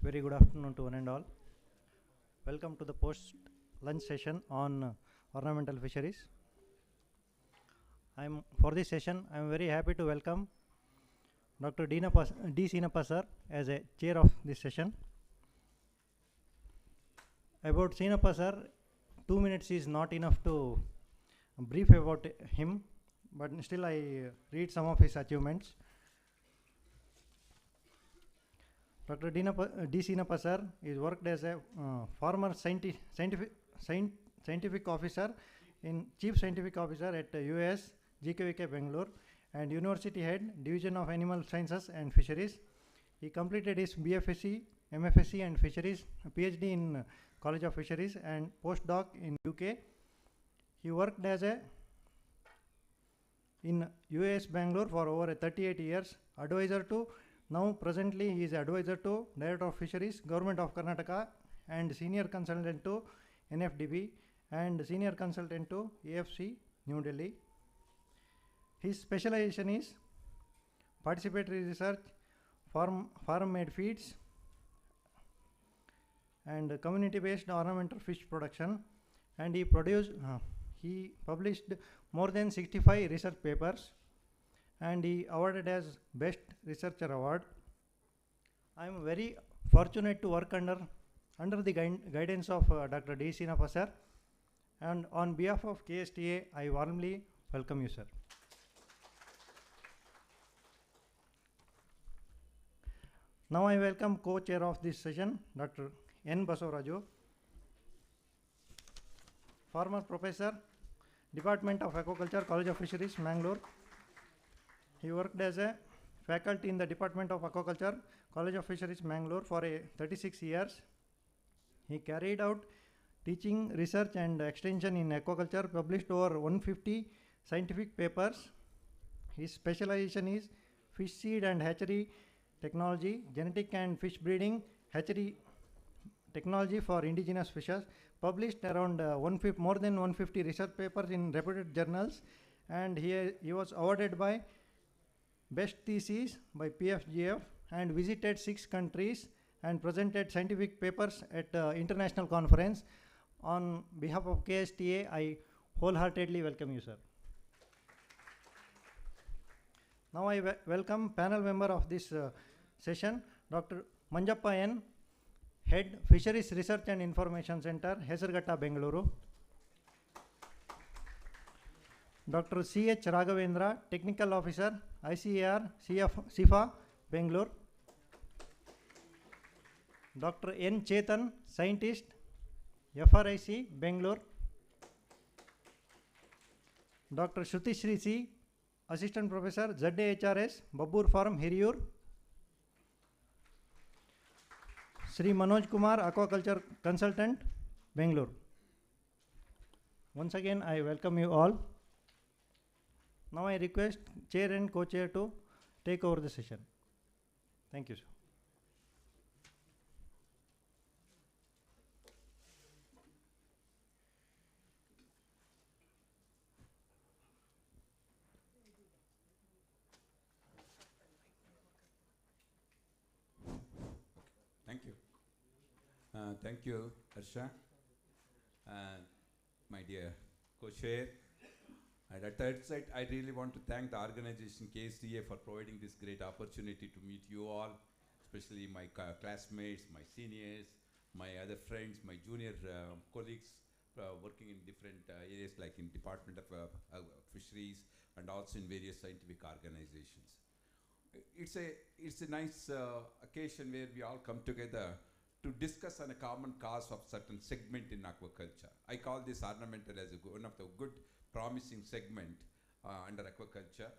Very good afternoon to one and all. Welcome to the post-lunch session on ornamental fisheries. For this session, I am very happy to welcome Dr. D. Sinappa sir as a chair of this session. About Sinappa sir, 2 minutes is not enough to brief about him, but still I read some of his achievements. Dr. D. Sinappa sir is worked as a former scientific officer Chief Scientific Officer at US GKVK Bangalore and University Head, Division of Animal Sciences and Fisheries. He completed his BFSc, MFSc and Fisheries, PhD in College of Fisheries and postdoc in UK. He worked in US Bangalore for over 38 years, presently he is advisor to Director of Fisheries, Government of Karnataka and Senior Consultant to NFDB and Senior Consultant to AFC, New Delhi. His specialization is participatory research, farm-made feeds and community-based ornamental fish production, and he published more than 65 research papers and he awarded as Best Researcher Award. I am very fortunate to work under the guidance of Dr. D. Sinappa sir, and on behalf of KSTA, I warmly welcome you, sir. Now I welcome co-chair of this session, Dr. N. Basavaraju, former professor, Department of Aquaculture, College of Fisheries, Mangalore. He worked as a faculty in the Department of Aquaculture, College of Fisheries, Mangalore for 36 years. He carried out teaching, research and extension in aquaculture, published over 150 scientific papers. His specialization is fish seed and hatchery technology, genetic and fish breeding, hatchery technology for indigenous fishes, published around more than 150 research papers in reputed journals, and he was awarded by Best Thesis by PFGF and visited 6 countries and presented scientific papers at international conference. On behalf of KSTA, I wholeheartedly welcome you, sir. Now I welcome panel member of this session, Dr. Manjappa N., Head Fisheries Research and Information Center, Hesarghatta, Bengaluru. Dr. C.H. Raghavendra, Technical Officer, ICAR, SIFA, Bangalore. Dr. N. Chetan, Scientist, FRIC, Bangalore. Dr. Shruti Shri C., Assistant Professor, ZAHRS, Babur Farm, Hiriyur. Sri Manoj Kumar, Aquaculture Consultant, Bangalore. Once again, I welcome you all. Now I request chair and co-chair to take over the session. Thank you, sir. Thank you, Harsha, my dear co-chair. And at that side, I really want to thank the organization KSTA for providing this great opportunity to meet you all, especially my classmates, my seniors, my other friends, my junior colleagues working in different areas like in Department of Fisheries and also in various scientific organizations. It's a nice occasion where we all come together to discuss on a common cause of certain segment in aquaculture. I call this ornamental as one of the good promising segment under aquaculture,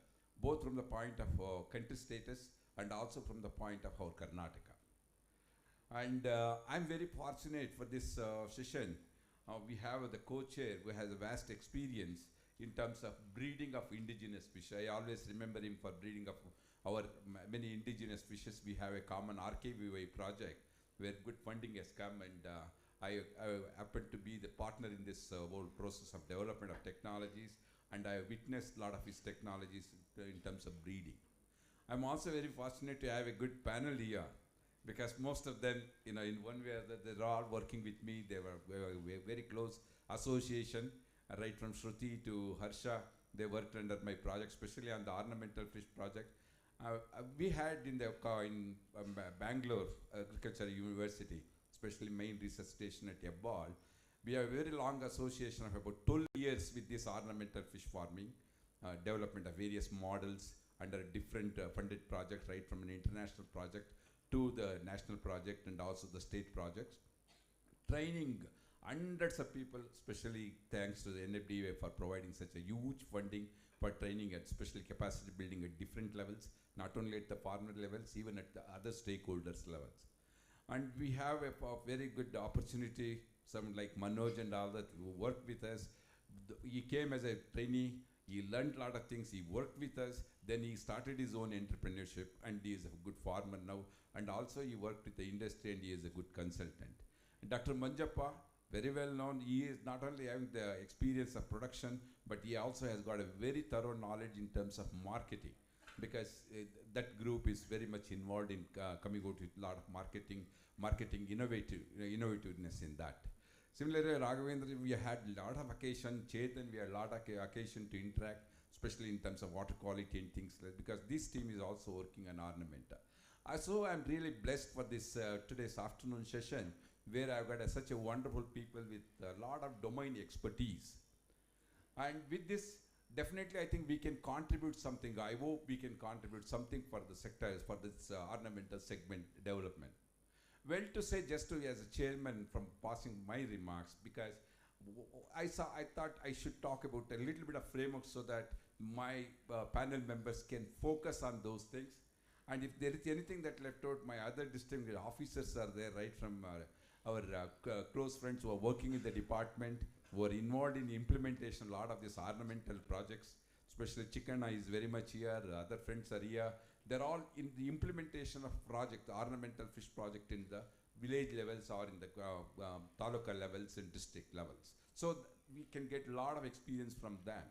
both from the point of country status and also from the point of our Karnataka. And I'm very fortunate for this session. We have the co-chair who has a vast experience in terms of breeding of indigenous fish. I always remember him for breeding of our many indigenous fishes. We have a common RKVY project where good funding has come, and I happen to be the partner in this whole process of development of technologies, and I witnessed a lot of his technologies in terms of breeding. I'm also very fortunate to have a good panel here. because most of them, in one way or the other, they're all working with me. We were very close association, right from Shruti to Harsha. They worked under my project, especially on the ornamental fish project. We had in Bangalore Agriculture University, especially main research station at Ebbal, we have a very long association of about 12 years with this ornamental fish farming, development of various models under different funded projects, right from an international project to the national project and also the state projects. Training hundreds of people, especially thanks to the NFDA for providing such a huge funding for training and especially capacity building at different levels, not only at the farmer levels, even at the other stakeholders levels. And we have a very good opportunity, someone like Manoj and all that who worked with us. He came as a trainee, he learned a lot of things, he worked with us, then he started his own entrepreneurship and he is a good farmer now. And also he worked with the industry and he is a good consultant. And Dr. Manjappa, very well known, he is not only having the experience of production, but he also has got a very thorough knowledge in terms of marketing, because that group is very much involved in coming out with a lot of marketing innovativeness in that. Similarly, Raghavendra, we had a lot of occasion, Chetan, we had a lot of occasion to interact, especially in terms of water quality and things like that, because this team is also working on ornamental. So I'm really blessed for this today's afternoon session, where I've got such a wonderful people with a lot of domain expertise. And with this, definitely I think we can contribute something. I hope we can contribute something for the sectors, for this ornamental segment development. Well, to say just to as a chairman from passing my remarks, because I thought I should talk about a little bit of framework so that my panel members can focus on those things. And if there is anything that left out, my other distinguished officers are there, right from our close friends who are working in the department, who are involved in the implementation, a lot of these ornamental projects, especially Chikana is very much here, other friends are here. They're all in the implementation of project, the ornamental fish project in the village levels or in the taluka levels and district levels. So we can get a lot of experience from them.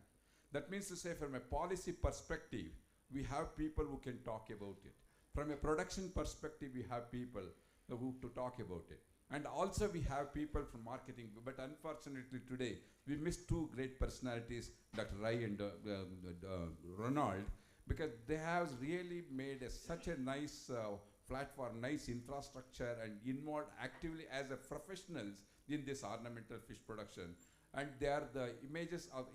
That means to say, from a policy perspective, we have people who can talk about it. From a production perspective, we have people who to talk about it. And also we have people from marketing, but unfortunately today, we missed two great personalities, Dr. Rai and Ronald, because they have really made such a nice platform, nice infrastructure, and involved actively as a professionals in this ornamental fish production. And they are the image of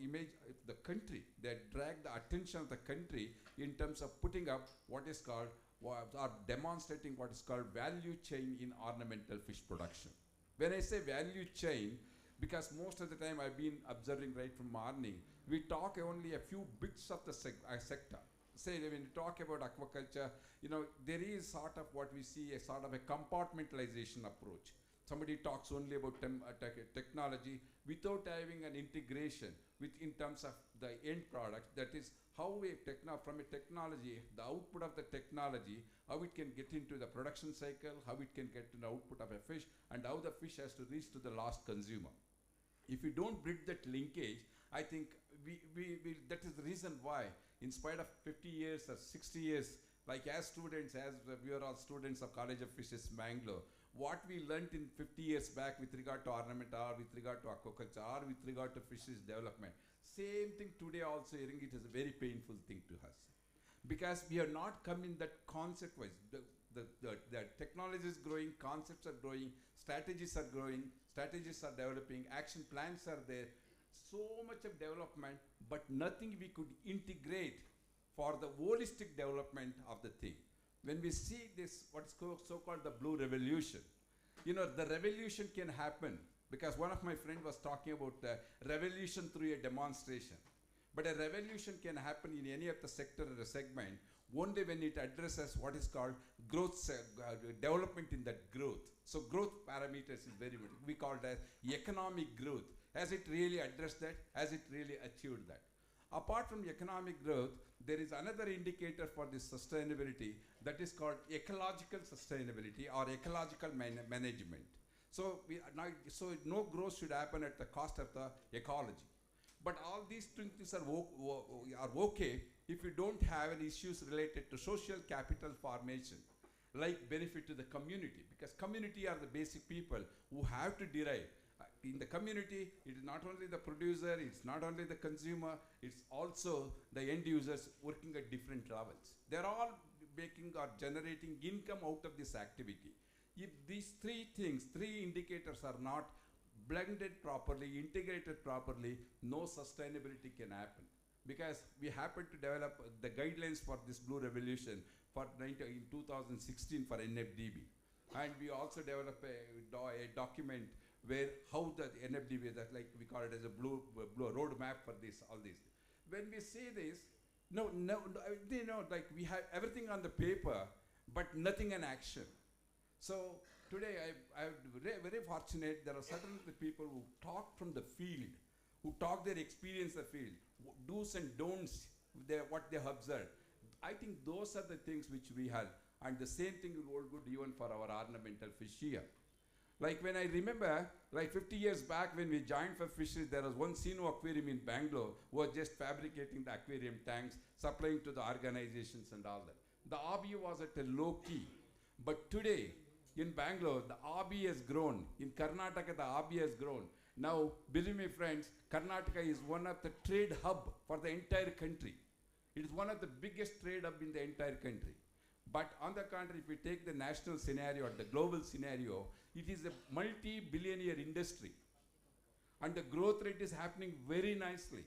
the country. They drag the attention of the country in terms of putting up what is called or demonstrating what is called value chain in ornamental fish production. When I say value chain, because most of the time I've been observing right from morning, we talk only a few bits of the sector. Say when you talk about aquaculture, there is sort of what we see a sort of a compartmentalization approach. Somebody talks only about technology without having an integration in terms of the end product. That is how from a technology, the output of the technology, how it can get into the production cycle, how it can get to the output of a fish, and how the fish has to reach to the last consumer. If you don't bridge that linkage, I think that is the reason why, in spite of 50 years or 60 years, like as students, as we are all students of College of Fisheries, Bangalore, what we learnt in 50 years back with regard to ornament or with regard to aquaculture or with regard to fisheries development, same thing today also, I think it is a very painful thing to us. Because we are not coming that concept-wise. The technology is growing, concepts are growing, strategies are growing, strategies are developing, action plans are there. So much of development, but nothing we could integrate for the holistic development of the thing. When we see this, what's so-called the blue revolution, the revolution can happen, because one of my friends was talking about the revolution through a demonstration. But a revolution can happen in any of the sector or a segment only when it addresses what is called growth, development in that growth. So growth parameters is very important. We call it as economic growth. Has it really addressed that? Has it really achieved that? Apart from economic growth, there is another indicator for this sustainability that is called ecological sustainability or ecological management. So no growth should happen at the cost of the ecology. But all these things are okay if you don't have any issues related to social capital formation. like benefit to the community, because community are the basic people who have to derive. In the community, it is not only the producer, it's not only the consumer, it's also the end users working at different levels. They're all making or generating income out of this activity. If these three things, three indicators are not blended properly, integrated properly, no sustainability can happen. Because we happen to develop the guidelines for this Blue Revolution in 2016 for NFDB. And we also developed a document where how the NFDB, that like we call it as a blue roadmap for this, all this. When we say this, like we have everything on the paper, but nothing in action. So today I'm very fortunate. There are certain people who talk from the field, who talk their experience of the field, do's and don'ts, what they have observed. I think those are the things which we have, and the same thing will hold good even for our ornamental fish here. Like when I remember, like 50 years back when we joined for Fisheries, there was one Sino aquarium in Bangalore who was just fabricating the aquarium tanks, supplying to the organizations and all that. The hobby was at a low key. But today, in Bangalore, the hobby has grown. In Karnataka, the hobby has grown. Now, believe me friends, Karnataka is one of the trade hub for the entire country. It is one of the biggest trade hub in the entire country. But on the contrary, if we take the national scenario or the global scenario, it is a multi-billionaire industry. And the growth rate is happening very nicely.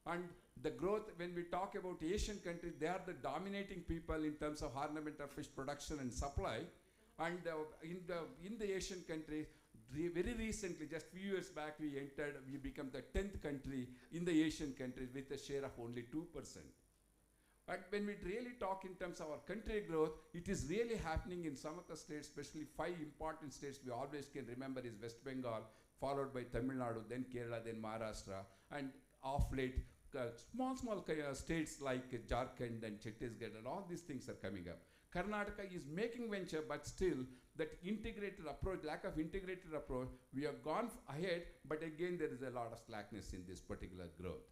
And the growth, when we talk about Asian countries, they are the dominating people in terms of ornamental fish production and supply. And in the Asian countries, very recently, just few years back, we become the 10th country in the Asian countries with a share of only 2%. But when we really talk in terms of our country growth, it is really happening in some of the states, especially 5 important states we always can remember is West Bengal, followed by Tamil Nadu, then Kerala, then Maharashtra, and of late, small states like Jharkhand and Chhattisgarh, and all these things are coming up. Karnataka is making venture, but still that integrated approach, lack of integrated approach, we have gone ahead, but again there is a lot of slackness in this particular growth.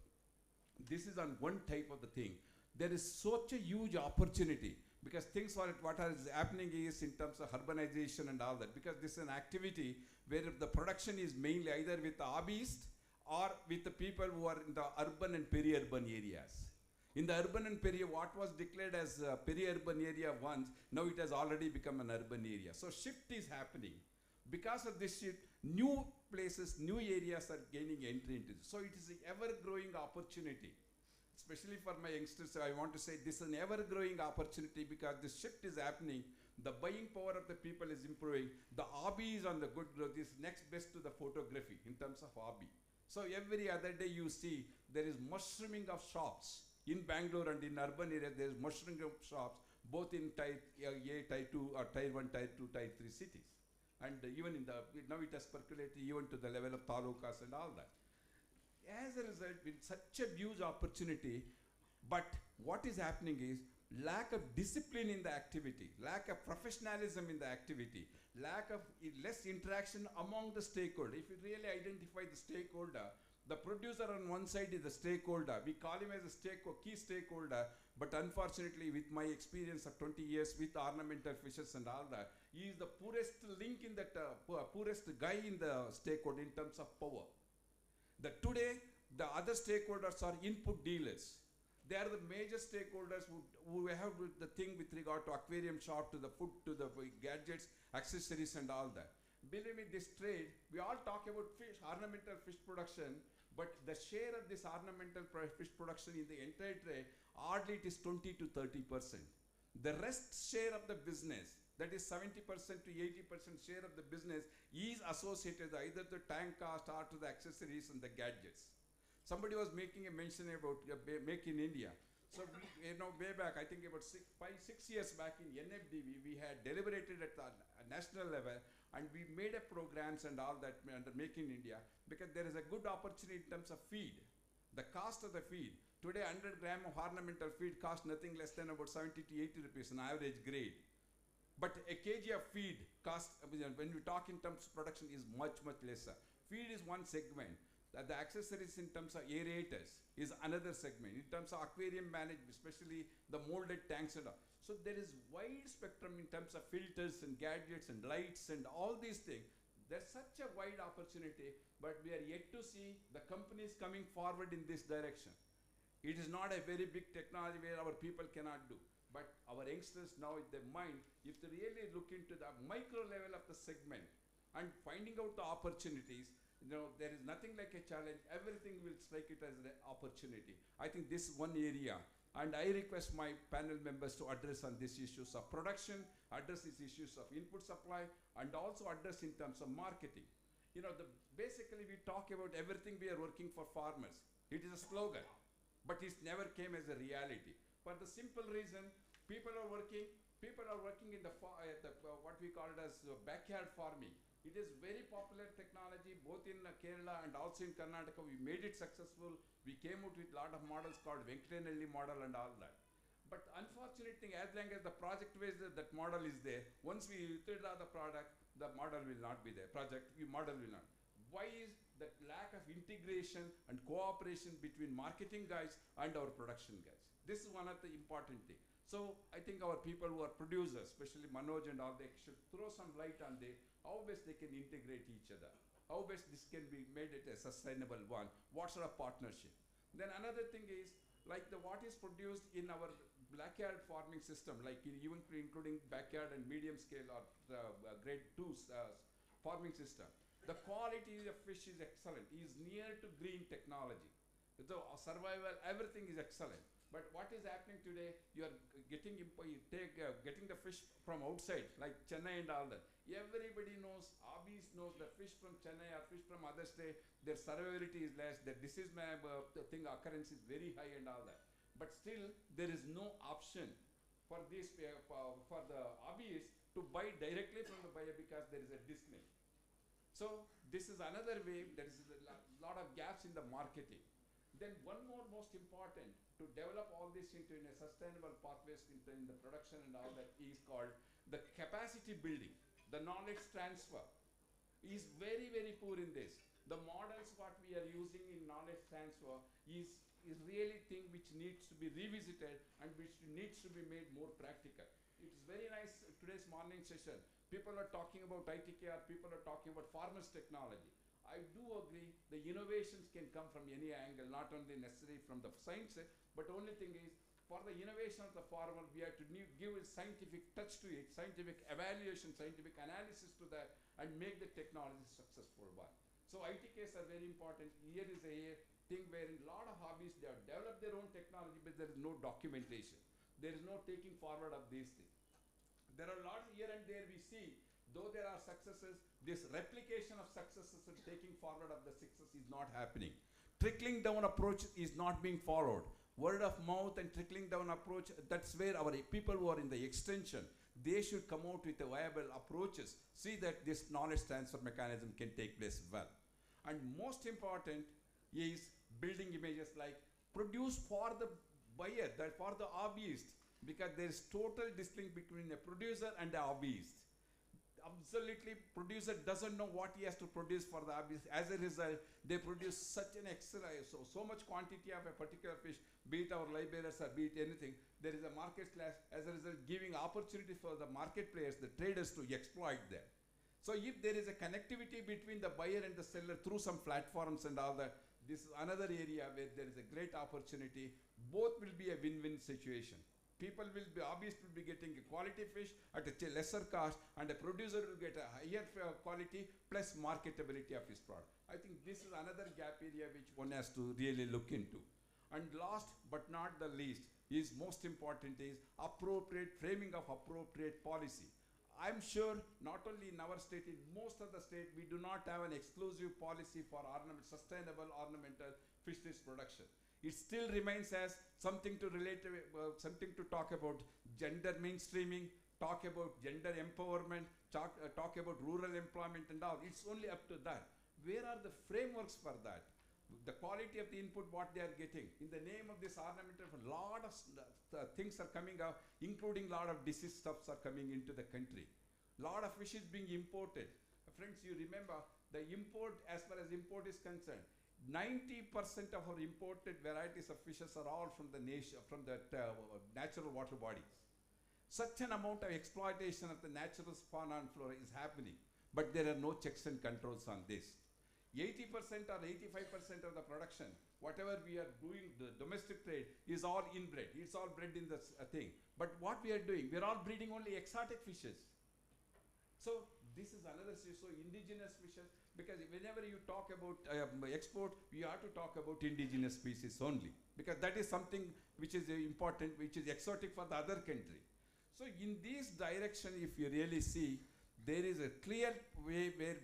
This is on one type of the thing. There is such a huge opportunity because things what is happening is in terms of urbanization and all that, because this is an activity where the production is mainly either with the hobbyists or with the people who are in the urban and peri-urban areas. In the urban and what was declared as peri-urban area once, now it has already become an urban area. So shift is happening. Because of this shift, new places, new areas are gaining entry into this. So it is an ever-growing opportunity. Especially for my youngsters, I want to say this is an ever-growing opportunity because this shift is happening. The buying power of the people is improving. The hobby is on the good growth. This is next best to the photography in terms of hobby. So every other day you see there is mushrooming of shops. In Bangalore and in urban area, there is mushrooming of shops, both in Tier A, Tier 2, or Tier 1, Tier 2, Tier 3 cities. And even in now it has percolated even to the level of talukas and all that. As a result, with such a huge opportunity, but what is happening is lack of discipline in the activity, lack of professionalism in the activity, lack of less interaction among the stakeholders. If you really identify the stakeholder, the producer on one side is the stakeholder. We call him as a key stakeholder, but unfortunately, with my experience of 20 years with ornamental fishes and all that, he is the poorest link in that, poorest guy in the stakeholder in terms of power. Today, the other stakeholders are input dealers. They are the major stakeholders who have the thing with regard to aquarium shop, to the food, to the gadgets, accessories and all that. Believe me, this trade, we all talk about fish, ornamental fish production, but the share of this ornamental fish production in the entire trade, hardly it is 20 to 30%. The rest share of the business, that is 70% to 80% share of the business is associated either to tank cost or to the accessories and the gadgets. Somebody was making a mention about Make in India. So we, way back, I think about 6 years back in NFDB, we had deliberated at the national level and we made a programs and all that under Make in India because there is a good opportunity in terms of feed. The cost of the feed. Today 100 gram of ornamental feed costs nothing less than about 70 to 80 rupees, an average grade. But a kg of feed cost, when we talk in terms of production, is much, much lesser. Feed is one segment. The accessories in terms of aerators is another segment. In terms of aquarium management, especially the molded tanks and all. So there is wide spectrum in terms of filters and gadgets and lights and all these things. There's such a wide opportunity, but we are yet to see the companies coming forward in this direction. It is not a very big technology where our people cannot do. But our youngsters now in their mind, if they really look into the micro level of the segment and finding out the opportunities, there is nothing like a challenge. Everything will strike it as an opportunity. I think this is one area. And I request my panel members to address on these issues of production, address these issues of input supply, and also address in terms of marketing. Basically we talk about everything we are working for farmers. It is a slogan, but it never came as a reality. For the simple reason, people are working in the what we call it as backyard farming. It is very popular technology both in Kerala and also in Karnataka. We made it successful. We came out with a lot of models called Venkatanelli model and all that. But unfortunate thing, as long as the project based that model is there, once we withdraw the product, the model will not be there. Model will not. Why is that lack of integration and cooperation between marketing guys and our production guys? This is one of the important things. So I think our people who are producers, especially Manoj and all, they should throw some light on how best they can integrate each other. How best this can be made it a sustainable one. What sort of partnership? Then another thing is, like what is produced in our backyard farming system, like even including backyard and medium scale or grade 2 farming system. The quality of fish is excellent. It is near to green technology. So survival, everything is excellent. But what is happening today, you are getting the fish from outside, like Chennai and all that. Everybody knows, hobbies knows the fish from Chennai or fish from other state, their survivability is less, their disease occurrence is very high and all that. But still, there is no option for this for the hobbyists to buy directly from the buyer because there is a disconnect. So this is another way. There is a lot of gaps in the marketing. Then one more most important, to develop all this into a sustainable pathways in the production and all that is called the capacity building. The knowledge transfer is very, very poor in this. The models what we are using in knowledge transfer is really thing which needs to be revisited and which needs to be made more practical. It's very nice today's morning session. People are talking about ITKR, people are talking about farmers technology. I do agree the innovations can come from any angle, not only necessarily from the science, but only thing is for the innovation of the farmer, we have to give a scientific touch to it, scientific evaluation, scientific analysis to that, and make the technology successful one. So ITKs are very important. Here is a thing where a lot of hobbies, they have developed their own technology, but there is no documentation. There is no taking forward of these things. There are a lot here and there we see, though there are successes, this replication of successes and taking forward of the success is not happening. Trickling down approach is not being followed. Word of mouth and trickling down approach, that's where our people who are in the extension, they should come out with a viable approaches, see that this knowledge transfer mechanism can take place well. And most important is building images like produce for the buyer, that for the hobbyist, because there is total distinction between a producer and a hobbyist. Absolutely, producer doesn't know what he has to produce for the hobbyist. As a result, they produce such an excellent, so much quantity of a particular fish, be it our libraries or be it anything. There is a market class, as a result, giving opportunity for the market players, the traders to exploit them. So if there is a connectivity between the buyer and the seller through some platforms and all that, this is another area where there is a great opportunity. Both will be a win-win situation. Hobbyists will be getting a quality fish at a lesser cost, and a producer will get a higher quality plus marketability of his product. I think this is another gap area which one has to really look into. And last but not the least is most important is appropriate framing of appropriate policy. I'm sure not only in our state, in most of the state, we do not have an exclusive policy for sustainable ornamental fisheries production. It still remains as something to relate to, something to talk about gender mainstreaming, talk about gender empowerment, talk about rural employment and all. It's only up to that. Where are the frameworks for that? The quality of the input, what they are getting. In the name of this ornamental, a lot of things are coming up, including a lot of disease stuffs are coming into the country. A lot of fish is being imported. Friends, you remember the import, as far as import is concerned, 90% of our imported varieties of fishes are all from the natural water bodies. Such an amount of exploitation of the natural fauna and flora is happening, but there are no checks and controls on this. 80% or 85% of the production, whatever we are doing, the domestic trade, is all inbred. It's all bred in this thing. But what we are doing, we are all breeding only exotic fishes. So this is another issue. So indigenous fishes, because whenever you talk about export, we have to talk about indigenous species only, because that is something which is important, which is exotic for the other country. So in this direction, if you really see, there is a clear way where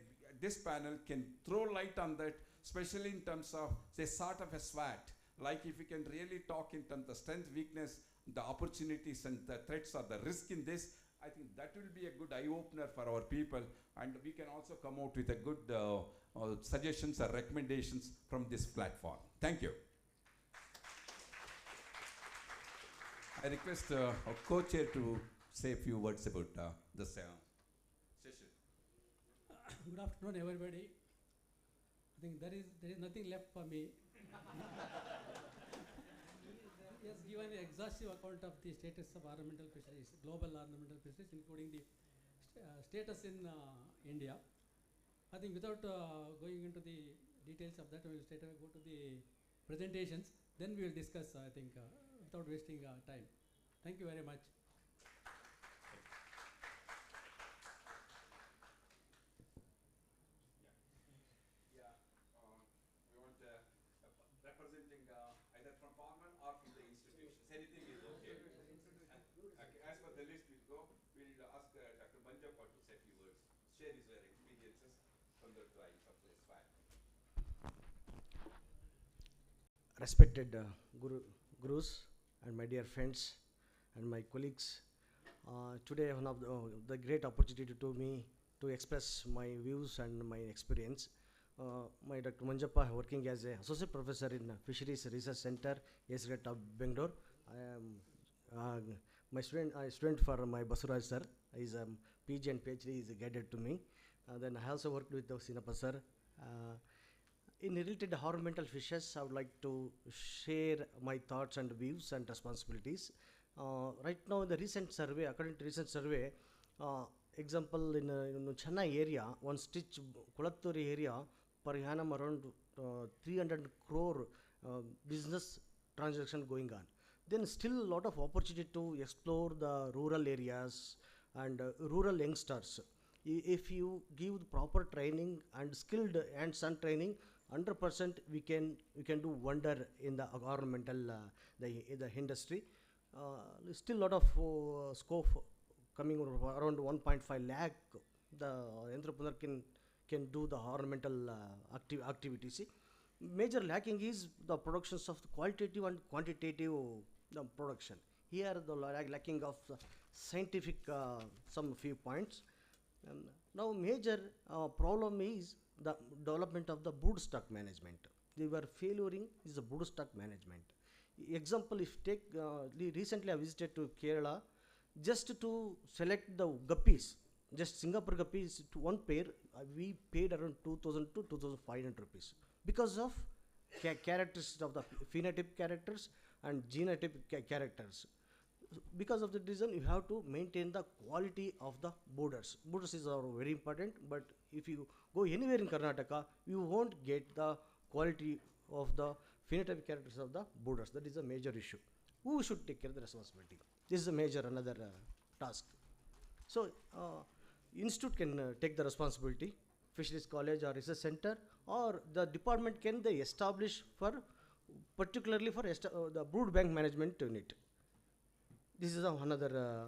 this panel can throw light on that, especially in terms of, say, sort of a SWOT. Like if we can really talk in terms of strength, weakness, the opportunities and the threats or the risk in this, I think that will be a good eye-opener for our people, and we can also come out with a good suggestions or recommendations from this platform. Thank you. I request our co-chair to say a few words about the session. Good afternoon, everybody. I think there is nothing left for me. He has given an exhaustive account of the status of ornamental fisheries, global ornamental fisheries, including the status in India. I think without going into the details of that, we will straight away go to the presentations. Then we will discuss, I think, without wasting time. Thank you very much. We want representing either from farmer or from the institutions. Anything is okay. As per the list, we'll go. We'll ask Dr. Manjappa to say a few words, share his experiences from the drawings of this file. Respected gurus and my dear friends and my colleagues, today one of the great opportunity to me to express my views and my experience. My Dr. Manjappa working as an associate professor in Fisheries Research Center, SGAT of Bangalore. I am my student for my Basuraj sir. His PG and PhD is guided to me. Then I also worked with Sinappa sir. In related to ornamental fishes, I would like to share my thoughts and views and responsibilities. Right now, the recent survey, according to recent survey, example in Chennai area, one stitch Kulatturi area, per annum around 300 crore business transaction going on. Then still a lot of opportunity to explore the rural areas and rural youngsters. If you give the proper training and skilled hands-on training, 100% we can do wonder in the ornamental the industry. Still a lot of scope coming around 1.5 lakh. The entrepreneur can do the ornamental activities. Major lacking is the productions of the qualitative and quantitative production. Here the lacking of scientific some few points. Now major problem is the development of the brood stock management. They were failing is the brood stock management. Example, if take recently I visited to Kerala, just to select the guppies, just Singapore guppies to one pair, we paid around 2,000 to 2,500 rupees because of characteristics of the phenotype characters and genotype characters. Because of the reason, you have to maintain the quality of the borders. Borders is very important, but if you go anywhere in Karnataka, you won't get the quality of the phenotypic characters of the borders. That is a major issue. Who should take care of the responsibility? This is a major another task. So, institute can take the responsibility, fisheries college or research center, or the department can they establish for particularly for the brood bank management unit. This is another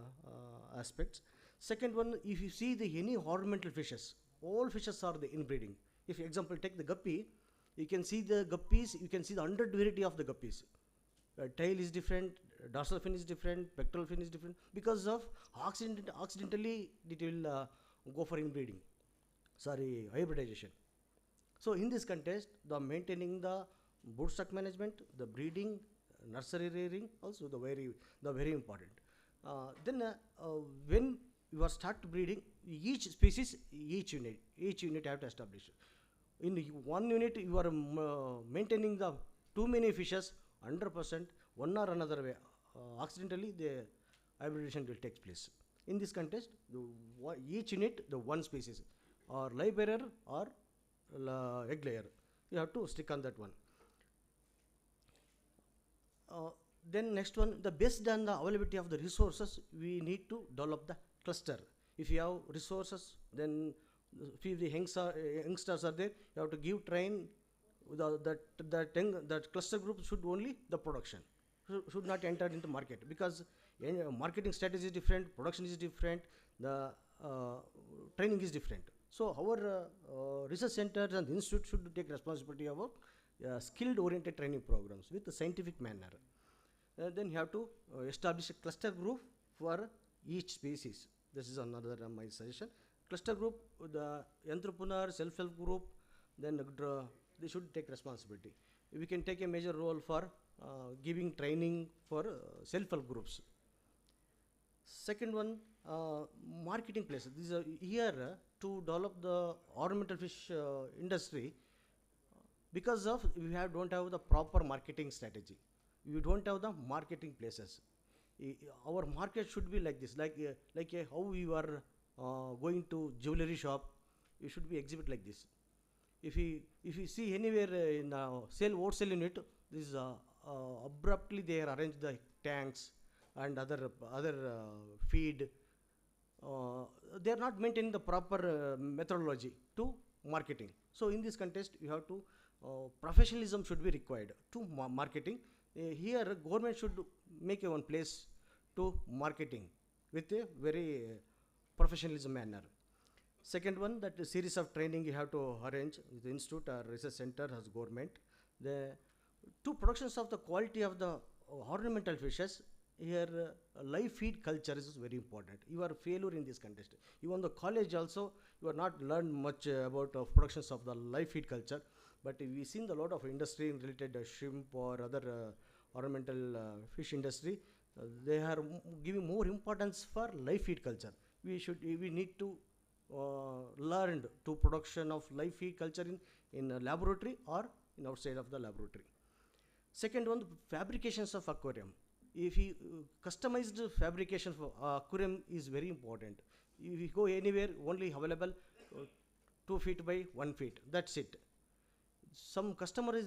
aspect. Second one, if you see the any ornamental fishes, all fishes are the inbreeding. If example take the guppy, you can see the guppies, you can see the underdurity of the guppies. Tail is different, dorsal fin is different, pectoral fin is different, because of accidentally it will go for inbreeding. Sorry, hybridization. So in this context, the maintaining the brood stock management, the breeding, nursery rearing, also the very important. Then when you are start breeding, each species, each unit have to establish. In one unit, you are maintaining the too many fishes, 100%, one or another way, accidentally hybridization will take place. In this context, each unit, the one species, or live bearer or egg layer. You have to stick on that one. Then next one, the based on the availability of the resources, we need to develop the cluster. If you have resources, then if the youngsters are there, you have to give train. That cluster group should only the production, should not enter into market, because marketing strategy is different, production is different, the training is different. So our research centers and institute should take responsibility about skilled oriented training programs with a scientific manner. Then you have to establish a cluster group for each species. This is another my suggestion. Cluster group, the entrepreneur, self-help group, then they should take responsibility. We can take a major role for giving training for self-help groups. Second one, marketing places. These are here to develop the ornamental fish industry, because of we don't have the proper marketing strategy. We don't have the marketing places. Our market should be like this, like how we were going to jewelry shop, we should be exhibit like this. If you see anywhere in wholesale unit, this abruptly they arrange the tanks and other feed. They are not maintaining the proper methodology to marketing. So in this context, you have to professionalism should be required to marketing. Here government should make one place to marketing with a very professionalism manner. Second one, that series of training you have to arrange with the institute or research center as government. The two productions of the quality of the ornamental fishes, here live feed culture is very important. You are failure in this contest. Even the college also, you are not learned much about productions of the live feed culture, but we seen a lot of industry related shrimp or other ornamental fish industry. They are giving more importance for live feed culture. We need to learned to production of live feed culture in a laboratory or in outside of the laboratory. Second one, fabrications of aquarium. If you customized fabrication for aquarium is very important. If you go anywhere, only available 2 feet by 1 feet. That's it. Some customer is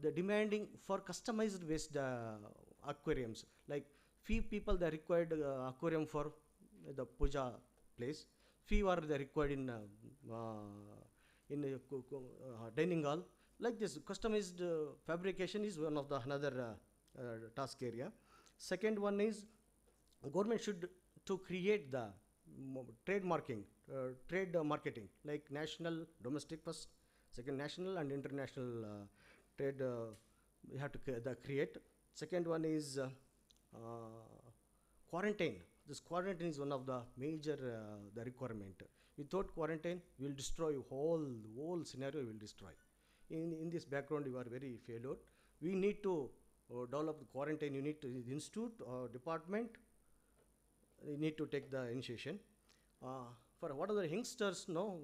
they're demanding for customized based aquariums. Like few people they required aquarium for the puja place. Few are they required in dining hall. Like this, customized fabrication is one of the another task area. Second one is government should to create the trade marketing, like national, domestic first, second national and international trade. We have to create. Second one is quarantine. This quarantine is one of the major the requirement. Without quarantine, we will destroy whole scenario. Will destroy. In this background, you are very failure. We need to develop the quarantine unit to the institute or department. You need to take the initiation. For what are the youngsters, no,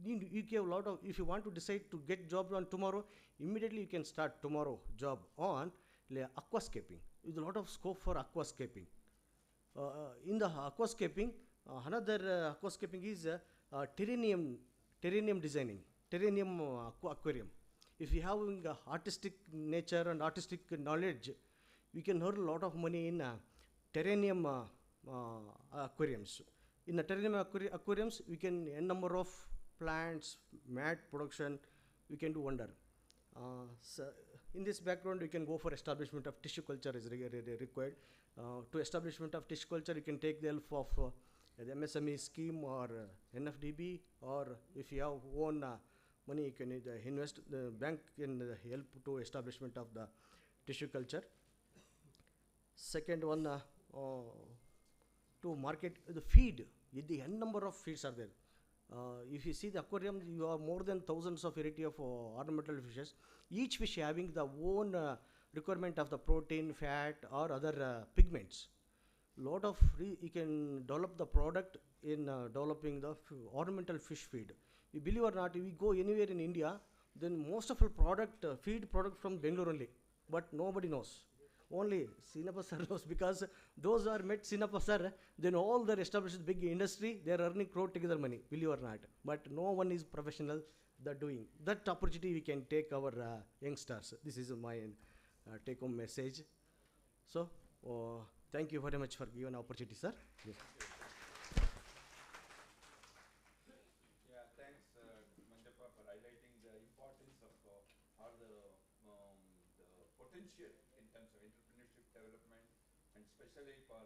you give a lot of, if you want to decide to get job on tomorrow, immediately you can start tomorrow job on aquascaping. With a lot of scope for aquascaping. In the aquascaping, another aquascaping is terrarium designing, terrarium aquarium. If you have artistic nature and artistic knowledge, we can earn a lot of money in terrarium aquariums. In the terrarium aquariums, we can n number of plants, mat production, we can do wonder. So in this background, we can go for establishment of tissue culture is required. To establishment of tissue culture, you can take the help of the MSME scheme or NFDB, or if you have own money, you can invest. The bank can help to establishment of the tissue culture. Second one, to market the feed. The n number of feeds are there. If you see the aquarium, you have more than thousands of variety of ornamental fishes. Each fish having the own requirement of the protein, fat, or other pigments. Lot of you can develop the product in developing the ornamental fish feed. You believe or not, we go anywhere in India, then most of the product feed product from Bangalore only, but nobody knows. Only Sinappa sir knows, because those who are met Sinappa sir, then all the established big industry, they are earning crore together money, will you or not? But no one is professional, the doing. That opportunity we can take our youngsters. This is my take home message. So, thank you very much for giving opportunity, sir. Yes. Yeah, thanks, Manjappa, for highlighting the importance of or the potential in terms of entrepreneurship development, and especially for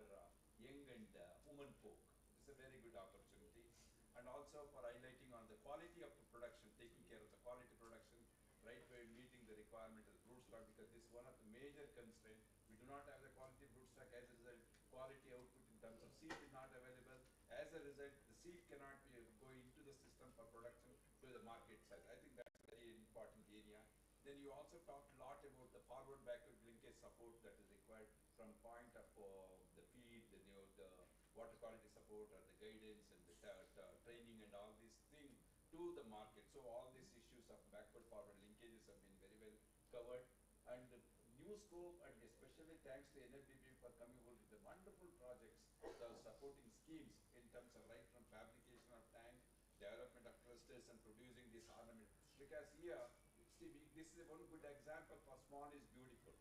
young and women folk. It's a very good opportunity, and also for highlighting on the quality of the production, taking care of the quality production, right way meeting the requirement of the broodstock, because this is one of the major constraints. We do not have the quality broodstock. As a result, quality output in terms of seed is not available. As a result, the seed cannot be go into the system for production to the market side. I think that's a very important area. Then you also talked a lot about the forward backward linkage support that is required from point of the feed, the water quality support, or the guidance and the training and all these things to the market. So all these issues of backward forward linkages have been very well covered. And the new scope, and especially thanks to NFDB for coming out with the wonderful projects, the supporting schemes in terms of right from fabrication of tank, development of clusters, and producing this ornament. Because here, see, this is one good example for small is beautiful.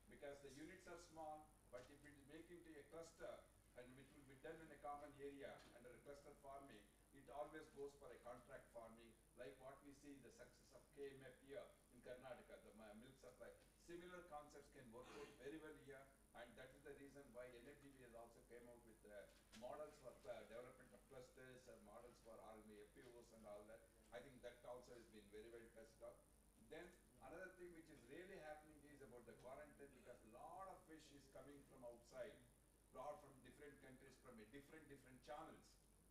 Because the units are small, but if it is making to a cluster, and which will be done in a common area under a cluster farming, it always goes for a contract farming, like what we see the success of KMF here in Karnataka, the milk supply. Similar concepts can work out very well here, and that is the reason why NFDB has also came out with models for development of clusters, models for FPOs and all that. I think that also has been very well tested out. Then another thing which is really happening is about the quarantine, because a lot of fish is coming from outside, brought from different countries, from a different channels.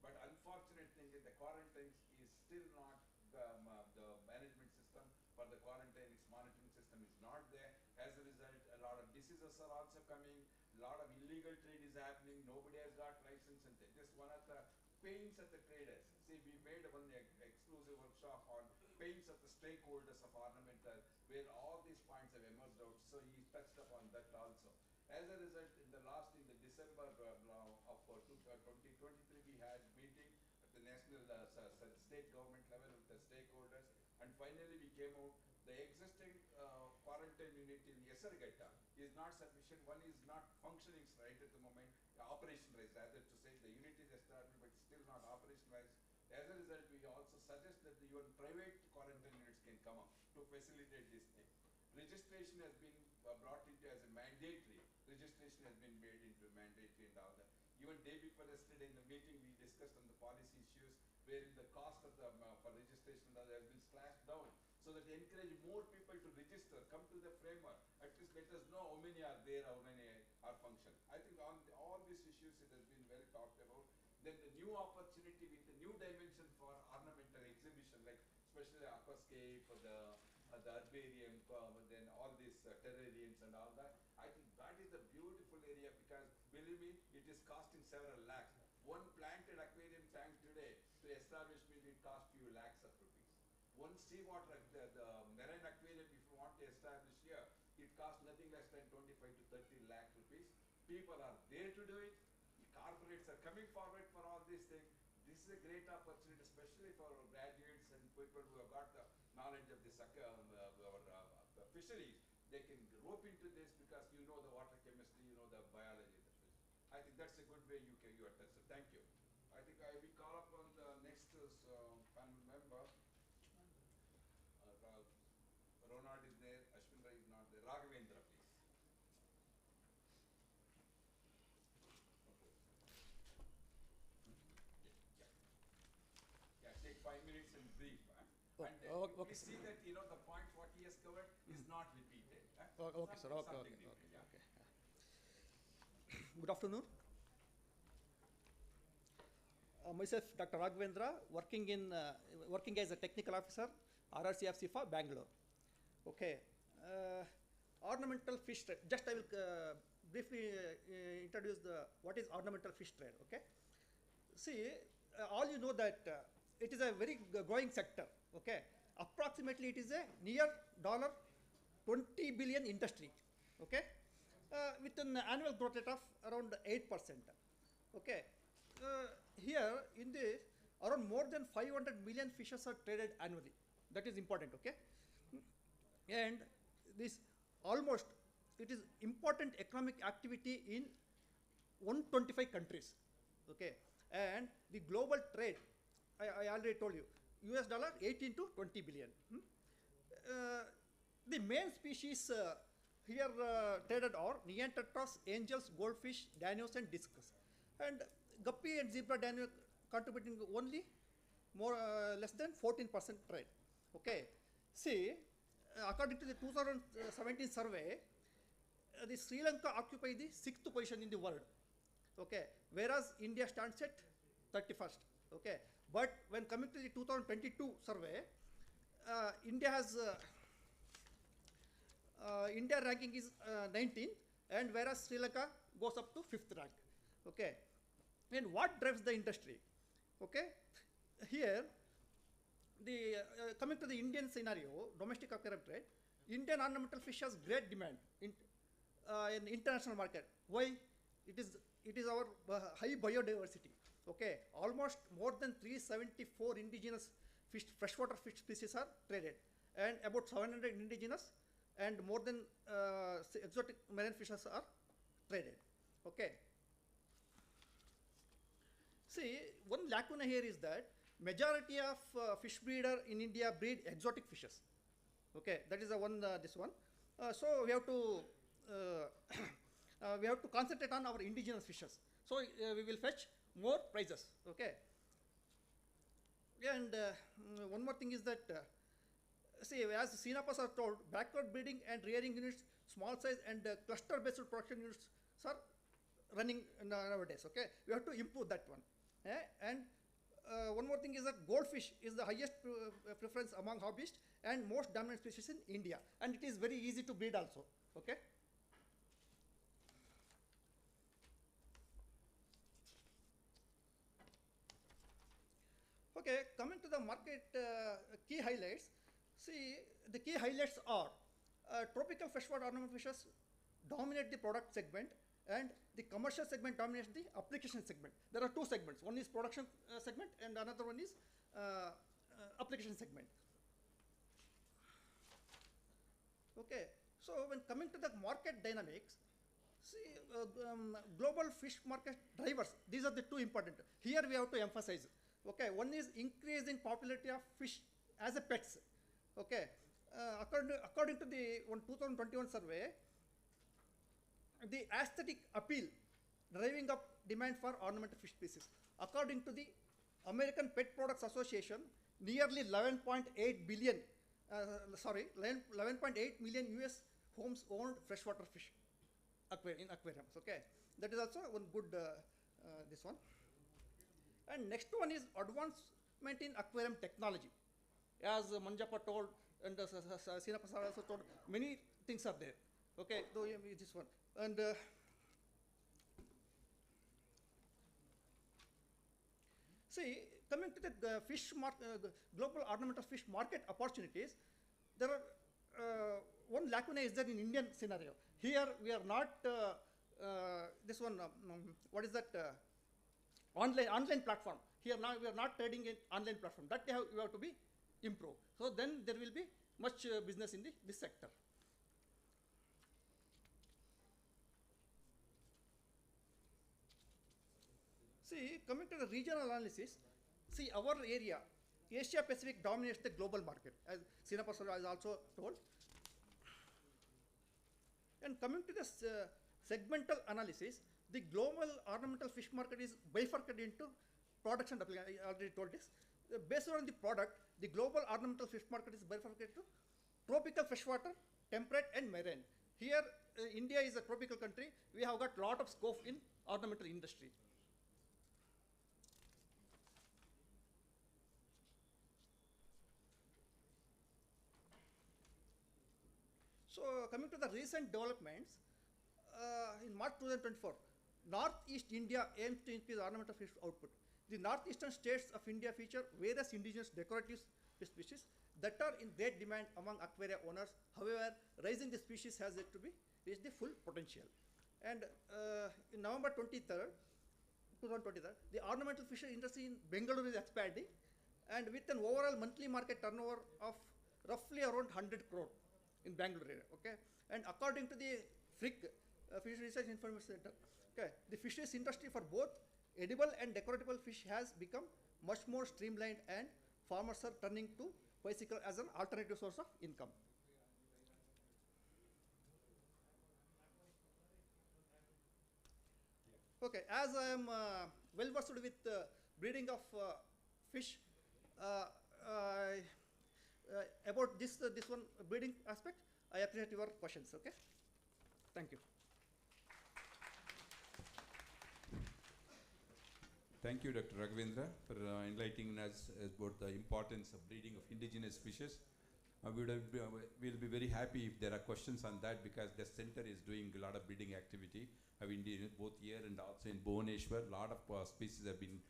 But unfortunate thing is the quarantine is still not the management system for the quarantine. Its monitoring system is not there. As a result, a lot of diseases are also coming. A lot of illegal trade is happening. Nobody has got license, and this one of the pains of the traders. See, we made one exclusive workshop on pains of the stakeholders of ornamental, where all these points have emerged out. So he touched upon that also. As a result, in the December of 2023, we had meeting at the national state government level with the stakeholders, and finally we came out. The existing quarantine unit in Yesargata is not sufficient. One is not functioning right at the moment, operationalized, rather to say the unit is established but still not operationalized. As a result, we also suggest that even private quarantine units can come up to facilitate this thing. Registration has been brought into as a mandatory. Registration has been made into mandatory and all that. Even day before yesterday in the meeting, we discussed on the policy issues, wherein the cost of the for registration has been slashed down, so that encourage more people to register, come to the framework. At least let us know how many are there, how many are function. I think on all these issues it has been well talked about. Then the new opportunity with the new dimension for ornamental exhibition, like especially aquascape, for the herbarium, then all these terrariums and all that. I think that is the beautiful area, because believe me, it is costing several lakhs. One planted aquarium tank today to establishment, it costs few lakhs of rupees. One seawater, the marine aquarium, if you want to establish here, it costs nothing less than 25 to 30 lakh rupees. People are there to do it. The corporates are coming forward for all these things. This is a great opportunity, especially for our graduates and people who have got the knowledge of this fisheries. They can rope into this, because you know the water chemistry, you know the biology of the fish. I think that's a good way you are tested. Thank you. I think we call up on the next panel member. Ronald is there, Ashwin Rai is not there. Raghavendra, please. Okay. Yeah. Yeah, take 5 minutes and brief. And okay, we see that the points what he has covered is not repeated. Okay, sir. Okay. Different, yeah. Good afternoon. Myself, Dr. Raghavendra, working as a technical officer, RRCFC for Bangalore. Okay. Ornamental fish trade. Just I will briefly introduce what is ornamental fish trade. Okay. See, all you know that it is a very growing sector. Okay. Approximately, it is a near $20 billion industry. Okay. with an annual growth rate of around 8%. Okay. Here in this, around more than 500 million fishes are traded annually. That is important, okay? And this almost, it is important economic activity in 125 countries, okay? And the global trade, I already told you, US dollar 18 to 20 billion. The main species here traded are Neanderthals, angels, goldfish, danios, and discus. And guppy and zebra danio contributing only more less than 14% trade. Okay. See, according to the 2017 survey, the Sri Lanka occupy the 6th position in the world. Okay. Whereas India stands at 31st. Okay. But when coming to the 2022 survey, India has India ranking is 19th, and whereas Sri Lanka goes up to 5th rank. Okay. And what drives the industry? Okay. Here, the coming to the Indian scenario, domestic aquarium trade, Indian ornamental fish has great demand in international market. Why? It is our high biodiversity. Okay, almost more than 374 indigenous fish, freshwater fish species are traded, and about 700 indigenous and more than exotic marine fishes are traded. Okay. See, one lacuna here is that majority of fish breeder in India breed exotic fishes. Okay, that is the one. This one. So we have to we have to concentrate on our indigenous fishes. So we will fetch more prizes. Okay. And one more thing is that see, as CNAPAs are told, backward breeding and rearing units, small size and cluster-based production units are running nowadays. Okay, we have to improve that one. And one more thing is that goldfish is the highest preference among hobbyists and most dominant species in India, and it is very easy to breed also. Okay. Okay, coming to the market key highlights. See, the key highlights are tropical freshwater ornamental fishes dominate the product segment, and the commercial segment dominates the application segment. There are two segments. One is production segment, and another one is application segment. Okay, so when coming to the market dynamics, see, global fish market drivers, these are the two important. Here we have to emphasize. Okay, one is increasing popularity of fish as a pets. Okay, according to the 2021 survey, the aesthetic appeal driving up demand for ornamental fish species. According to the American Pet Products Association, nearly 11.8 billion, 11.8 million US homes owned freshwater fish in aquariums. Okay, that is also one good this one. And next one is advancement in aquarium technology. As Manjappa told, and Sina Prasad also told, many things are there. Okay, so this one. And see, coming to the fish global ornamental fish market opportunities, there are one lacuna is there in Indian scenario. Here we are not this one. What is that? Online platform. Here now we are not trading in online platform. That we have to be improved. So then there will be much business in this sector. See, coming to the regional analysis, see our area, Asia Pacific dominates the global market, as Sina Prasad has also told. And coming to this segmental analysis, the global ornamental fish market is bifurcated into products and applications. I already told this. Based on the product, the global ornamental fish market is bifurcated to tropical freshwater, temperate, and marine. Here, India is a tropical country. We have got lot of scope in ornamental industry. So, coming to the recent developments, in March 2024, Northeast India aims to increase ornamental fish output. The northeastern states of India feature various indigenous decorative species that are in great demand among aquaria owners. However, raising the species has yet to be reached the full potential. And in November 23rd, 2023, the ornamental fishery industry in Bengaluru is expanding, and with an overall monthly market turnover of roughly around 100 crore in Bangalore area. Okay, and according to the FRIC, Fishery Research Information Center, okay, the fisheries industry for both edible and decoratable fish has become much more streamlined, and farmers are turning to bicycle as an alternative source of income. Okay, as I am well versed with breeding of fish, uh, uh, about this one breeding aspect, I appreciate your questions. Okay, thank you. Thank you, Dr. Raghavendra, for enlightening us about the importance of breeding of indigenous fishes. We'll be very happy if there are questions on that, because the center is doing a lot of breeding activity. Both here and also in Bhubaneswar, a lot of species have been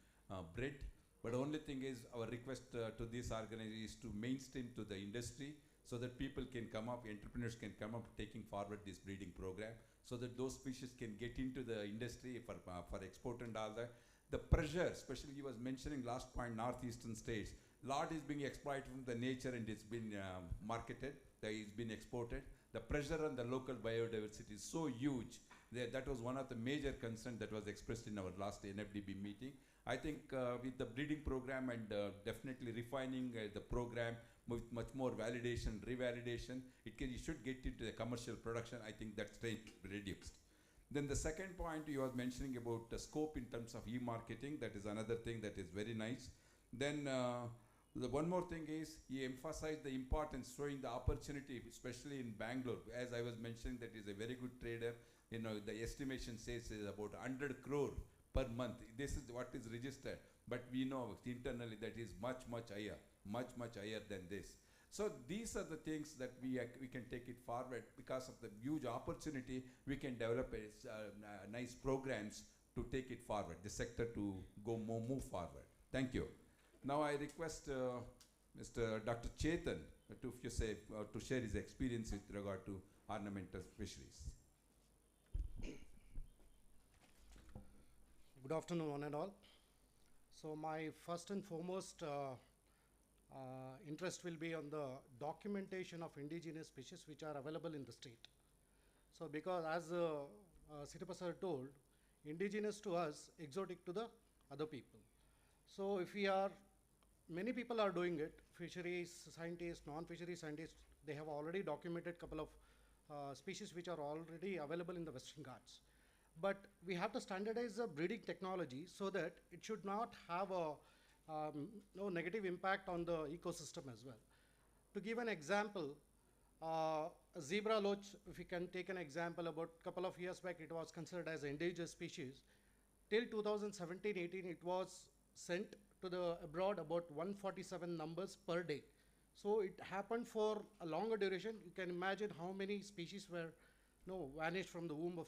bred. But only thing is, our request to this organization is to mainstream to the industry, so that people can come up, entrepreneurs can come up taking forward this breeding program, so that those fishes can get into the industry for export and all that. The pressure, especially he was mentioning last point, northeastern states, lot is being exploited from the nature, and it's been marketed, it's been exported. The pressure on the local biodiversity is so huge. That was one of the major concerns that was expressed in our last NFDB meeting. I think with the breeding program and definitely refining the program with much more validation, revalidation, it should get into the commercial production. I think that stage reduced. Then the second point you were mentioning about the scope in terms of e-marketing, that is another thing that is very nice. Then the one more thing is, he emphasized the importance, showing the opportunity, especially in Bangalore. As I was mentioning, that is a very good trader. You know, the estimation says is about 100 crore per month. This is what is registered. But we know internally that is much, much higher than this. So these are the things that we can take it forward. Because of the huge opportunity, we can develop nice programs to take it forward, the sector to move forward. Thank you. Now I request Mr. Dr. Chetan to share his experience with regard to ornamental fisheries. Good afternoon, one and all. So my first and foremost interest will be on the documentation of indigenous species which are available in the state. So because as Sitapa sir told, indigenous to us, exotic to the other people. So if we are, many people are doing it, fisheries scientists, non-fishery scientists, they have already documented couple of species which are already available in the Western Ghats. But we have to standardize the breeding technology so that it should not have a no negative impact on the ecosystem as well. To give an example, zebra loach, if we can take an example, about a couple of years back, it was considered as an endangered species. Till 2017-18, it was sent to the abroad about 147 numbers per day. So it happened for a longer duration. You can imagine how many species were vanished from the womb of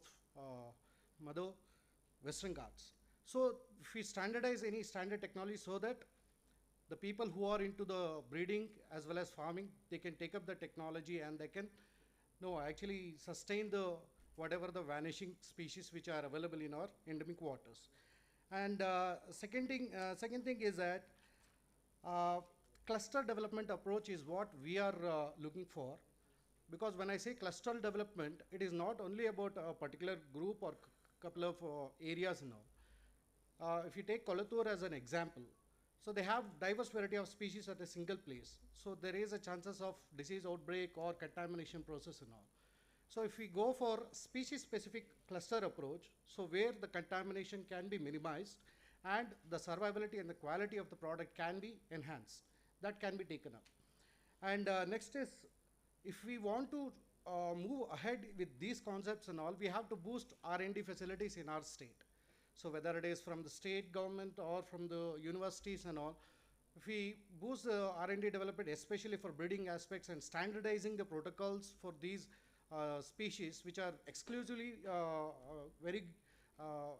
mother Western Ghats. So if we standardize any standard technology so that the people who are into the breeding as well as farming, they can take up the technology and they can actually sustain the whatever the vanishing species which are available in our endemic waters. And second thing is that cluster development approach is what we are looking for. Because when I say cluster development, it is not only about a particular group or couple of areas now. If you take Kolattur as an example, so they have diverse variety of species at a single place. So there is a chances of disease outbreak or contamination process and all. So if we go for species-specific cluster approach, so where the contamination can be minimized and the survivability and the quality of the product can be enhanced, that can be taken up. And next is, if we want to move ahead with these concepts and all, we have to boost R&D facilities in our state. So whether it is from the state government or from the universities and all, if we boost the R&D development, especially for breeding aspects and standardizing the protocols for these species, which are exclusively very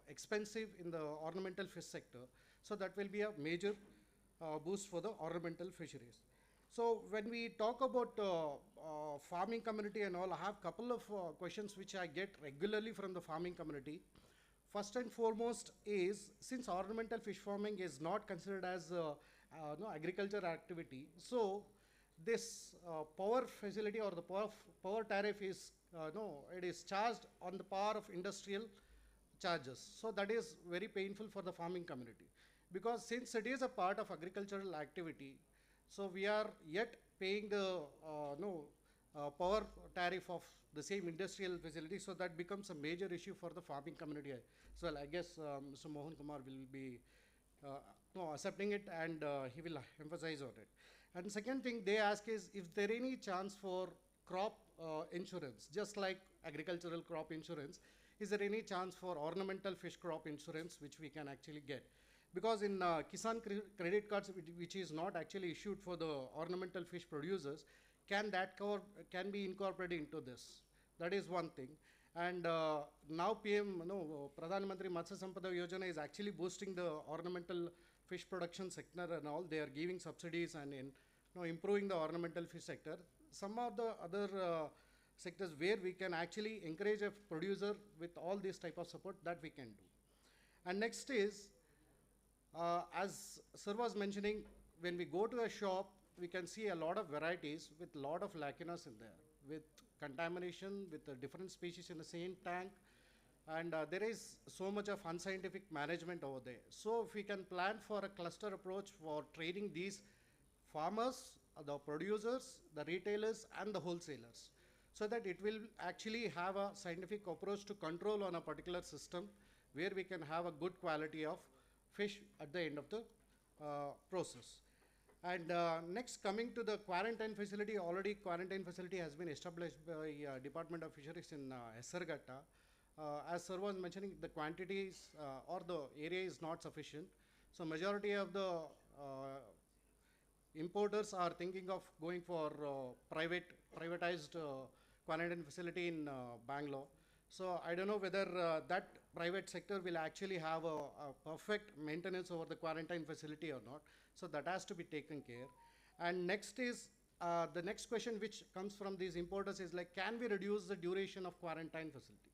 expensive in the ornamental fish sector, so that will be a major boost for the ornamental fisheries. So when we talk about farming community and all, I have couple of questions which I get regularly from the farming community. First and foremost is, since ornamental fish farming is not considered as no agriculture activity, so this power facility or the power tariff is no, it is charged on the power of industrial charges. So that is very painful for the farming community, because since it is a part of agricultural activity, so we are yet paying the no power tariff of the same industrial facility. So that becomes a major issue for the farming community. So I guess Mr. Mohan Kumar will be uh, no, accepting it, and he will emphasize on it. And second thing they ask is there any chance for crop insurance, just like agricultural crop insurance? Is there any chance for ornamental fish crop insurance which we can actually get? Because in Kisan credit cards, which is not actually issued for the ornamental fish producers, can that can be incorporated into this? That is one thing. And now PM, no, Pradhan Mantri Matsya Sampada Yojana is actually boosting the ornamental fish production sector and all. They are giving subsidies and improving the ornamental fish sector. Some of the other sectors where we can actually encourage a producer with all this type of support, that we can do. And next is, as Sir was mentioning, when we go to a shop, we can see a lot of varieties with a lot of lacunas in there, with contamination, with different species in the same tank, and there is so much of unscientific management over there. So if we can plan for a cluster approach for training these farmers, the producers, the retailers, and the wholesalers, so that it will actually have a scientific approach to control on a particular system where we can have a good quality of fish at the end of the process. And next, coming to the quarantine facility, already quarantine facility has been established by Department of Fisheries in Esarghatta. As Sir was mentioning, the quantities or the area is not sufficient. So majority of the importers are thinking of going for privatized quarantine facility in Bangalore. So I don't know whether that private sector will actually have a perfect maintenance over the quarantine facility or not. So that has to be taken care. And next is, the next question which comes from these importers is like, can we reduce the duration of quarantine facility?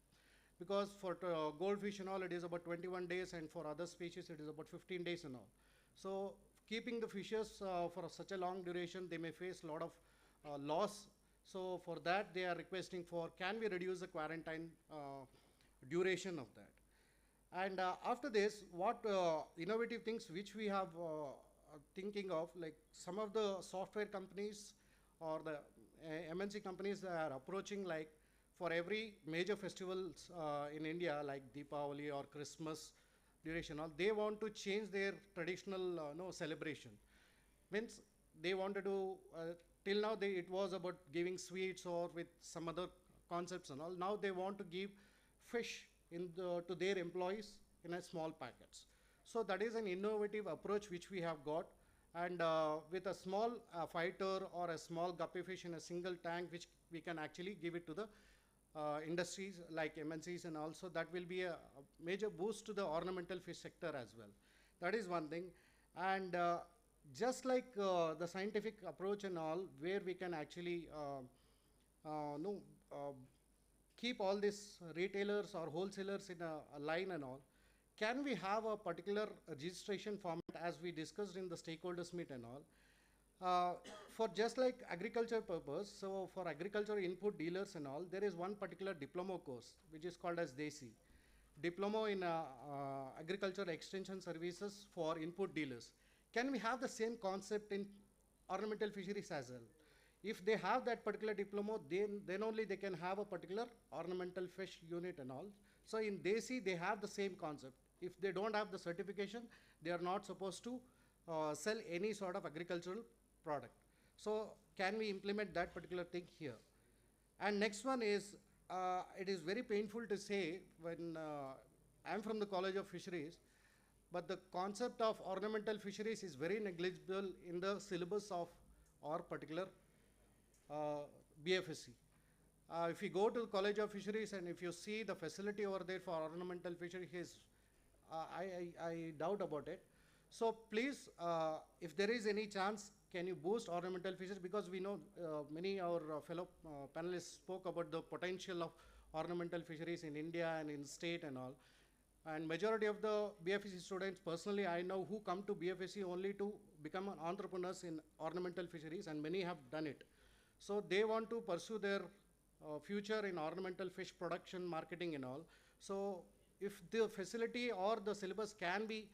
Because for goldfish and all, it is about 21 days, and for other species, it is about 15 days and all. So keeping the fishes for such a long duration, they may face a lot of loss. So for that, they are requesting for, can we reduce the quarantine duration of that? And after this, what innovative things which we have thinking of, like some of the software companies or the MNC companies are approaching, like for every major festivals in India, like Deepavali or Christmas duration, all they want to change their traditional celebration. Means they wanted to, till now it was about giving sweets or with some other concepts and all. Now they want to give fish to their employees in a small packets. So that is an innovative approach which we have got, and with a small fighter or a small guppy fish in a single tank, which we can actually give it to the industries like MNCs, and also that will be a major boost to the ornamental fish sector as well. That is one thing. And just like the scientific approach and all, where we can actually no, keep all these retailers or wholesalers in a line and all, can we have a particular registration format as we discussed in the stakeholders meet and all? For just like agriculture purpose, so for agriculture input dealers and all, there is one particular diploma course which is called as DESI, Diploma in Agriculture Extension Services for Input Dealers. Can we have the same concept in ornamental fisheries as well? If they have that particular diploma, then only they can have a particular ornamental fish unit and all. So in DESI, they have the same concept. If they don't have the certification, they are not supposed to sell any sort of agricultural product. So can we implement that particular thing here? And next one is, it is very painful to say when I'm from the College of Fisheries, but the concept of ornamental fisheries is very negligible in the syllabus of our particular BFSC. If you go to the College of Fisheries and if you see the facility over there for ornamental fisheries, I doubt about it. So please, if there is any chance, can you boost ornamental fisheries? Because we know many our fellow panelists spoke about the potential of ornamental fisheries in India and in state and all. And majority of the BFSC students, personally, I know who come to BFSC only to become entrepreneurs in ornamental fisheries, and many have done it. So they want to pursue their future in ornamental fish production, marketing and all. So if the facility or the syllabus can be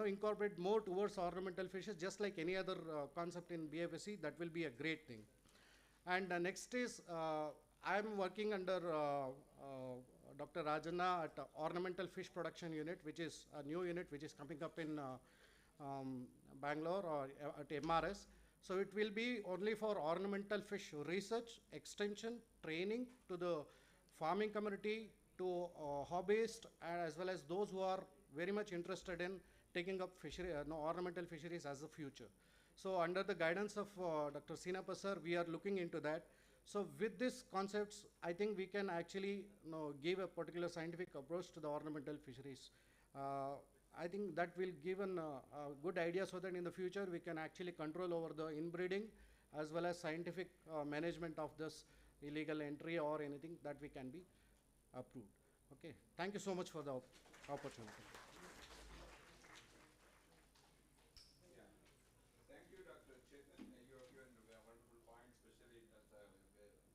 incorporate more towards ornamental fishes, just like any other concept in BFSC, that will be a great thing. And next is, I am working under Dr. Rajanna at Ornamental Fish Production Unit, which is a new unit which is coming up in Bangalore or at MRS. So it will be only for ornamental fish research, extension, training to the farming community, to hobbyists, as well as those who are very much interested in taking up fishery, ornamental fisheries as a future. So under the guidance of Dr. Sinappa sir, we are looking into that. So with these concepts, I think we can actually give a particular scientific approach to the ornamental fisheries. I think that will give a good idea, so that in the future we can actually control over the inbreeding as well as scientific management of this illegal entry or anything that we can be approved. Okay, thank you so much for the opportunity. Thank you, Dr. Chetan. You have given a wonderful point, especially that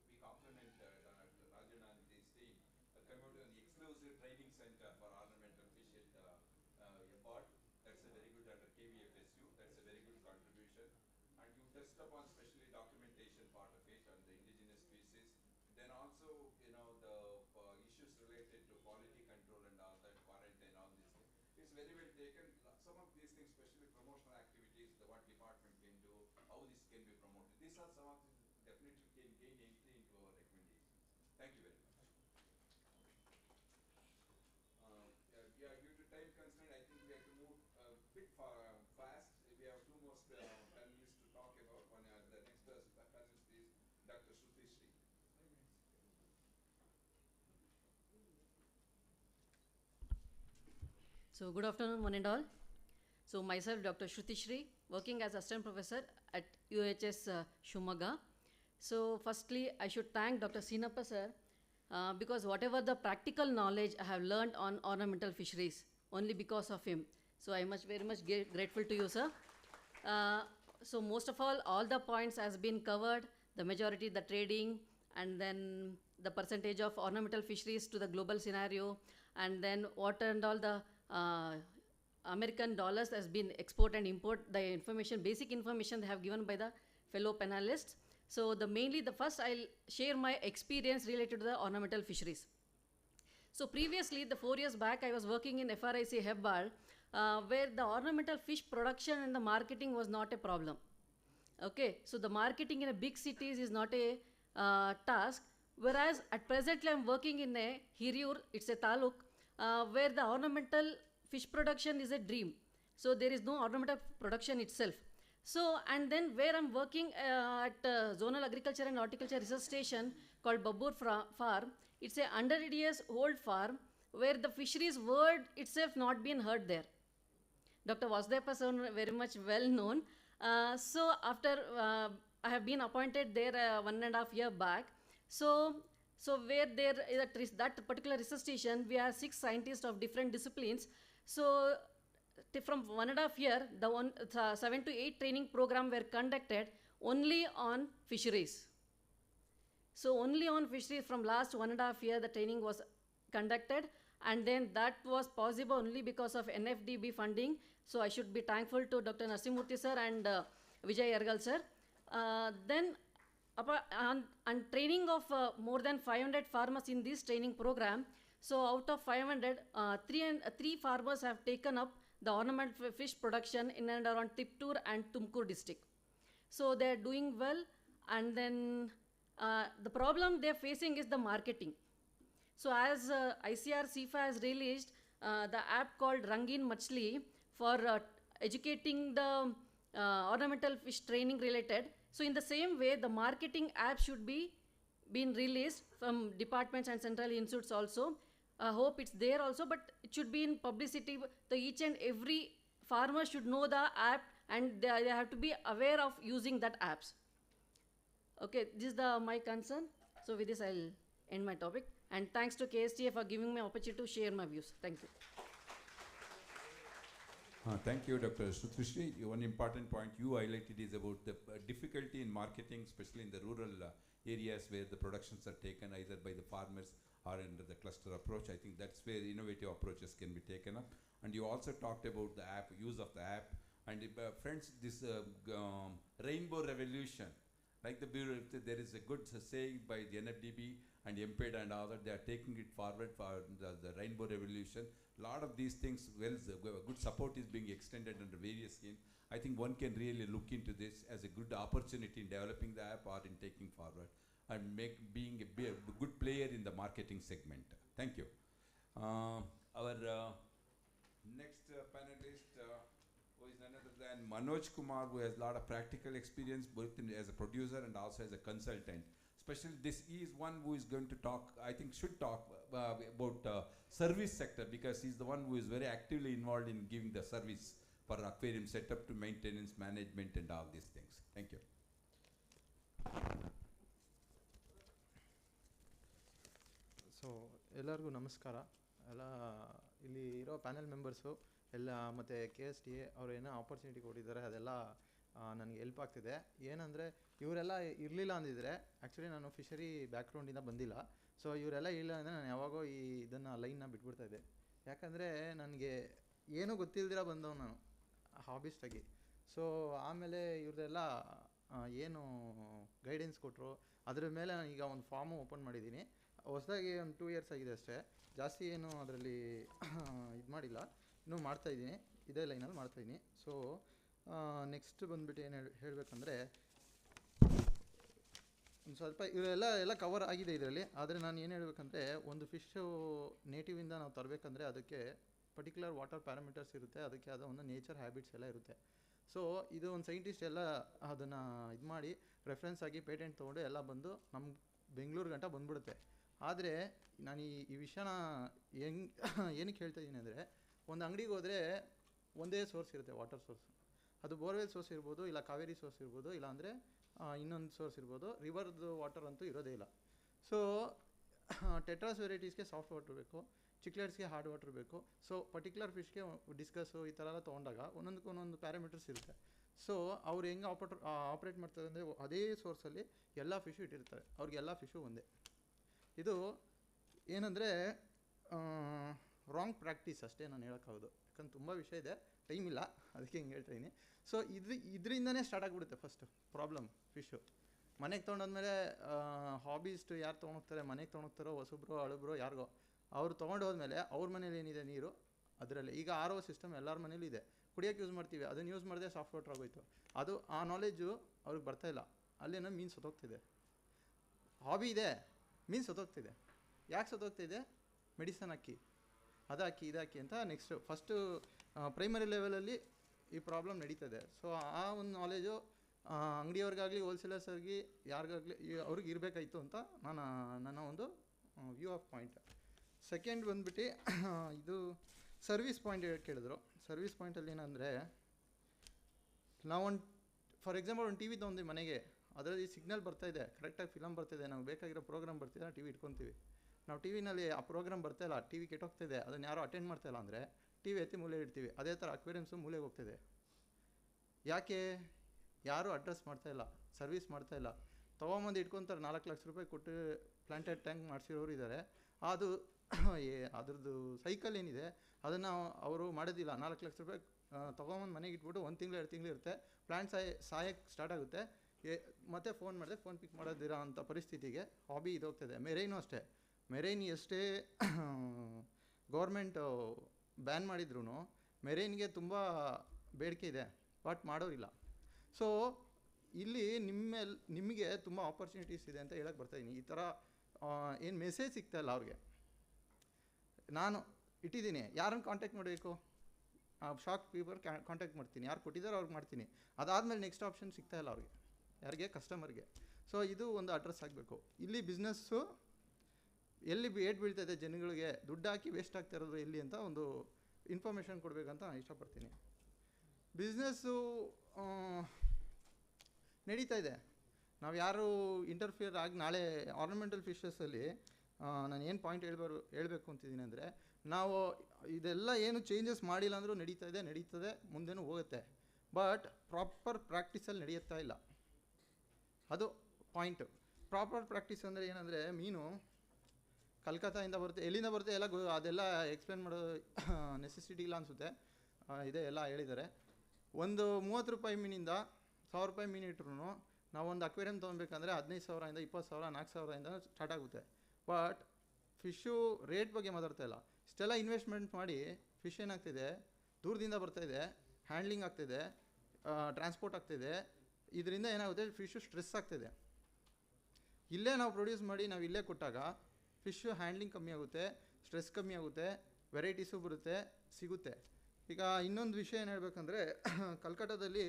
we compliment Dr. Rajan and his team. Coming out an exclusive training center for ornamental fish at Ebot. That's a very good under KVFSU. That's a very good contribution. And you touched upon especially documentation part of it and the indigenous species. Then also, the issues related to quality control and all that, quarantine, all these things. It's very well taken. Some of these things, especially promotional activities, what department can do, how this can be promoted. These are some of the definitely can gain entry into our recommendations. Thank you very much. Yeah, due to time constraint, I think we have to move a bit fast. We have two more panelists to talk about. One, the next panelist is Dr. Shruti Shri. So good afternoon, one and all. So myself, Dr. Shruti Shri, working as assistant professor at UHS Shumaga. So firstly, I should thank Dr. Sinappa sir because whatever the practical knowledge I have learned on ornamental fisheries, only because of him. So I am very much grateful to you, sir. So most of all the points has been covered, the majority, the trading, and then the percentage of ornamental fisheries to the global scenario, and then what and all the American dollars has been export and import, the information, basic information they have given by the fellow panelists. So mainly the first I'll share my experience related to the ornamental fisheries. So previously, the 4 years back, I was working in FRIC Hebbal, where the ornamental fish production and the marketing was not a problem. Okay, so the marketing in a big cities is not a task, whereas at presently I'm working in a Hiriyur, it's a taluk, where the ornamental fish production is a dream. So there is no ornamental production itself. So, and then where I'm working at Zonal Agriculture and Horticulture Research Station called Babur Farm, it's a 100 years old farm where the fisheries word itself not been heard there. Dr. Vasudeva sir very much well known. So after I have been appointed there 1.5 years back. So where there is that particular research station, we have 6 scientists of different disciplines. So from 1.5 years, the 7 to 8 training program were conducted only on fisheries. So only on fisheries from last 1.5 years, the training was conducted, and then that was possible only because of NFDB funding. So I should be thankful to Dr. Narasimurthy sir and Vijay Yargal sir. Then on training of more than 500 farmers in this training program. So out of 500, 3 farmers have taken up the ornamental fish production in and around Tiptur and Tumkur district. So they are doing well, and then the problem they are facing is the marketing. So as ICR CIFA has released the app called Rangin Machli for educating the ornamental fish training related. So in the same way, the marketing app should be been released from departments and central institutes also. I hope it's there also, but it should be in publicity. So each and every farmer should know the app and they have to be aware of using that apps. Okay, this is my concern. So with this, I'll end my topic. And thanks to KSTA for giving me opportunity to share my views. Thank you. Thank you, Dr. Shrutishri. One important point you highlighted is about the difficulty in marketing, especially in the rural areas where the productions are taken either by the farmers or under the cluster approach. I think that's where innovative approaches can be taken up. And you also talked about the app, use of the app. And friends, this rainbow revolution, like there is a good saying by the NFDB and MPED and all that, they are taking it forward for the rainbow revolution. A lot of these things, good support is being extended under various schemes. I think one can really look into this as a good opportunity in developing the app or in taking forward and being a good player in the marketing segment. Thank you. Our next panelist, who is none other than Manoj Kumar, who has a lot of practical experience both as a producer and also as a consultant. Especially this is one who is going to talk, I think should talk about service sector, because he's the one who is very actively involved in giving the service for aquarium setup to maintenance, management and all these things. Thank you. So ಎಲ್ಲರಿಗೂ ನಮಸ್ಕಾರ. ಎಲ್ಲ ಇಲ್ಲಿ ಇರೋ panel members ಎಲ್ಲ ಮತ್ತು KSTA ಅವರು ಏನೋ opportunity ಕೊಟ್ಟಿದ್ದಾರೆ, ಅದೆಲ್ಲ ನನಗೆ ಹೆಲ್ಪ್ ಆಗ್ತಿದೆ. ಏನಂದರೆ ಇವರೆಲ್ಲ ಇರಲಿಲ್ಲ ಅಂದಿದ್ರೆ, ಆ್ಯಕ್ಚುಲಿ ನಾನು ಫಿಶರಿ ಬ್ಯಾಕ್ಗ್ರೌಂಡಿಂದ ಬಂದಿಲ್ಲ. ಸೊ ಇವರೆಲ್ಲ ಇಲ್ಲ ಅಂದರೆ ನಾನು ಯಾವಾಗೋ ಇದನ್ನು ಲೈನ್ನ ಬಿಟ್ಬಿಡ್ತಾಯಿದ್ದೆ. ಯಾಕಂದರೆ ನನಗೆ ಏನೂ ಗೊತ್ತಿಲ್ದಿರ ಬಂದವು ನಾನು ಹಾಬಿಸ್ಟಾಗಿ. ಸೊ ಆಮೇಲೆ ಇವ್ರದೆಲ್ಲ ಏನು ಗೈಡೆನ್ಸ್ ಕೊಟ್ಟರು, ಅದ್ರ ಮೇಲೆ ನಾನು ಈಗ ಒಂದು ಫಾರ್ಮು ಓಪನ್ ಮಾಡಿದ್ದೀನಿ. ಹೊಸದಾಗಿ ಒಂದು 2 ಇಯರ್ಸ್ ಆಗಿದೆ ಅಷ್ಟೇ, ಜಾಸ್ತಿ ಏನು ಅದರಲ್ಲಿ ಇದು ಮಾಡಿಲ್ಲ, ಇನ್ನೂ ಮಾಡ್ತಾಯಿದ್ದೀನಿ, ಇದೇ ಲೈನಲ್ಲಿ ಮಾಡ್ತಾಯಿದ್ದೀನಿ. ಸೊ ನೆಕ್ಸ್ಟ್ ಬಂದುಬಿಟ್ಟು ಏನು ಹೇಳಬೇಕಂದ್ರೆ, ಒಂದು ಸ್ವಲ್ಪ ಇವರೆಲ್ಲ ಕವರ್ ಆಗಿದೆ ಇದರಲ್ಲಿ. ಆದರೆ ನಾನು ಏನು ಹೇಳಬೇಕಂದ್ರೆ, ಒಂದು ಫಿಶ್ಶು ನೇಟಿವಿಂದ ನಾವು ತರಬೇಕಂದ್ರೆ ಅದಕ್ಕೆ ಪರ್ಟಿಕ್ಯುಲರ್ ವಾಟರ್ ಪ್ಯಾರಾಮೀಟರ್ಸ್ ಇರುತ್ತೆ, ಅದಕ್ಕೆ ಆದ ಒಂದು ನೇಚರ್ ಹ್ಯಾಬಿಟ್ಸ್ ಎಲ್ಲ ಇರುತ್ತೆ. ಸೊ ಇದು ಒಂದು ಸೈಂಟಿಸ್ಟ್ ಎಲ್ಲ ಅದನ್ನು ಇದು ಮಾಡಿ ರೆಫರೆನ್ಸ್ ಆಗಿ ಪೇಟೆಂಟ್ ತೊಗೊಂಡು ಎಲ್ಲ ಬಂದು ನಮ್ಮ ಬೆಂಗಳೂರು ಗಂಟ ಬಂದ್ಬಿಡುತ್ತೆ. ಆದರೆ ನಾನು ಈ ವಿಷಯನ ಏನಕ್ಕೆ ಹೇಳ್ತಾ ಇದ್ದೀನಿ ಅಂದರೆ, ಒಂದು ಅಂಗಡಿಗೆ ಹೋದರೆ ಒಂದೇ ಸೋರ್ಸ್ ಇರುತ್ತೆ, ವಾಟರ್ ಸೋರ್ಸ್. ಅದು ಬೋರ್ವೆಲ್ ಸೋರ್ಸ್ ಇರ್ಬೋದು, ಇಲ್ಲ ಕಾವೇರಿ ಸೋರ್ಸ್ ಇರ್ಬೋದು, ಇಲ್ಲ ಅಂದರೆ ಇನ್ನೊಂದು ಸೋರ್ಸ್ ಇರ್ಬೋದು. ರಿವರ್ದು ವಾಟರ್ ಅಂತೂ ಇರೋದೇ ಇಲ್ಲ. ಸೊ ಟೆಟ್ರಾಸ್ ವೆರೈಟೀಸ್ಗೆ ಸಾಫ್ಟ್ ವಾಟರ್ ಬೇಕು, ಚಿಕ್ಲೆಟ್ಸ್ಗೆ ಹಾರ್ಡ್ ವಾಟರ್ ಬೇಕು. ಸೊ ಪರ್ಟಿಕ್ಯುಲರ್ ಫಿಶ್ಗೆ ಡಿಸ್ಕಸ್ಸು ಈ ಥರ ಎಲ್ಲ ತೊಗೊಂಡಾಗ ಒಂದೊಂದು ಪ್ಯಾರಾಮೀಟರ್ಸ್ ಇರುತ್ತೆ. ಸೊ ಅವ್ರು ಹೆಂಗೆ ಆಪ್ರೇಟ್ ಮಾಡ್ತಾರೆ ಅಂದರೆ, ಅದೇ ಸೋರ್ಸಲ್ಲಿ ಎಲ್ಲ ಫಿಶು ಇಟ್ಟಿರ್ತಾರೆ, ಅವ್ರಿಗೆಲ್ಲ ಫಿಶು ಒಂದೇ. ಇದು ಏನಂದರೆ ರಾಂಗ್ ಪ್ರಾಕ್ಟೀಸ್ ಅಷ್ಟೇ ನಾನು ಹೇಳೋಕ್ಕಾಗೋದು. ಯಾಕಂದ್ರೆ ತುಂಬ ವಿಷಯ ಇದೆ, ಟೈಮ್ ಇಲ್ಲ, ಅದಕ್ಕೆ ಹಿಂಗೆ ಹೇಳ್ತಾಯಿದ್ದೀನಿ. ಸೊ ಇದರಿಂದನೇ ಸ್ಟಾರ್ಟ್ ಆಗಿಬಿಡುತ್ತೆ ಫಸ್ಟು ಪ್ರಾಬ್ಲಮ್. ಫಿಶು ಮನೆಗೆ ತೊಗೊಂಡೋದ್ಮೇಲೆ ಹಾಬೀಸ್ಟ್ ಯಾರು ತೊಗೊಂಡೋಗ್ತಾರೆ, ಮನೆಗೆ ತೊಗೊಂಡೋಗ್ತಾರೋ ಹೊಸಬ್ರು ಹಳಬ್ರು ಯಾರಿಗೋ, ಅವ್ರು ತೊಗೊಂಡು ಹೋದ್ಮೇಲೆ ಅವ್ರ ಮನೇಲಿ ಏನಿದೆ ನೀರು ಅದರಲ್ಲೇ. ಈಗ RO ಸಿಸ್ಟಮ್ ಎಲ್ಲರ ಮನೇಲೂ ಇದೆ, ಕುಡಿಯೋಕ್ಕೆ ಯೂಸ್ ಮಾಡ್ತೀವಿ, ಅದನ್ನು ಯೂಸ್ ಮಾಡಿದೆ ಸಾಫ್ಟ್ ವಾಟರ್ ಆಗೋಯ್ತು. ಅದು ಆ ನಾಲೆಜು ಅವ್ರಿಗೆ ಬರ್ತಾಯಿಲ್ಲ. ಅಲ್ಲೇನೋ ಮೀನು ಸತ್ತೋಗ್ತಿದೆ. ಹಾಬಿ ಇದೆ, ಮೀನು ಸತ್ತೋಗ್ತಿದೆ. ಯಾಕೆ ಸತ್ತೋಗ್ತಿದೆ? ಮೆಡಿಸನ್ ಹಾಕಿ, ಅದು ಹಾಕಿ ಇದು ಹಾಕಿ ಅಂತ. ಫಸ್ಟು ಪ್ರೈಮರಿ ಲೆವೆಲಲ್ಲಿ ಈ ಪ್ರಾಬ್ಲಮ್ ನಡೀತದೆ. ಸೊ ಆ ಒಂದು ನಾಲೆಜು ಅಂಗಡಿಯವ್ರಿಗಾಗಲಿ ಹೋಲ್ಸೇಲರ್ಸ್ಗೆ ಯಾರಿಗಾಗಲಿ ಅವ್ರಿಗೆ ಇರಬೇಕಾಯ್ತು ಅಂತ ನನ್ನ ಒಂದು ವ್ಯೂ ಆಫ್ ಪಾಯಿಂಟ್. ಸೆಕೆಂಡ್ ಬಂದ್ಬಿಟ್ಟು ಇದು ಸರ್ವಿಸ್ ಪಾಯಿಂಟ್ ಕೇಳಿದ್ರು. ಸರ್ವಿಸ್ ಪಾಯಿಂಟಲ್ಲಿ ಏನಂದರೆ, ನಾವೊಂದು ಫಾರ್ ಎಕ್ಸಾಂಪಲ್ ಒಂದು TV ತೊಗೊಂಡು ಮನೆಗೆ, ಅದರಲ್ಲಿ ಸಿಗ್ನಲ್ ಬರ್ತಾಯಿದೆ, ಕರೆಕ್ಟಾಗಿ ಫಿಲಮ್ ಬರ್ತಿದೆ, ನಮ್ಗೆ ಬೇಕಾಗಿರೋ ಪ್ರೋಗ್ರಾಮ್ ಬರ್ತಿದೆ, TV ಇಟ್ಕೊತೀವಿ. ನಾವು TVನಲ್ಲಿ ಆ ಪ್ರೋಗ್ರಾಮ್ ಬರ್ತಾಯಿಲ್ಲ, TV ಕೆಟ್ಟೋಗ್ತಿದೆ, ಅದನ್ನು ಯಾರೂ ಅಟೆಂಡ್ ಮಾಡ್ತಾಯಿಲ್ಲ ಅಂದರೆ TV ಎತ್ತಿ ಮೂಲೆ ಇಡ್ತೀವಿ. ಅದೇ ಥರ ಅಕ್ವೇರಿಯಮ್ಸು ಮೂಲೆಗೆ ಹೋಗ್ತಿದೆ. ಯಾಕೆ? ಯಾರೂ ಅಡ್ರೆಸ್ ಮಾಡ್ತಾಯಿಲ್ಲ, ಸರ್ವಿಸ್ ಮಾಡ್ತಾಯಿಲ್ಲ. ತೊಗೊಂಬಂದು ಇಟ್ಕೊತಾರೆ, 4 ಲಕ್ಷ ರೂಪಾಯಿ ಕೊಟ್ಟು ಪ್ಲಾಂಟೆಡ್ ಟ್ಯಾಂಕ್ ಮಾಡಿಸಿರೋರು ಇದ್ದಾರೆ. ಅದು ಅದ್ರದ್ದು ಸೈಕಲ್ ಏನಿದೆ ಅದನ್ನು ಅವರು ಮಾಡೋದಿಲ್ಲ. 4 ಲಕ್ಷ ರೂಪಾಯಿ ತೊಗೊಂಬಂದು ಮನೆಗೆ ಇಟ್ಬಿಟ್ಟು 1 ತಿಂಗಳು 2 ತಿಂಗಳು ಇರುತ್ತೆ, ಪ್ಲ್ಯಾಂಟ್ ಸಾಯಕ್ಕೆ ಸ್ಟಾರ್ಟ್ ಆಗುತ್ತೆ. ಮತ್ತೆ ಫೋನ್ ಮಾಡಿದೆ, ಫೋನ್ ಪಿಕ್ ಮಾಡೋದಿರ ಅಂಥ ಪರಿಸ್ಥಿತಿಗೆ ಹಾಬಿ ಇದೋಗ್ತದೆ. ಮೆರೈನು ಅಷ್ಟೇ. ಮೆರೈನ್ ಎಷ್ಟೇ ಗೌರ್ಮೆಂಟು ಬ್ಯಾನ್ ಮಾಡಿದ್ರೂ ಮೆರೈನ್ಗೆ ತುಂಬ ಬೇಡಿಕೆ ಇದೆ, ಬಟ್ ಮಾಡೋರಿಲ್ಲ. ಸೊ ಇಲ್ಲಿ ನಿಮಗೆ ತುಂಬ ಆಪರ್ಚುನಿಟೀಸ್ ಇದೆ ಅಂತ ಹೇಳಕ್ಕೆ ಬರ್ತಾಯಿದ್ದೀನಿ. ಈ ಥರ ಏನು ಮೆಸೇಜ್ ಸಿಗ್ತಾಯಿಲ್ಲ ಅವ್ರಿಗೆ. ನಾನು ಇಟ್ಟಿದ್ದೀನಿ, ಯಾರನ್ನು ಕಾಂಟ್ಯಾಕ್ಟ್ ಮಾಡಬೇಕು? ಶಾಕ್ ಪೀಪರ್ ಕಾಂಟ್ಯಾಕ್ಟ್ ಮಾಡ್ತೀನಿ, ಯಾರು ಕೊಟ್ಟಿದ್ದಾರೋ ಅವ್ರಿಗೆ ಮಾಡ್ತೀನಿ. ಅದಾದಮೇಲೆ ನೆಕ್ಸ್ಟ್ ಆಪ್ಷನ್ ಸಿಗ್ತಾಯಿಲ್ಲ ಅವ್ರಿಗೆ, ಯಾರಿಗೆ? ಕಸ್ಟಮರ್ಗೆ. ಸೊ ಇದು ಒಂದು ಅಡ್ರೆಸ್ ಆಗಬೇಕು. ಇಲ್ಲಿ ಬಿಸ್ನೆಸ್ಸು ಎಲ್ಲಿ ಏಟ್ ಬೀಳ್ತಾಯಿದೆ, ಜನಗಳಿಗೆ ದುಡ್ಡು ಹಾಕಿ ವೇಸ್ಟ್ ಆಗ್ತಾ ಇರೋದು ಎಲ್ಲಿ ಅಂತ ಒಂದು ಇನ್ಫಾರ್ಮೇಷನ್ ಕೊಡಬೇಕಂತ ನಾನು ಇಷ್ಟಪಡ್ತೀನಿ. ಬಿಸ್ನೆಸ್ಸು ನಡೀತಾ ಇದೆ. ನಾವು ಯಾರು ಇಂಟರ್ಫಿಯರ್ ಆಗಿ ನಾಳೆ ಆರ್ನಮೆಂಟಲ್ ಫಿಶಸಲ್ಲಿ ನಾನು ಏನು ಪಾಯಿಂಟ್ ಹೇಳಬೇಕು ಅಂತಿದ್ದೀನಿ ಅಂದರೆ, ನಾವು ಇದೆಲ್ಲ ಏನು ಚೇಂಜಸ್ ಮಾಡಿಲ್ಲ ಅಂದರೂ ನಡೀತದೆ, ಮುಂದೆನೂ ಹೋಗುತ್ತೆ. ಬಟ್ ಪ್ರಾಪರ್ ಪ್ರಾಕ್ಟೀಸಲ್ಲಿ ನಡೆಯುತ್ತಾ ಇಲ್ಲ, ಅದು ಪಾಯಿಂಟು. ಪ್ರಾಪರ್ ಪ್ರಾಕ್ಟೀಸ್ ಅಂದರೆ ಏನಂದರೆ, ಮೀನು ಕಲ್ಕತ್ತಾಯಿಂದ ಬರುತ್ತೆ, ಎಲ್ಲಿಂದ ಬರುತ್ತೆ ಎಲ್ಲ ಅದೆಲ್ಲ ಎಕ್ಸ್ಪ್ಲೇನ್ ಮಾಡೋ ನೆಸೆಸಿಟಿ ಇಲ್ಲ ಅನಿಸುತ್ತೆ. ಇದೆ ಎಲ್ಲ ಹೇಳಿದ್ದಾರೆ. ಒಂದು 30 ರೂಪಾಯಿ ಮೀನಿಂದ 1000 ರೂಪಾಯಿ ಮೀನು ಇಟ್ರು ನಾವೊಂದು ಅಕ್ವೇರಿಯಂ ತೊಗೊಬೇಕಂದ್ರೆ 15,000 20,000 4,000 ಸ್ಟಾರ್ಟ್ ಆಗುತ್ತೆ. ಬಟ್ ಫಿಶ್ಶು ರೇಟ್ ಬಗ್ಗೆ ಮಾತಾಡ್ತಾ ಇಲ್ಲ. ಇಷ್ಟೆಲ್ಲ ಇನ್ವೆಸ್ಟ್ಮೆಂಟ್ ಮಾಡಿ ಫಿಶ್ ಏನಾಗ್ತಿದೆ, ದೂರದಿಂದ ಬರ್ತಾಯಿದೆ, ಹ್ಯಾಂಡ್ಲಿಂಗ್ ಆಗ್ತಿದೆ, ಟ್ರಾನ್ಸ್ಪೋರ್ಟ್ ಆಗ್ತಿದೆ. ಇದರಿಂದ ಏನಾಗುತ್ತೆ, ಫಿಶ್ಶು ಸ್ಟ್ರೆಸ್ ಆಗ್ತಿದೆ. ಇಲ್ಲೇ ನಾವು ಪ್ರೊಡ್ಯೂಸ್ ಮಾಡಿ ನಾವು ಇಲ್ಲೇ ಕೊಟ್ಟಾಗ ಫಿಶ್ಶು ಹ್ಯಾಂಡ್ಲಿಂಗ್ ಕಮ್ಮಿ ಆಗುತ್ತೆ, ಸ್ಟ್ರೆಸ್ ಕಮ್ಮಿ ಆಗುತ್ತೆ, ವೆರೈಟೀಸು ಬರುತ್ತೆ, ಸಿಗುತ್ತೆ. ಈಗ ಇನ್ನೊಂದು ವಿಷಯ ಏನು ಹೇಳ್ಬೇಕಂದ್ರೆ, ಕಲ್ಕತ್ತಾದಲ್ಲಿ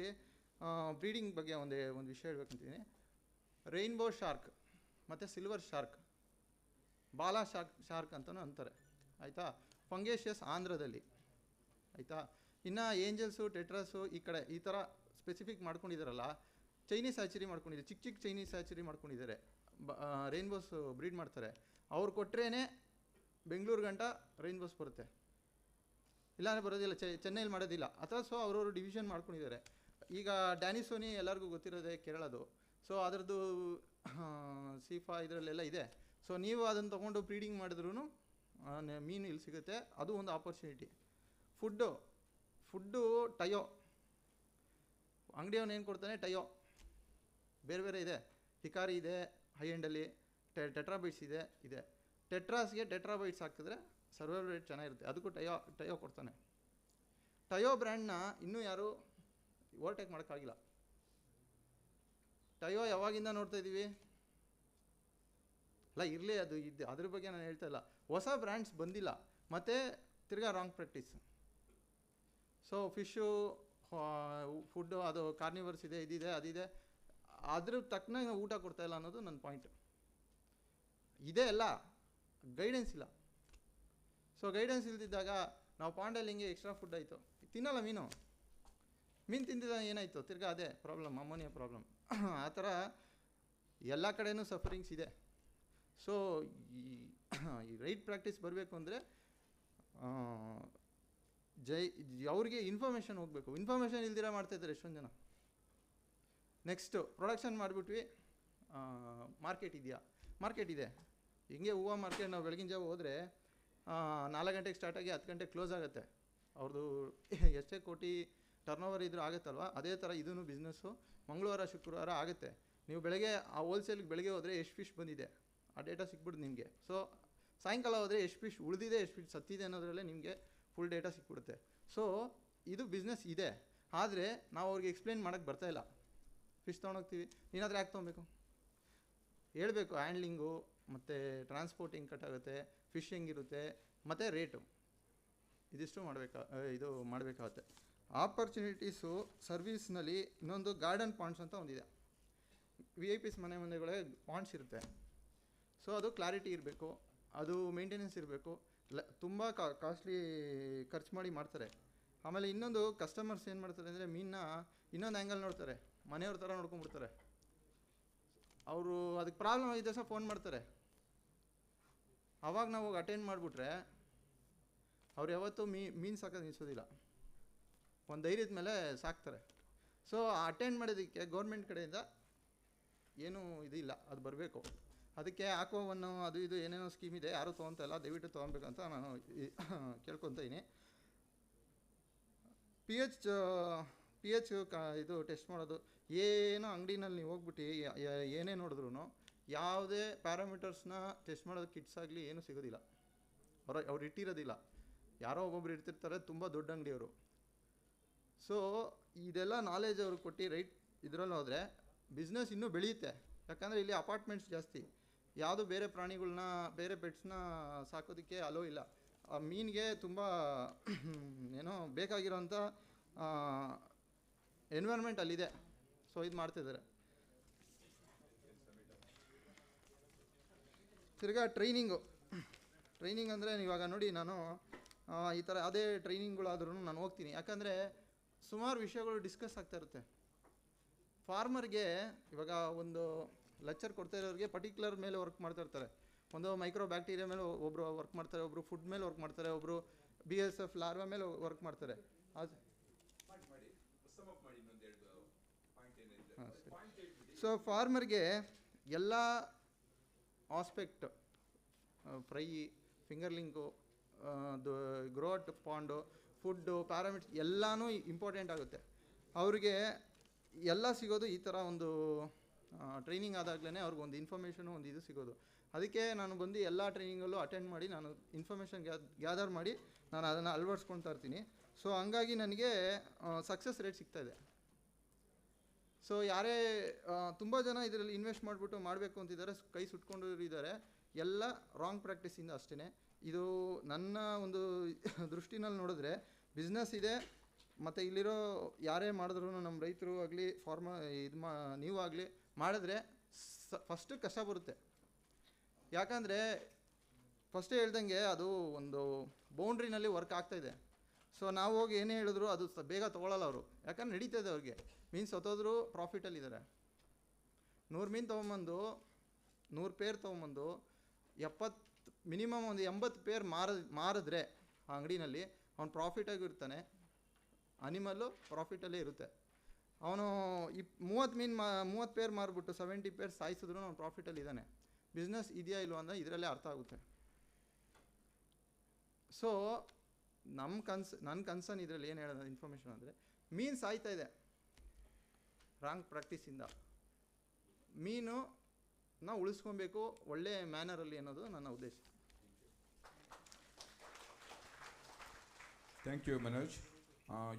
ಬ್ರೀಡಿಂಗ್ ಬಗ್ಗೆ ಒಂದು ವಿಷಯ ಹೇಳ್ಬೇಕಂತೀನಿ. ರೈನ್ಬೋ ಶಾರ್ಕ್ ಮತ್ತು ಸಿಲ್ವರ್ ಶಾರ್ಕ್, ಬಾಲಾ ಶಾರ್ಕ್ ಅಂತಲೂ ಅಂತಾರೆ, ಆಯಿತಾ. ಫಂಗೇಶಿಯಸ್ ಆಂಧ್ರದಲ್ಲಿ, ಆಯಿತಾ. ಇನ್ನು ಏಂಜಲ್ಸು, ಟೆಟ್ರಾಸು ಈ ಕಡೆ ಈ ಥರ ಸ್ಪೆಸಿಫಿಕ್ ಮಾಡ್ಕೊಂಡಿದ್ದಾರಲ್ಲ, ಚೈನೀಸ್ ಹ್ಯಾಚರಿ ಮಾಡ್ಕೊಂಡಿದ್ದಾರೆ, ಚಿಕ್ಕ ಚೈನೀಸ್ ಹ್ಯಾಚರಿ ಮಾಡ್ಕೊಂಡಿದ್ದಾರೆ. ರೈನ್ಬೋಸ್ ಬ್ರೀಡ್ ಮಾಡ್ತಾರೆ. ಅವ್ರು ಕೊಟ್ರೇ ಬೆಂಗಳೂರು ಗಂಟ ರೈನ್ಬೋಸ್ ಬರುತ್ತೆ, ಇಲ್ಲಾಂದರೆ ಬರೋದಿಲ್ಲ. ಚೆನ್ನೈಲಿ ಮಾಡೋದಿಲ್ಲ ಅಥವಾ. ಸೊ ಅವ್ರವರು ಡಿವಿಷನ್ ಮಾಡ್ಕೊಂಡಿದ್ದಾರೆ. ಈಗ ಡ್ಯಾನಿಸೋನಿ ಎಲ್ಲರಿಗೂ ಗೊತ್ತಿರೋದೆ, ಕೇರಳದು. ಸೊ ಅದರದ್ದು ಸೀಫಾ ಇದರಲ್ಲೆಲ್ಲ ಇದೆ. ಸೊ ನೀವು ಅದನ್ನು ತೊಗೊಂಡು ಬ್ರೀಡಿಂಗ್ ಮಾಡಿದ್ರೂ ಮೀನು ಇಲ್ಲಿ ಸಿಗುತ್ತೆ, ಅದು ಒಂದು ಆಪರ್ಚುನಿಟಿ. ಫುಡ್ಡು ಟಯೋ ಅಂಗಡಿಯವನು ಏನು ಕೊಡ್ತಾನೆ, ಟಯೋ ಬೇರೆ ಬೇರೆ ಇದೆ. ಹಿಕಾರಿ ಇದೆ, ಹೈ ಎಂಡಲ್ಲಿ ಟೆಟ್ರಾಬೈಟ್ಸ್ ಇದೆ. ಟೆಟ್ರಾಸ್ಗೆ ಟೆಟ್ರಾಬೈಟ್ಸ್ ಹಾಕಿದ್ರೆ ಸರ್ವೈವಲ್ ರೇಟ್ ಚೆನ್ನಾಗಿರುತ್ತೆ, ಅದಕ್ಕೂ ಟಯೋ ಕೊಡ್ತಾನೆ. ಟಯೋ ಬ್ರ್ಯಾಂಡ್ನ ಇನ್ನೂ ಯಾರು ಓವರ್ಟೇಕ್ ಮಾಡೋಕ್ಕಾಗಿಲ್ಲ. ಟಯೋ ಯಾವಾಗಿಂದ ನೋಡ್ತಾ ಇದ್ದೀವಿ ಅಲ್ಲ, ಇರಲಿ, ಅದು ಅದ್ರ ಬಗ್ಗೆ ನಾನು ಹೇಳ್ತಾ ಇಲ್ಲ. ಹೊಸ ಬ್ರ್ಯಾಂಡ್ಸ್ ಬಂದಿಲ್ಲ, ಮತ್ತು ತಿರ್ಗಾ wrong practice. So fish food ಅದು ಕಾರ್ನಿವರ್ಸ್ ಇದೆ, ಇದಿದೆ, ಅದಿದೆ, ಅದ್ರ ತಕ್ಕನಾಗಿ ನಾವು ಊಟ ಕೊಡ್ತಾಯಿಲ್ಲ ಅನ್ನೋದು ನನ್ನ ಪಾಯಿಂಟು. ಇದೇ ಅಲ್ಲ, ಗೈಡೆನ್ಸ್ ಇಲ್ಲ. ಸೊ ಗೈಡೆನ್ಸ್ ಇಲ್ದಿದ್ದಾಗ ನಾವು ಪಾಂಡಲ್ಲಿ ಹಿಂಗೆ ಎಕ್ಸ್ಟ್ರಾ ಫುಡ್ ಆಯಿತು, ತಿನ್ನಲ್ಲ ಮೀನು ತಿಂದಿದ್ದಾಗ ಏನಾಯಿತು, ತಿರ್ಗಾ ಅದೇ ಪ್ರಾಬ್ಲಮ್, ಅಮೋನಿಯಾ ಪ್ರಾಬ್ಲಮ್. ಆ ಥರ ಎಲ್ಲ ಕಡೆಯೂ ಸಫರಿಂಗ್ಸ್ ಇದೆ. ಸೊ ಈ ರೈಟ್ ಪ್ರಾಕ್ಟೀಸ್ ಬರಬೇಕು ಅಂದರೆ ಅವ್ರಿಗೆ ಇನ್ಫಾರ್ಮೇಷನ್ ಹೋಗಬೇಕು. ಇನ್ಫಾರ್ಮೇಷನ್ ಇಲ್ದಿರ ಮಾಡ್ತಾಯಿದ್ದಾರೆ ಎಷ್ಟೊಂದು ಜನ. ನೆಕ್ಸ್ಟು ಪ್ರೊಡಕ್ಷನ್ ಮಾಡಿಬಿಟ್ವಿ, ಮಾರ್ಕೆಟ್ ಇದೆಯಾ? ಮಾರ್ಕೆಟ್ ಇದೆ. ಹಿಂಗೆ ಹೂವು ಮಾರ್ಕೆಟ್ ನಾವು ಬೆಳಗಿನ ಜಾವ ಹೋದರೆ 4 ಗಂಟೆಗೆ ಸ್ಟಾರ್ಟಾಗಿ 10 ಗಂಟೆಗೆ ಕ್ಲೋಸ್ ಆಗುತ್ತೆ. ಅವ್ರದ್ದು ಎಷ್ಟೇ ಕೋಟಿ ಟರ್ನೋವರ್ ಇದ್ರೂ ಆಗುತ್ತಲ್ವ, ಅದೇ ಥರ ಇದೂ ಬಿಸ್ನೆಸ್ಸು ಮಂಗಳವಾರ ಶುಕ್ರವಾರ ಆಗುತ್ತೆ. ನೀವು ಬೆಳಗ್ಗೆ ಆ ಹೋಲ್ಸೇಲ್ಗೆ ಬೆಳಗ್ಗೆ ಹೋದರೆ ಎಷ್ಟು ಫಿಶ್ ಬಂದಿದೆ ಆ ಡೇಟಾ ಸಿಕ್ಬಿಡುತ್ತೆ ನಿಮಗೆ. ಸೊ ಸಾಯಂಕಾಲ ಹೋದರೆ ಎಷ್ಟು ಫಿಶ್ ಉಳಿದಿದೆ, ಎಷ್ಟು ಫಿಶ್ ಸತ್ತಿದೆ ಅನ್ನೋದ್ರಲ್ಲೇ ನಿಮಗೆ ಫುಲ್ ಡೇಟಾ ಸಿಕ್ಬಿಡುತ್ತೆ. ಸೊ ಇದು ಬಿಸ್ನೆಸ್ ಇದೆ, ಆದರೆ ನಾವು ಅವ್ರಿಗೆ ಎಕ್ಸ್ಪ್ಲೇನ್ ಮಾಡೋಕ್ಕೆ ಬರ್ತಾಯಿಲ್ಲ. ಫಿಶ್ ತೊಗೊಂಡೋಗ್ತೀವಿ, ನೀನಾದರೆ ಯಾಕೆ ತೊಗೊಬೇಕು ಹೇಳ್ಬೇಕು. ಹ್ಯಾಂಡ್ಲಿಂಗು ಮತ್ತು ಟ್ರಾನ್ಸ್ಪೋರ್ಟಿಂಗ್ ಕಟ್ಟಾಗುತ್ತೆ, ಫಿಶ್ ಹೆಂಗಿರುತ್ತೆ, ಮತ್ತು ರೇಟು, ಇದಿಷ್ಟು ಮಾಡಬೇಕಾಗುತ್ತೆ. ಆಪರ್ಚುನಿಟೀಸು ಸರ್ವೀಸ್ನಲ್ಲಿ ಇನ್ನೊಂದು ಗಾರ್ಡನ್ ಪಾಂಡ್ಸ್ ಅಂತ ಒಂದಿದೆ. VIP ಮನೆಗಳೇ ಪಾಂಡ್ಸ್ ಇರುತ್ತೆ. ಸೊ ಅದು ಕ್ಲಾರಿಟಿ ಇರಬೇಕು, ಅದು ಮೇಂಟೆನೆನ್ಸ್ ಇರಬೇಕು. ತುಂಬ ಕಾಸ್ಟ್ಲಿ ಖರ್ಚು ಮಾಡಿ ಮಾಡ್ತಾರೆ. ಆಮೇಲೆ ಇನ್ನೊಂದು ಕಸ್ಟಮರ್ಸ್ ಏನು ಮಾಡ್ತಾರೆ ಅಂದರೆ, ಮೀನನ್ನ ಇನ್ನೊಂದು ಆ್ಯಂಗಲ್ ನೋಡ್ತಾರೆ, ಮನೆಯವ್ರ ಥರ ನೋಡ್ಕೊಂಡ್ಬಿಡ್ತಾರೆ. ಅವರು ಅದಕ್ಕೆ ಪ್ರಾಬ್ಲಮ್ ಆಗಿದ್ದ ಸಹ ಫೋನ್ ಮಾಡ್ತಾರೆ. ಆವಾಗ ನಾವು ಅಟೆಂಡ್ ಮಾಡಿಬಿಟ್ರೆ ಅವ್ರು ಯಾವತ್ತೂ ಮೀನು ಸಾಕೋದು ನಿಲ್ಲಿಸೋದಿಲ್ಲ, ಒಂದು ಧೈರ್ಯದ ಮೇಲೆ ಸಾಕ್ತಾರೆ. ಸೊ ಅಟೆಂಡ್ ಮಾಡೋದಕ್ಕೆ ಗೌರ್ಮೆಂಟ್ ಕಡೆಯಿಂದ ಏನೂ ಇದಿಲ್ಲ, ಅದು ಬರಬೇಕು. ಅದಕ್ಕೆ ಆಕ್ವಾವನ್ನು ಅದು ಇದು ಏನೇನೋ ಸ್ಕೀಮ್ ಇದೆ, ಯಾರೂ ತೊಗೊತಾ ಇಲ್ಲ, ದಯವಿಟ್ಟು ತೊಗೊಬೇಕಂತ ನಾನು ಕೇಳ್ಕೊತೀನಿ. ಪಿ ಎಚ್ ಇದು ಟೆಸ್ಟ್ ಮಾಡೋದು, ಏನೋ ಅಂಗಡಿನಲ್ಲಿ ನೀವು ಹೋಗ್ಬಿಟ್ಟು ಏನೇ ನೋಡಿದ್ರು ಯಾವುದೇ ಪ್ಯಾರಾಮೀಟರ್ಸ್ನ ಟೆಸ್ಟ್ ಮಾಡೋದು ಕಿಟ್ಸ್ ಆಗಲಿ ಏನೂ ಸಿಗೋದಿಲ್ಲ. ಅವ್ರು ಇಟ್ಟಿರೋದಿಲ್ಲ, ಯಾರೋ ಒಬ್ಬೊಬ್ರು ಇರ್ತಿರ್ತಾರೆ, ತುಂಬ ದೊಡ್ಡ ಅಂಗಡಿಯವರು. ಸೊ ಇದೆಲ್ಲ ನಾಲೆಜ್ ಅವ್ರಿಗೆ ಕೊಟ್ಟು ರೈಟ್ ಇದರಲ್ಲಿ ಹೋದರೆ ಬಿಸ್ನೆಸ್ ಇನ್ನೂ ಬೆಳೆಯುತ್ತೆ. ಯಾಕಂದರೆ ಇಲ್ಲಿ ಅಪಾರ್ಟ್ಮೆಂಟ್ಸ್ ಜಾಸ್ತಿ, ಯಾವುದು ಬೇರೆ ಪ್ರಾಣಿಗಳ್ನ ಬೇರೆ ಪೆಟ್ಸ್ನ ಸಾಕೋದಕ್ಕೆ ಅಲೋ ಇಲ್ಲ. ಆ ಮೀನಿಗೆ ತುಂಬ ಏನೋ ಬೇಕಾಗಿರೋಂಥ ಎನ್ವೈರ್ಮೆಂಟ್ ಅಲ್ಲಿದೆ. ಸೊ ಇದು ಮಾಡ್ತಿದ್ದಾರೆ. ತಿರ್ಗಾ ಟ್ರೈನಿಂಗ್ ಅಂದರೆ ಇವಾಗ ನೋಡಿ, ನಾನು ಈ ಥರ ಅದೇ ಟ್ರೈನಿಂಗ್ಗಳಾದ್ರೂ ನಾನು ಹೋಗ್ತೀನಿ. ಯಾಕಂದರೆ ಸುಮಾರು ವಿಷಯಗಳು ಡಿಸ್ಕಸ್ ಆಗ್ತಾ ಇರುತ್ತೆ. ಫಾರ್ಮರ್ಗೆ ಇವಾಗ ಒಂದು ಲೆಕ್ಚರ್ ಕೊಡ್ತಾ ಇರೋರಿಗೆ ಪರ್ಟಿಕ್ಯುಲರ್ ಮೇಲೆ ವರ್ಕ್ ಮಾಡ್ತಾ ಇರ್ತಾರೆ. ಒಂದು ಮೈಕ್ರೋ ಬ್ಯಾಕ್ಟೀರಿಯಾ ಮೇಲೆ ಒಬ್ಬರು ವರ್ಕ್ ಮಾಡ್ತಾರೆ, ಒಬ್ಬರು ಫುಡ್ ಮೇಲೆ ವರ್ಕ್ ಮಾಡ್ತಾರೆ, ಒಬ್ಬರು BSF ಲಾರ್ವಾ ಮೇಲೆ ವರ್ಕ್ ಮಾಡ್ತಾರೆ. ಅದು ಸೊ ಫಾರ್ಮರ್ಗೆ ಎಲ್ಲ ಆಸ್ಪೆಕ್ಟ್ ಫ್ರೈ, ಫಿಂಗರ್ಲಿಂಗು, ಗ್ರೋಟ್ ಪಾಂಡು, ಫುಡ್ಡು, ಪ್ಯಾರಾಮಿಟ್ಸ್ ಎಲ್ಲನೂ ಇಂಪಾರ್ಟೆಂಟ್ ಆಗುತ್ತೆ. ಅವ್ರಿಗೆ ಎಲ್ಲ ಸಿಗೋದು ಈ ಥರ ಒಂದು ಟ್ರೈನಿಂಗ್ ಆದಾಗಲೇ ಅವ್ರಿಗೊಂದು ಇನ್ಫಾರ್ಮೇಷನು ಒಂದು ಇದು ಸಿಗೋದು. ಅದಕ್ಕೆ ನಾನು ಬಂದು ಎಲ್ಲ ಟ್ರೈನಿಂಗಲ್ಲೂ ಅಟೆಂಡ್ ಮಾಡಿ ನಾನು ಇನ್ಫಾರ್ಮೇಷನ್ ಗ್ಯಾದರ್ ಮಾಡಿ ನಾನು ಅದನ್ನು ಅಳವಡಿಸ್ಕೊಳ್ತಾ ಇರ್ತೀನಿ. ಸೊ ಹಂಗಾಗಿ ನನಗೆ ಸಕ್ಸಸ್ ರೇಟ್ ಸಿಗ್ತಾಯಿದೆ. ಸೊ ಯಾರೇ ತುಂಬ ಜನ ಇದರಲ್ಲಿ ಇನ್ವೆಸ್ಟ್ ಮಾಡಿಬಿಟ್ಟು ಮಾಡಬೇಕು ಅಂತಿದ್ದಾರೆ, ಕೈ ಸುಟ್ಕೊಂಡು ಇದ್ದಾರೆ. ಎಲ್ಲ ರಾಂಗ್ ಪ್ರಾಕ್ಟೀಸಿಂದ ಅಷ್ಟೇ. ಇದು ನನ್ನ ಒಂದು ದೃಷ್ಟಿನಲ್ಲಿ ನೋಡಿದ್ರೆ ಬಿಸ್ನೆಸ್ ಇದೆ, ಮತ್ತು ಇಲ್ಲಿರೋ ಯಾರೇ ಮಾಡಿದ್ರು ನಮ್ಮ ರೈತರು ಆಗಲಿ ನೀವು ಆಗಲಿ ಮಾಡಿದ್ರೆ ಫಸ್ಟ್ ಕಷ್ಟ ಬರುತ್ತೆ. ಯಾಕಂದರೆ ಫಸ್ಟೇ ಹೇಳ್ದಂಗೆ ಅದು ಒಂದು ಬೌಂಡ್ರಿನಲ್ಲಿ ವರ್ಕ್ ಆಗ್ತಾಯಿದೆ. ಸೊ ನಾವು ಹೋಗಿ ಏನೇ ಹೇಳಿದ್ರು ಅದು ಬೇಗ ತೊಗೊಳ್ಳಲ್ಲ ಅವರು, ಯಾಕಂದ್ರೆ ನಡೀತದೆ ಅವ್ರಿಗೆ. ಮೀನ್ಸ್ ಹೊತ್ತೋದ್ರು ಪ್ರಾಫಿಟಲ್ಲಿದ್ದಾರೆ. 100 ಮೀನು ತೊಗೊಂಬಂದು 100 ಪೇರ್ ತೊಗೊಂಬಂದು ಮಿನಿಮಮ್ ಒಂದು 80 ಪೇರ್ ಮಾರಿದ್ರೆ ಆ ಅಂಗಡಿನಲ್ಲಿ ಅವ್ನು ಪ್ರಾಫಿಟಾಗಿರ್ತಾನೆ. ಅನಿಮಲ್ಲು ಪ್ರಾಫಿಟಲ್ಲೇ ಇರುತ್ತೆ. ಅವನು 30 ಪೇರ್ ಮಾರ್ಬಿಟ್ಟು 70 ಪೇರ್ ಸಾಯಿಸಿದ್ರು ಅವ್ನು ಪ್ರಾಫಿಟಲ್ಲಿದ್ದಾನೆ. ಬಿಸ್ನೆಸ್ ಇದೆಯಾ ಇಲ್ವಾ ಅಂದರೆ ಇದರಲ್ಲೇ ಅರ್ಥ ಆಗುತ್ತೆ. ಸೊ ನನ್ನ ಕನ್ಸರ್ನ್ ಇದರಲ್ಲಿ ಏನು ಹೇಳೋದು ಇನ್ಫಾರ್ಮೇಷನ್ ಅಂದರೆ, ಮೀನು ಸಾಯ್ತಾ ಇದೆ ರಾಂಗ್ ಪ್ರಾಕ್ಟೀಸಿಂದ. ಮೀನು ನಾವು ಉಳಿಸ್ಕೊಬೇಕು ಒಳ್ಳೆ ಮ್ಯಾನರಲ್ಲಿ ಅನ್ನೋದು ನನ್ನ ಉದ್ದೇಶ. Thank you, Manoj.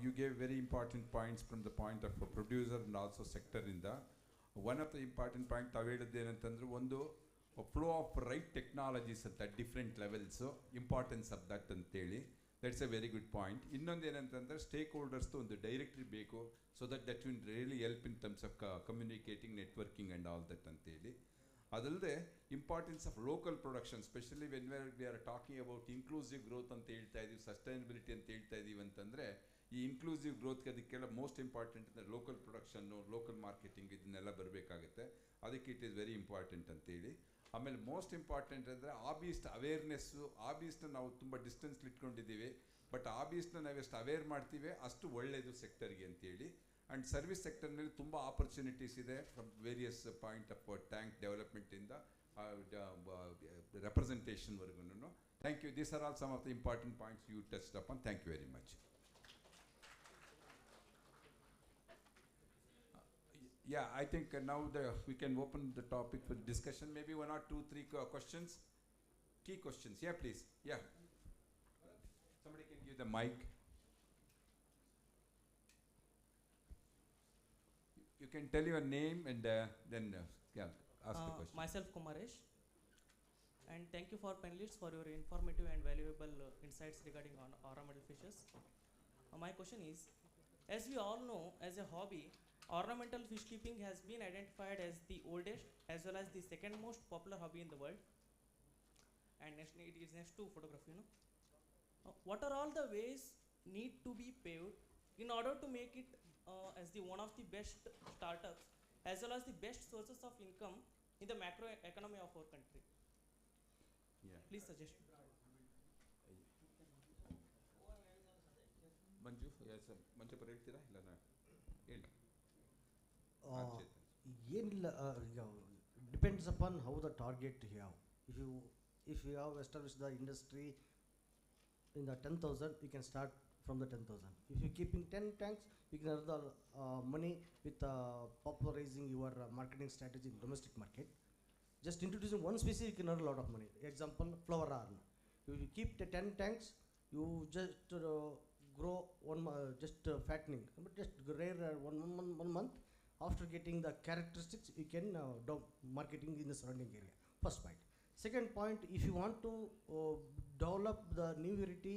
You gave very important points from the point of a producer and also sector in the. One of the important point ತಾವು ಹೇಳಿದ್ದೇನಂತಂದ್ರೆ, ಒಂದು ಫ್ಲೋ ಆಫ್ ರೈಟ್ ಟೆಕ್ನಾಲಜೀಸ್ ಅಂತ different levels, importance of that ಅಂತೇಳಿ, that's a very good point. ಇನ್ನೊಂದು ಏನಂತಂದರೆ ಸ್ಟೇಕ್ ಹೋಲ್ಡರ್ಸ್ದು ಒಂದು ಡೈರೆಕ್ಟ್ರಿ ಬೇಕು, so that will really help in terms of communicating, networking and all that ಅಂತೇಳಿ. ಅದಲ್ಲದೆ importance of local production, specially when we are talking about inclusive growth ಅಂತ ಹೇಳ್ತಾ ಇದ್ದೀವಿ, ಸಸ್ಟೈನಬಿಲಿಟಿ ಅಂತ ಹೇಳ್ತಾ ಇದ್ದೀವಿ ಅಂತಂದರೆ, ಈ ಇನ್ಕ್ಲೂಸಿವ್ ಗ್ರೋತ್ಗೆ ಅದಕ್ಕೆಲ್ಲ ಮೋಸ್ಟ್ ಇಂಪಾರ್ಟೆಂಟ್ ಅಂದರೆ ಲೋಕಲ್ ಪ್ರೊಡಕ್ಷನ್ನು, ಲೋಕಲ್ ಮಾರ್ಕೆಟಿಂಗ್ ಇದನ್ನೆಲ್ಲ ಬರಬೇಕಾಗುತ್ತೆ. ಅದಕ್ಕೆ ಇಟ್ ಈಸ್ ವೆರಿ ಇಂಪಾರ್ಟೆಂಟ್ ಅಂತೇಳಿ. ಆಮೇಲೆ ಮೋಸ್ಟ್ ಇಂಪಾರ್ಟೆಂಟ್ ಅಂದರೆ ಆಬಿಸ್ಟ್ ಅವೇರ್ನೆಸ್ಸು. ಆಬಿಸ್ನ ನಾವು ತುಂಬ ಡಿಸ್ಟೆನ್ಸ್ಲಿ ಇಟ್ಕೊಂಡಿದ್ದೀವಿ, ಬಟ್ ಆಬಿಸ್ನ ನಾವೆಷ್ಟು ಅವೇರ್ ಮಾಡ್ತೀವಿ ಅಷ್ಟು ಒಳ್ಳೆಯದು ಸೆಕ್ಟರ್ಗೆ ಅಂತೇಳಿ. ಆ್ಯಂಡ್ ಸರ್ವಿಸ್ ಸೆಕ್ಟರ್ನಲ್ಲಿ ತುಂಬ ಆಪರ್ಚುನಿಟೀಸ್ ಇದೆ from various point of tank ಡೆವಲಪ್ಮೆಂಟಿಂದ ರೆಪ್ರೆಸೆಂಟೇಷನ್ವರೆಗೂ. Thank you. These are all some of the important points you touched upon. Thank you very much. Yeah, I think now we can open the topic for discussion. Maybe 1 or 2, 3 questions. Key questions. Yeah, please. Yeah. Somebody can give the mic. You can tell your name and then ask the question. Myself Kumaresh, and thank you for panelists for your informative and valuable insights regarding ornamental fishes. My question is, as we all know, as a hobby, ornamental fish keeping has been identified as the oldest as well as the second most popular hobby in the world, and it is next to photography. What are all the ways need to be paved in order to make it as the one of the best startups as well as the best sources of income in the macro economy of our country? Yeah. Please suggest. Manju, yes, Manju ಹೇಳ್ತೀರಾ ಇಲ್ಲ ನಾ ಹೇಳಿ. ಏನಿಲ್ಲ, depends upon how the target you have. If you have establish the industry in the 10,000, you can start from the 10,000. If you're keeping 10 tanks, you can earn the money with popularizing your marketing strategy in domestic market. Just introducing one species, you can earn a lot of money. Example, flower arm. If you keep the 10 tanks, you just grow just fattening, but just rare one month. After getting the characteristics, you can do marketing in the surrounding area. First point. Second point, if you want to develop the new variety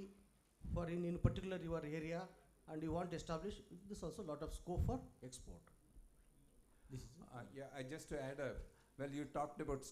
for in particular your area and you want to establish, there's also a lot of scope for export. This is Yeah, I just to add well, you talked about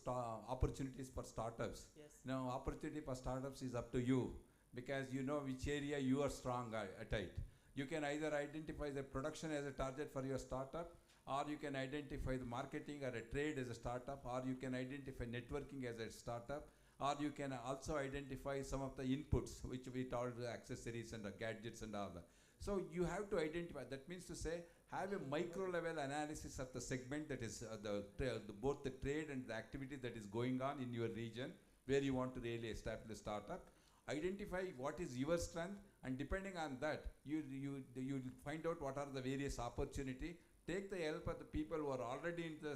opportunities for startups. Yes. Now, opportunity for startups is up to you, because you know which area you are strong at it. You can either identify the production as a target for your startup, or you can identify the marketing or a trade as a startup, or you can identify networking as a startup, or you can also identify some of the inputs which we call the accessories and the gadgets and all that. So you have to identify, that means to say, have a micro level analysis of the segment, that is both the trade and the activity that is going on in your region where you want to really establish a startup. Identify what is your strength, and depending on that, you find out what are the various opportunity. Take the help of the people who are already in the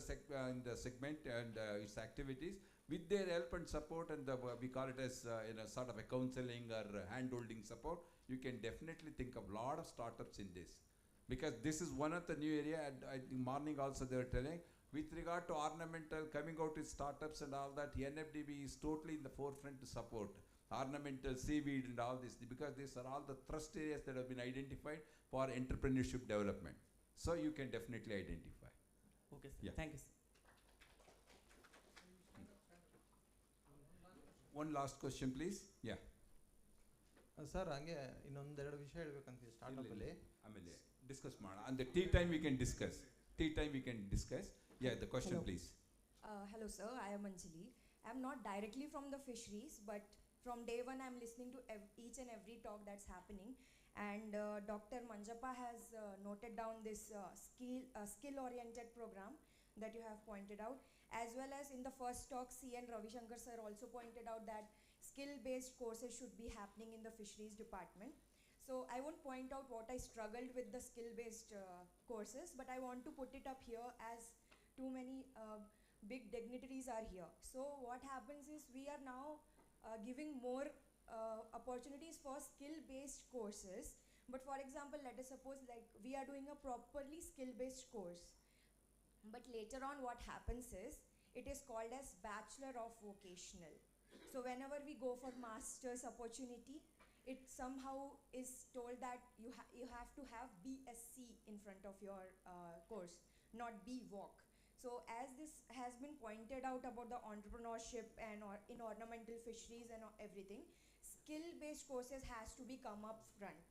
segment and its activities, with their help and support, and we call it as sort of a counseling or hand-holding support. You can definitely think of a lot of startups in this, because this is one of the new area. And I think morning also they were telling, with regard to ornamental, coming out with startups and all that, NFDB is totally in the forefront to support ornamental, seaweed and all this, because these are all the thrust areas that have been identified for entrepreneurship development. So you can definitely identify. Okay, sir. Yeah. Thank you, sir. One last question, please. Yeah. Sir ಹಂಗೆ ಇನ್ನೊಂದೆರಡು ವಿಷಯ ಹೇಳ್ಬೇಕಂತ ಸ್ಟಾರ್ಟಪ್ಪಲ್ಲಿ ಆಮೇಲೆ discuss ಮಾಡೋಣ. And the tea time we can discuss. Tea time we can discuss. Yeah, the question, Hello. please. Hello, sir. I am Anjali. I am not directly from the fisheries, but from day one, I am listening to each and every talk that's happening. And Dr. Manjappa has noted down this skill-oriented program that you have pointed out, as well as in the first talk, C.N. Ravishankar sir also pointed out that skill-based courses should be happening in the fisheries department. So I won't point out what I struggled with the skill-based courses, but I want to put it up here as too many big dignitaries are here. So what happens is we are now giving more opportunities for skill-based courses. But for example, let us suppose like we are doing a properly skill-based course. But later on what happens is, it is called as Bachelor of Vocational. So whenever we go for master's opportunity, it somehow is told that you have to have BSc in front of your course, not BVoc. So as this has been pointed out about the entrepreneurship and in ornamental fisheries and everything, skill-based courses has to be come up front.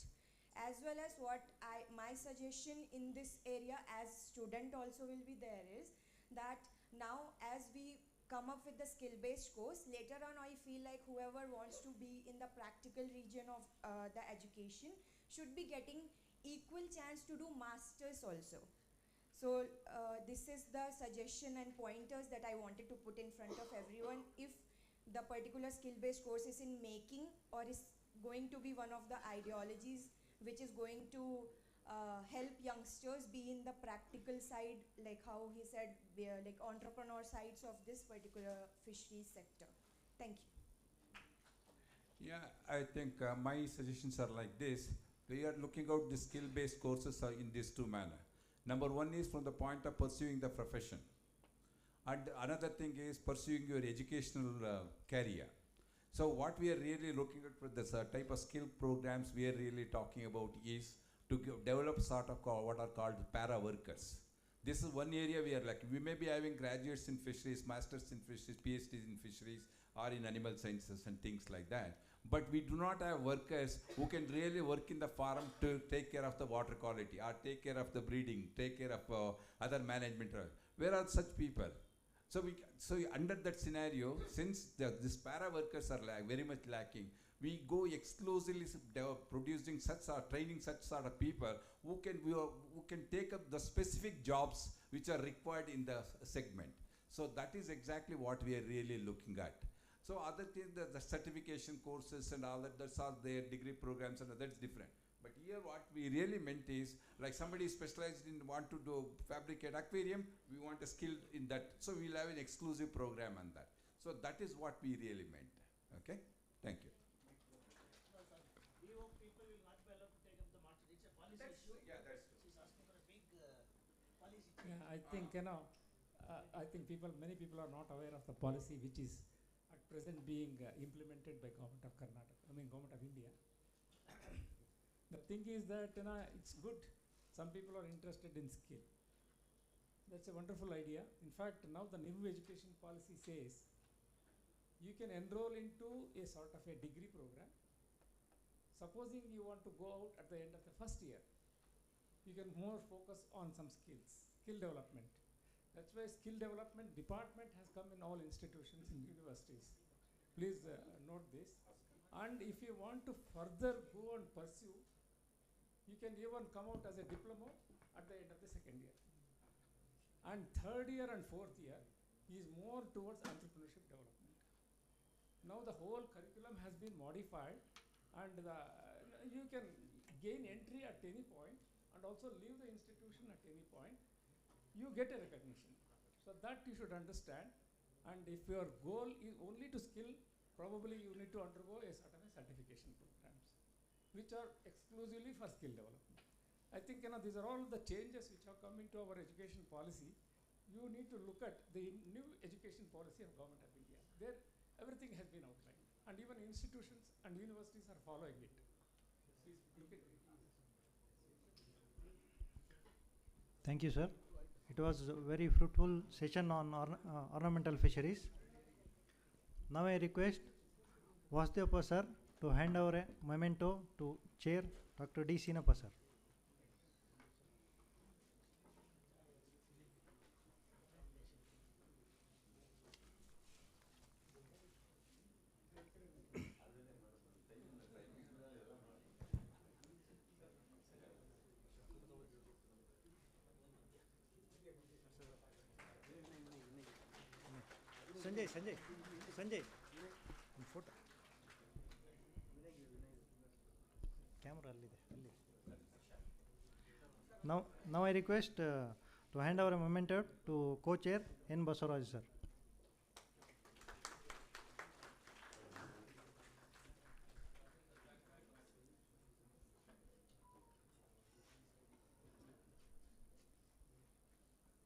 As well as what my suggestion in this area as student also will be there is that now as we come up with the skill-based course, later on I feel like whoever wants to be in the practical region of the education should be getting equal chance to do masters also. So this is the suggestion and pointers that I wanted to put in front of everyone. If the particular skill-based course is in making or is going to be one of the ideologies which is going to help youngsters be in the practical side, like how he said, like entrepreneur sides of this particular fisheries sector. Thank you. Yeah, I think my suggestions are like this. We are looking out the skill-based courses in these two manner. Number one is from the point of pursuing the profession. And another thing is pursuing your educational career. So what we are really looking at for this type of skill programs we are really talking about is to develop sort of what are called para workers. This is one area we are like, we may be having graduates in fisheries, masters in fisheries, PhDs in fisheries, or in animal sciences and things like that. But we do not have workers who can really work in the farm to take care of the water quality, or take care of the breeding, take care of other management. Where are such people? So under that scenario, since these para workers are very much lacking, we go exclusively producing such or training such sort of people who can take up the specific jobs which are required in the segment. So that is exactly what we are really looking at. So other things, the certification courses and all that, that's all their degree programs, and that's different. But here what we really meant is, like somebody specialized in want to do fabricate aquarium, we want a skill in that. So we'll have an exclusive program on that. So that is what we really meant. Okay? Thank you. People will not be allowed to take up the market. It's a policy issue. Yeah, that's true. She's asking for a big policy change. Yeah, I think, I think many people are not aware of the policy which is at present being implemented by Government of Karnataka, Government of India. The thing is that, it's good. Some people are interested in skill. That's a wonderful idea. In fact, now the new education policy says you can enroll into a sort of a degree program. Supposing you want to go out at the end of the first year, you can more focus on some skill development. That's why skill development department has come in all institutions in universities. Please note this. And if you want to further go and pursue, you can even come out as a diploma at the end of the second year. And third year and fourth year is more towards entrepreneurship development. Now the whole curriculum has been modified, and you can gain entry at any point and also leave the institution at any point. You get a recognition. So that you should understand. And if your goal is only to skill, probably you need to undergo a sort of a certification programs, which are exclusively for skill development. I think these are all the changes which have come into our education policy. You need to look at the new education policy of Government of India. There, everything has been outlined, and even institutions and universities are following it. Please look at it. Thank you, sir. It was a very fruitful session on ornamental fisheries. Now I request Vasudeva sir to hand over a memento to Chair Dr. D. Sinappa sir. Sanjay, photo. Camera allide. Now I request to hand over a memento to co-chair N. Basavaraju sir.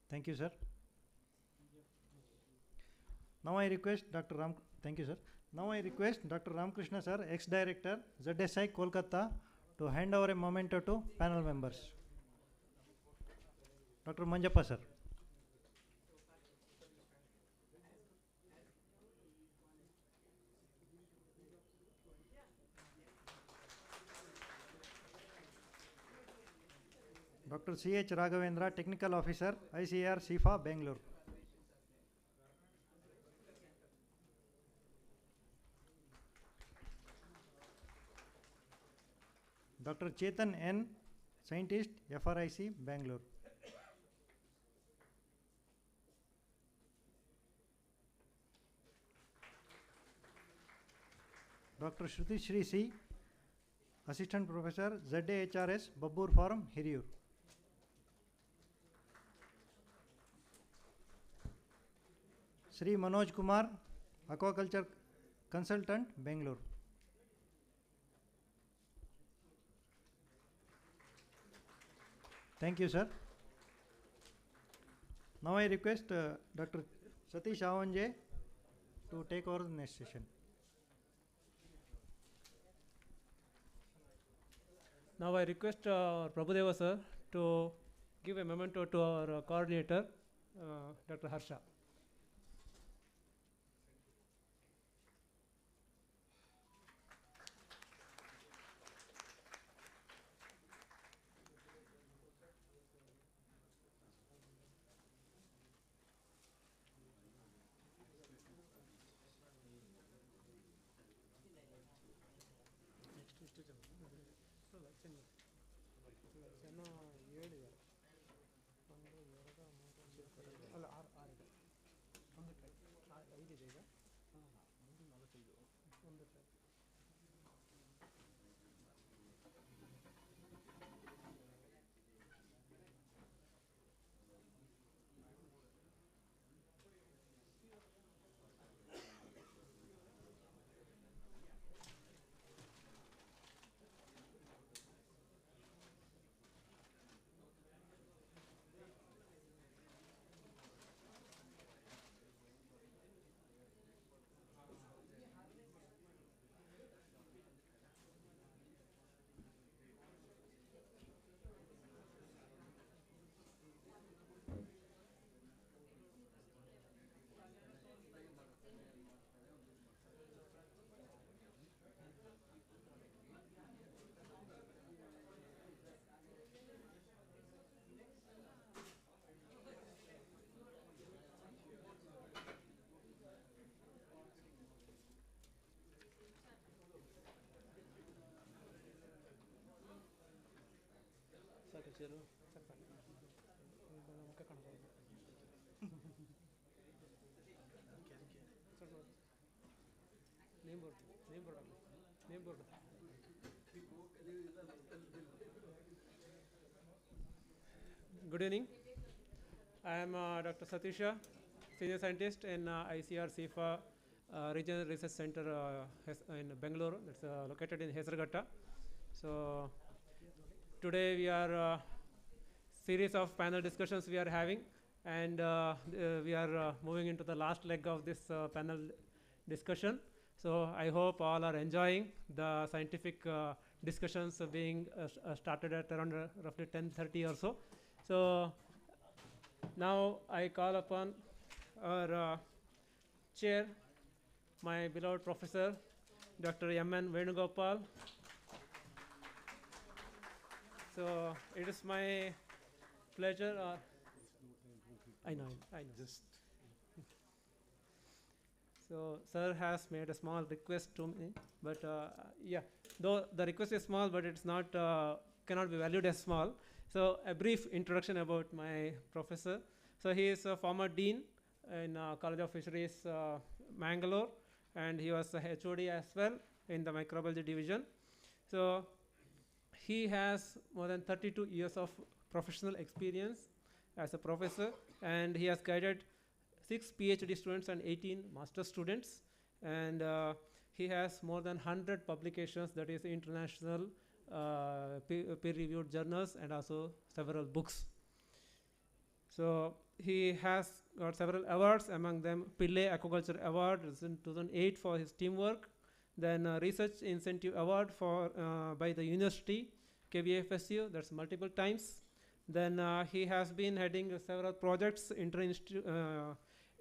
Thank you, sir. Now I request Dr. Ram. Thank you, sir. Now I request Dr. Ramkrishna sir, ex-director, ZSI Kolkata, to hand over a memento to panel members. Dr. Manjappa sir. Dr. C.H. Raghavendra, Technical Officer, ICAR, SIFA, Bangalore. Dr. Chetan N., Scientist, FRIC, Bangalore. Dr. Shruti Shri C., Assistant Professor, ZAHRS, Babbur Farm, Hiriyur. Sri Manoj Kumar, Aquaculture Consultant, Bangalore. Thank you, sir. Now I request Dr. Satish Avanje to take over the next session. Now I request Prabhudeva sir to give a memento to our coordinator, Dr. Harsha. Good evening. I am Dr. Satisha, Senior Scientist in ICR CIFA Regional Research Center in Bangalore. It's located in Hesarghatta. So today we are series of panel discussions we are having, and we are moving into the last leg of this panel discussion. So I hope all are enjoying the scientific discussions being started at around roughly 10:30 or so. So now I call upon our chair, my beloved professor, Dr. M.N. Venugopal. So it is my pleasure. I know. Just. So sir has made a small request to me, but yeah, though the request is small, but it's not cannot be valued as small. So a brief introduction about my professor. So he is a former dean in College of Fisheries, Mangalore, and he was a HOD as well in the microbiology division. So he has more than 32 years of professional experience as a professor, and he has guided 6 PhD students and 18 master students, and he has more than 100 publications, that is international peer-reviewed journals, and also several books. So he has got several awards, among them Pillai Aquaculture Award in 2008 for his teamwork, then Research Incentive Award for by the university, KVFSU, that's multiple times. Then he has been heading several projects,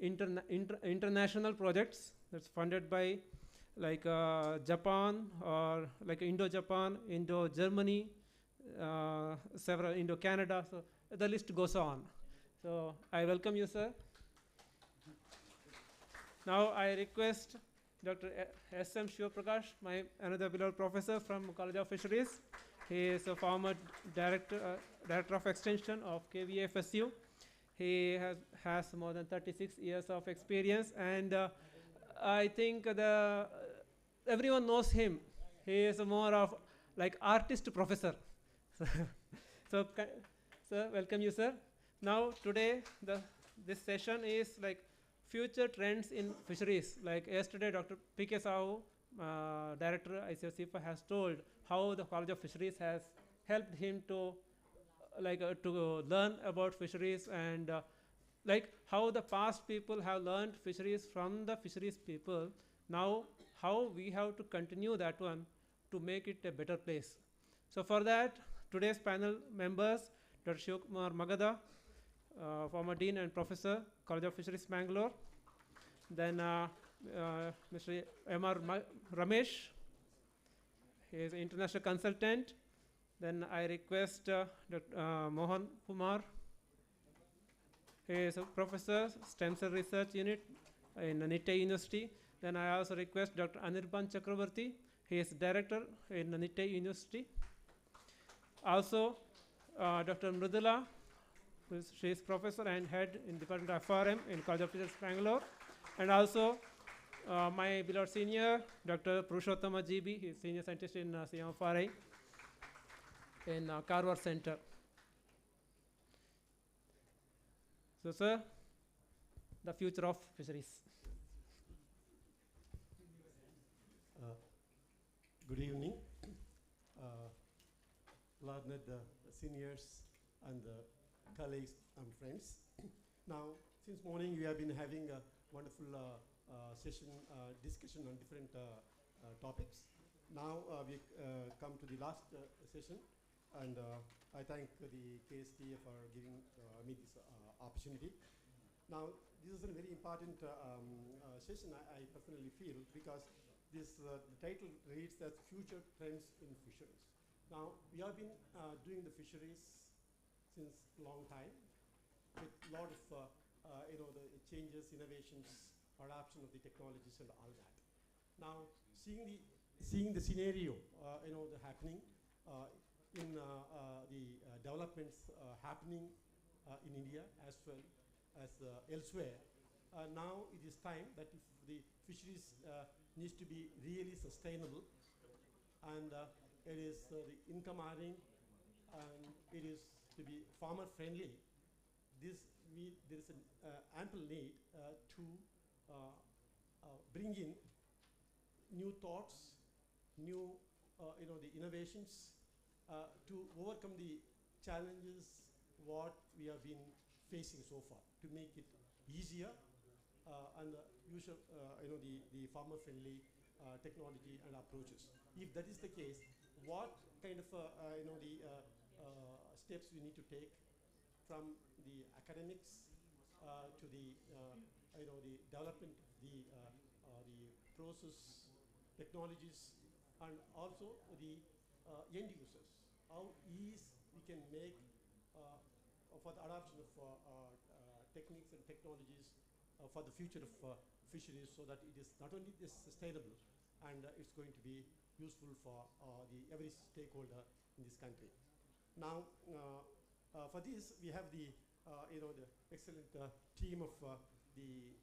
international projects that's funded by like Japan, or like Indo-Japan, Indo-Germany, several Indo-Canada, so the list goes on. So I welcome you, sir. Now I request Dr. S.M. Shivaprakash, my another beloved professor from College of Fisheries. He is a former director of extension of KVFSU. He has more than 36 years of experience, and I think everyone knows him. He is more of like artist professor. So, sir, welcome you, sir. Now today this session is like future trends in fisheries. Like yesterday, Dr. P.K. Sahu, director ICR-CIFA, has told how the College of Fisheries has helped him to to learn about fisheries, and like how the past people have learned fisheries from the fisheries people. Now how we have to continue that one to make it a better place. So for that, today's panel members, Dr. Shivkumar Magadha, former Dean and Professor, College of Fisheries, Mangalore. Then Mr. M.R. Ramesh, he is an international consultant. Then I request Dr. Mohan Kumar. He is a professor, Stem Cell Research Unit in Nittei University. Then I also request Dr. Anirban Chakravarti. He is director in Nittei University. Also, Dr. Mridula, she is professor and head in Department of FRM in College of Fisheries, Bangalore. And also, my beloved senior, Dr. Purushottama GB, he is senior scientist in CMFRI in Karwar Center. So, sir, the future of fisheries. Good evening, learned seniors and colleagues and friends. Now, since morning we have been having a wonderful discussion on different topics. Now we come to the last session, and I thank the KSTA for giving me this opportunity. Now, this is a very important session, I personally feel, because this the title reads as Future Trends in Fisheries. Now, we have been doing the fisheries since a long time with a lot of the changes, innovations, adoption of the technologies and all that. Now, seeing the scenario, the happening, in the developments happening in India as well as elsewhere. Now it is time that if the fisheries needs to be really sustainable, and it is the income earning, and it is to be farmer friendly, there is an ample need to bring in new thoughts, new the innovations to overcome the challenges what we have been facing so far, to make it easier and usual the farmer friendly technology and approaches. If that is the case, what kind of steps we need to take from the academics to the the development of the process technologies, and also the end users. How easy we can make for the adoption of techniques and technologies for the future of fisheries, so that it is not only this sustainable, and it's going to be useful for every stakeholder in this country. Now, for this, we have the the excellent team of the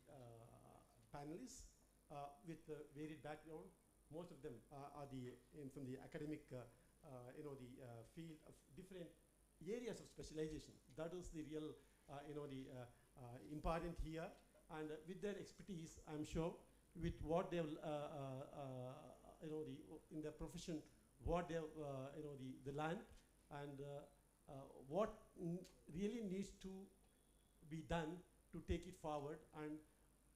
panelists with varied background. Most of them are from the academic the field of different areas of specialization. That is the real important here, and with their expertise, I'm sure, with what they will in their profession, what they the land, and what really needs to be done to take it forward, and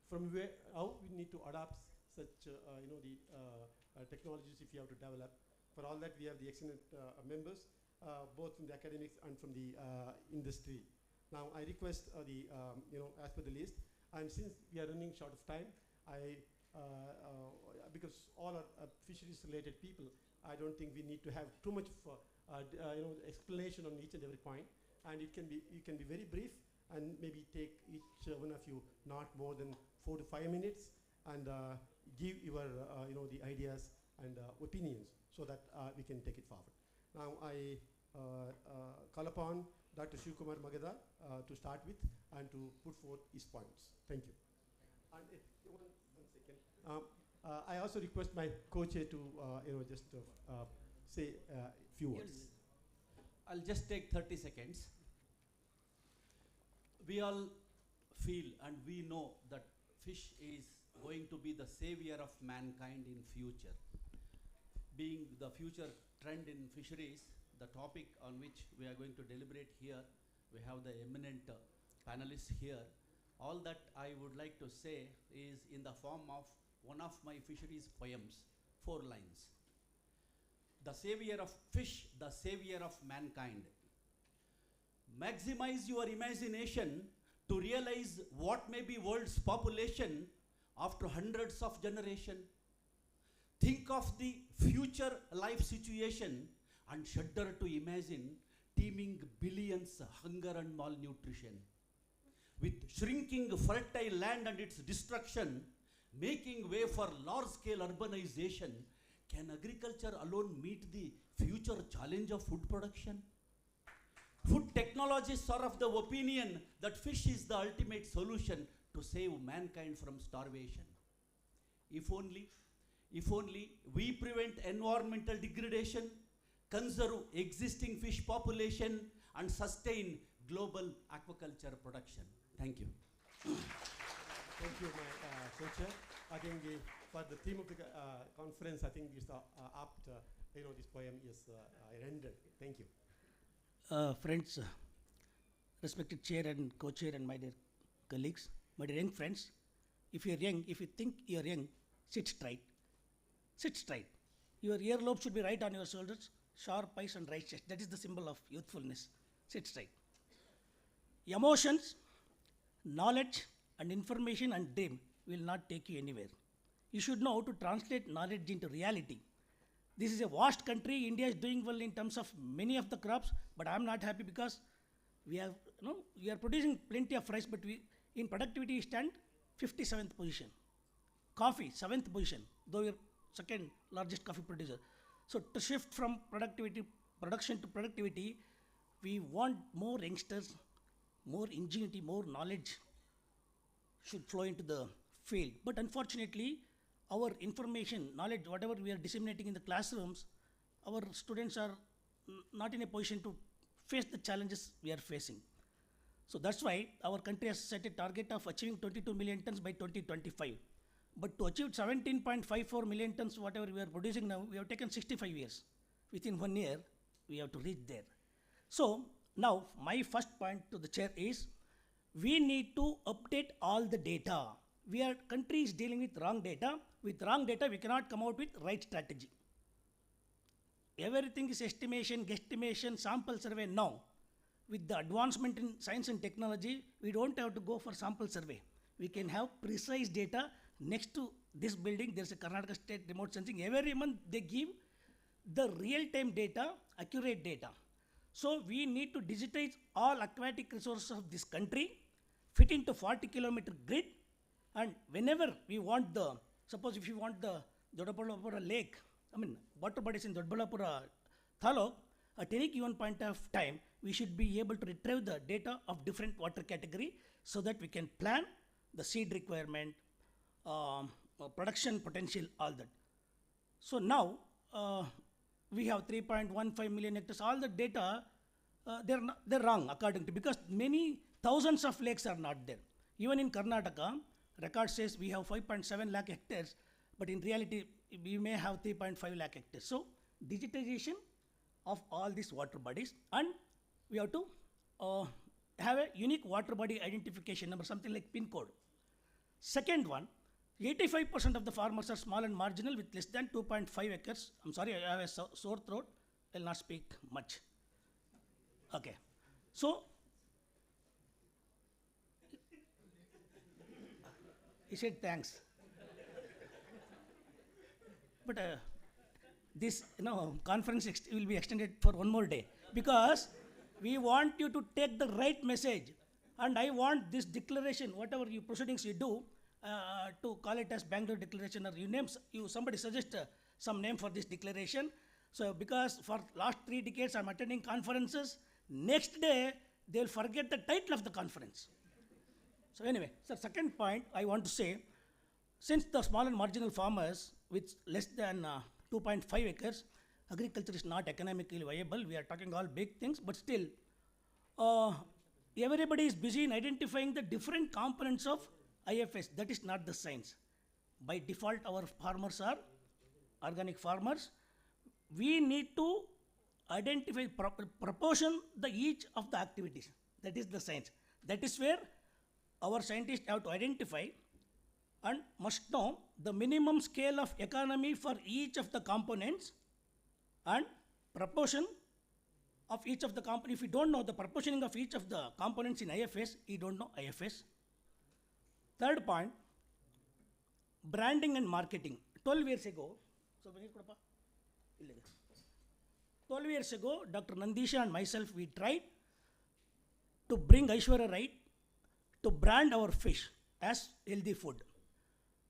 from where how we need to adapt such technologies if you have to develop. For all that, we have the excellent members, both from the academics and from the industry. Now, I request as per the list, and since we are running short of time, because all are fisheries-related people, I don't think we need to have too much of explanation on each and every point, and you can be very brief, and maybe take each one of you not more than 4 to 5 minutes, and give your the ideas and opinions, so that we can take it forward. Now I call upon Dr. Shivkumar Magadha to start with, and to put forth his points. Thank you. And one second. I also request my co-chair to just say a few words. I'll just take 30 seconds. We all feel and we know that fish is going to be the savior of mankind in future. Being the future trend in fisheries, the topic on which we are going to deliberate here, we have the eminent panelists here. All that I would like to say is in the form of one of my fisheries poems, 4 lines. The savior of fish, the savior of mankind. Maximize your imagination to realize what may be world's population after hundreds of generations. Think of the future life situation and shudder to imagine teeming billions hunger and malnutrition. With shrinking fertile land and its destruction, making way for large-scale urbanization, can agriculture alone meet the future challenge of food production? Food technologists are of the opinion that fish is the ultimate solution to save mankind from starvation. If only we prevent environmental degradation, conserve existing fish population, and sustain global aquaculture production. Thank you. Thank you, my co-chair. I think for the theme of the conference, I think it's apt, this poem is rendered. Thank you. Friends, respected chair and co-chair and my dear colleagues, my dear young friends, if you're young, if you think you're young, sit straight. Sit straight. Your earlobe should be right on your shoulders, sharp eyes and right chest. That is the symbol of youthfulness. Sit straight. Emotions, knowledge and information and dream will not take you anywhere. You should know how to translate knowledge into reality. This is a vast country. India is doing well in terms of many of the crops, but I'm not happy because we are producing plenty of rice, but we in productivity we stand 57th position. Coffee, 7th position, though we're second largest coffee producer. So to shift from productivity production to productivity, we want more youngsters, more ingenuity, more knowledge should flow into the field. But unfortunately, our information, knowledge, whatever we are disseminating in the classrooms, our students are not in a position to face the challenges we are facing. So that's why our country has set a target of achieving 22 million tons by 2025. But to achieve 17.54 million tons, whatever we are producing now, we have taken 65 years. Within 1 year, we have to reach there. So now my first point to the chair is, we need to update all the data. Country is dealing with wrong data. With wrong data, we cannot come out with right strategy. Everything is estimation, guesstimation, sample survey. Now, with the advancement in science and technology, we don't have to go for sample survey. We can have precise data. Next to this building, there's a Karnataka State remote sensing. Every month, they give the real-time data, accurate data. So we need to digitize all aquatic resources of this country, fit into 40-kilometer grid, and whenever we want suppose if you want the Doddaballapura lake, water bodies in Doddaballapura Taluk, at any given point of time, we should be able to retrieve the data of different water category so that we can plan the seed requirement, production potential, all that. So now, we have 3.15 million hectares. All the data, they're wrong according to, because many thousands of lakes are not there. Even in Karnataka, record says we have 5.7 lakh hectares, but in reality, we may have 3.5 lakh hectares. So digitization of all these water bodies, and we have to have a unique water body identification number, something like PIN code. Second one, 85% of the farmers are small and marginal with less than 2.5 acres. I'm sorry, I have a sore throat. I'll not speak much. Okay. So, he said thanks. But this conference will be extended for one more day, because we want you to take the right message. And I want this declaration, whatever you proceedings you do, to call it as Bangalore Declaration, or somebody suggest some name for this declaration. So because for last 3 decades I'm attending conferences, next day they'll forget the title of the conference. So anyway, so second point I want to say, since the small and marginal farmers with less than 2.5 acres, agriculture is not economically viable. We are talking all big things, but still, everybody is busy in identifying the different components of IFS. That is not the science. By default, our farmers are organic farmers. We need to identify, proportion each of the activities. That is the science. That is where our scientists have to identify and must know the minimum scale of economy for each of the components and proportion of each of the components. If you don't know the proportioning of each of the components in IFS, you don't know IFS. Third point, branding and marketing. 12 years ago, 12 years ago, Dr. Nandisha and myself, we tried to bring Aishwarya Rai to brand our fish as healthy food.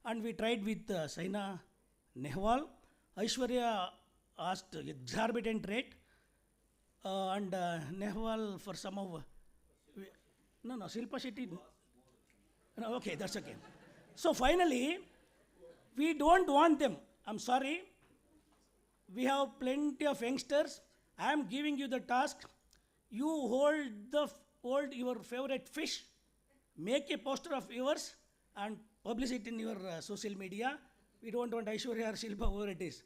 And we tried with Saina Nehwal. Aishwarya asked exorbitant rate, and Nehwal for some of, Shilpa Shetty. No, okay, that's okay. So finally, we don't want them. I'm sorry. We have plenty of youngsters. I am giving you the task. You hold your favorite fish, make a poster of yours, and publish it in your social media. We don't want Aishwarya or Shilpa, whoever it is.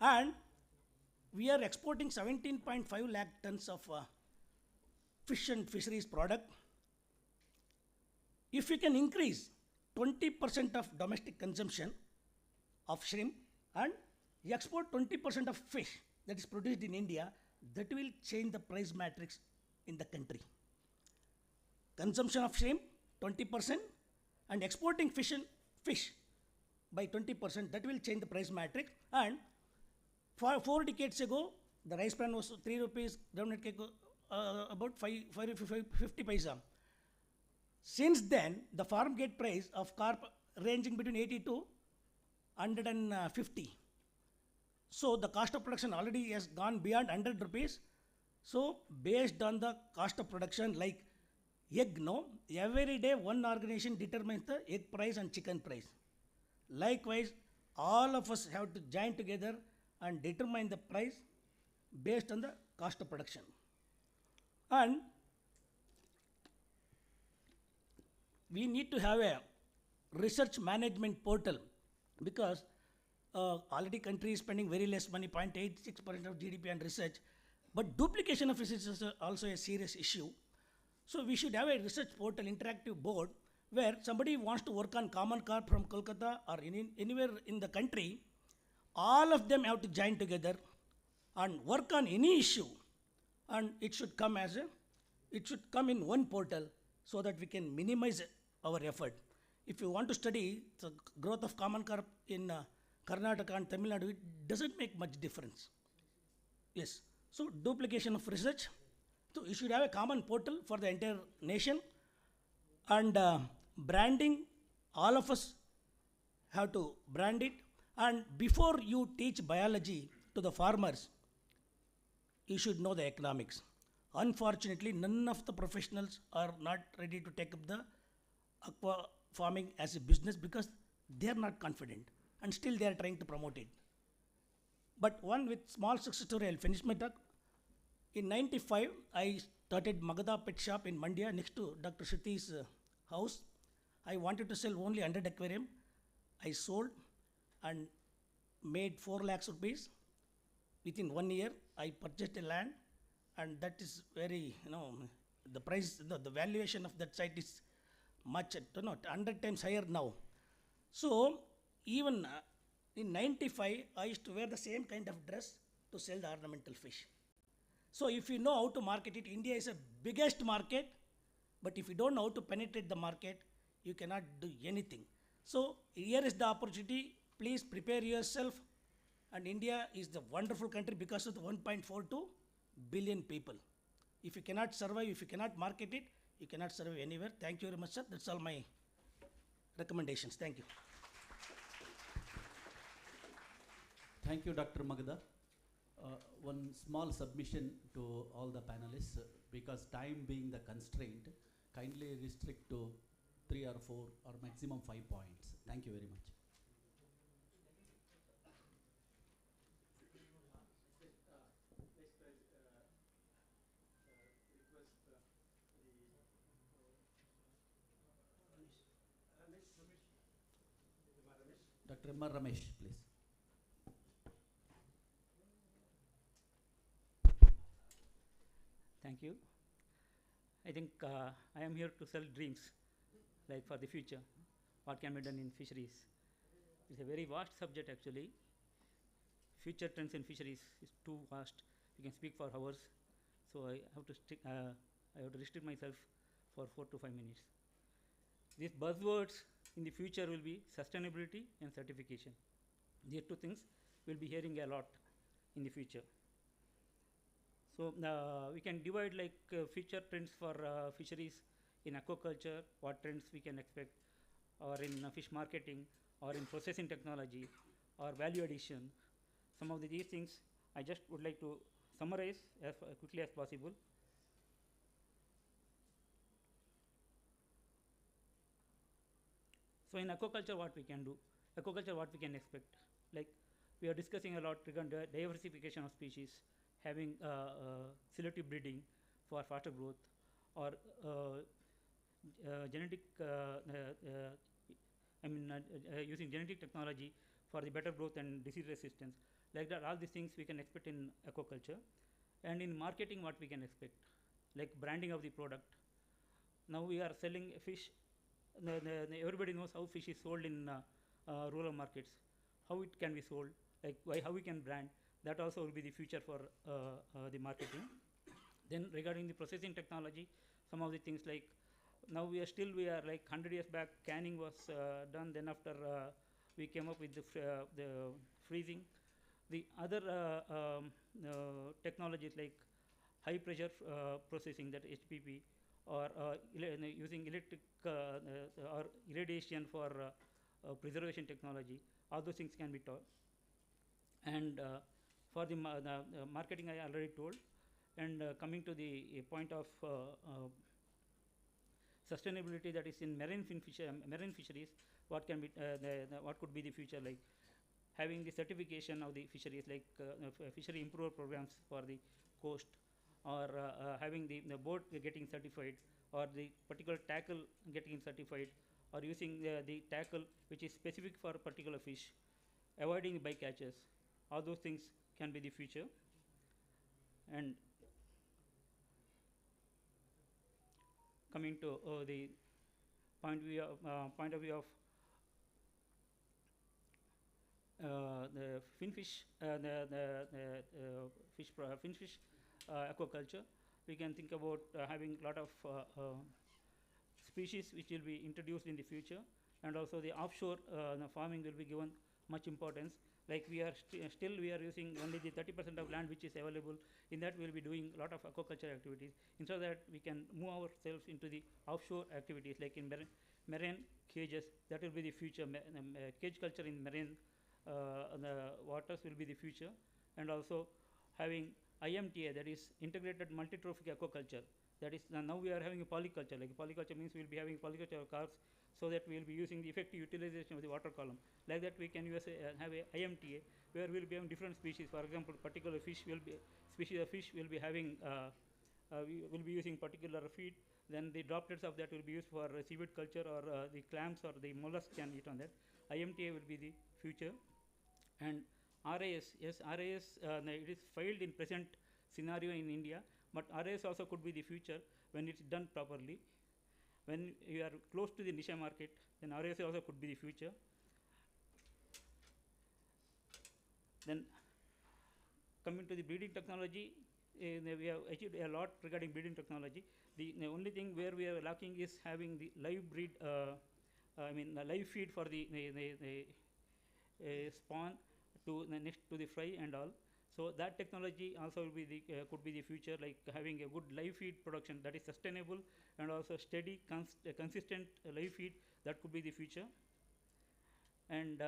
And we are exporting 17.5 lakh tons of fish and fisheries product. If we can increase 20% of domestic consumption of shrimp and export 20% of fish that is produced in India, that will change the price matrix in the country. Consumption of shrimp 20% and exporting fish by 20%, that will change the price matrix. And 4 decades ago, the rice bran was 3 rupees, about 50 paisa. Since then, the farm gate price of carp ranging between 80 to 150. So the cost of production already has gone beyond 100 rupees. So based on the cost of production, like egg, no, every day one organization determines the egg price and chicken price. Likewise, all of us have to join together and determine the price based on the cost of production. And we need to have a research management portal, because already country is spending very less money, 0.86% of GDP on research, but duplication of research is also a serious issue. So we should have a research portal, interactive board, where somebody wants to work on Common Core from Kolkata or anywhere in the country, all of them have to join together and work on any issue, and it should come in one portal so that we can minimize our effort. If you want to study the growth of Common Core in Karnataka and Tamil Nadu, it doesn't make much difference. Yes, so duplication of research. So you should have a common portal for the entire nation, and branding, all of us have to brand it. And before you teach biology to the farmers, you should know the economics. Unfortunately, none of the professionals are not ready to take up the aqua farming as a business because they are not confident, and still they are trying to promote it. But one with small success story, I'll finish my talk. In 95, I started Magadha Pet Shop in Mandya next to Dr. Shriti's house. I wanted to sell only 100 aquarium. I sold and made 4 lakhs rupees. Within 1 year, I purchased a land, and that is very, the price, the valuation of that site is much, 100 times higher now. So even in 95, I used to wear the same kind of dress to sell the ornamental fish. So if you know how to market it, India is the biggest market, but if you don't know how to penetrate the market, you cannot do anything. So here is the opportunity. Please prepare yourself. And India is the wonderful country because of the 1.42 billion people. If you cannot survive, if you cannot market it, you cannot survive anywhere. Thank you very much, sir. That's all my recommendations. Thank you. Thank you, Dr. Magadha. One small submission to all the panelists, because time being the constraint, kindly restrict to 3 or 4 or maximum 5 points. Thank you very much. Dr. M. R. Ramesh, please. Thank you. I think I am here to sell dreams, like for the future, what can be done in fisheries. It's a very vast subject actually. Future trends in fisheries is too vast. We can speak for hours, so I have to restrict myself for 4 to 5 minutes. These buzzwords in the future will be sustainability and certification. These two things we'll be hearing a lot in the future. So we can divide like future trends for fisheries in aquaculture, what trends we can expect, or in fish marketing, or in processing technology, or value addition. Some of these things I just would like to summarize as quickly as possible. So in aquaculture, what we can do, aquaculture, what we can expect, like we are discussing a lot regarding diversification of species, having selective breeding for faster growth, or using genetic technology for the better growth and disease resistance. Like that, all these things we can expect in aquaculture. And in marketing, what we can expect, like branding of the product. Now we are selling fish. Everybody knows how fish is sold in rural markets, how it can be sold, like how we can brand. That also will be the future for the marketing. Then regarding the processing technology, some of the things like now we are like 100 years back canning was done. Then after we came up with the freezing. The other technologies like high pressure processing, that HPP, or using electric or irradiation for preservation technology. All those things can be taught. And for the marketing, I already told. And coming to the point of sustainability, that is in marine fisheries, what can be what could be the future, like having the certification of the fisheries, like fishery improver programs for the coast, or having the boat getting certified, or the particular tackle getting certified, or using the tackle which is specific for a particular fish, avoiding bycatches. All those things can be the future. And coming to the point of view of the finfish, finfish aquaculture, we can think about having a lot of species which will be introduced in the future, and also the offshore farming will be given much importance. Like we are still we are using only the 30% of land which is available. In that we will be doing a lot of aquaculture activities. Instead of that, we can move ourselves into the offshore activities, like in marine cages. That will be the future. Cage culture in marine the waters will be the future. And also having IMTA, that is integrated multi-trophic aquaculture. That is now we are having a polyculture. Like polyculture means we will be having polyculture of carbs, so that we will be using the effective utilization of the water column. Like that we can use have a IMTA, where we will be having different species. For example, particular fish will be species of fish will be having we will be using particular feed. Then the droplets of that will be used for seaweed culture, or the clams or the mollusks can eat on that. IMTA will be the future. And RIS, yes, RIS it is filed in present scenario in India, but RIS also could be the future when it's done properly. When you are close to the niche market, then RIS also could be the future. Then coming to the breeding technology, we have achieved a lot regarding breeding technology. The only thing where we are lacking is having the live breed, the live feed for the spawn to next to the fry and all. So that technology also will be the could be the future, like having a good live feed production that is sustainable and also steady, consistent live feed. That could be the future. And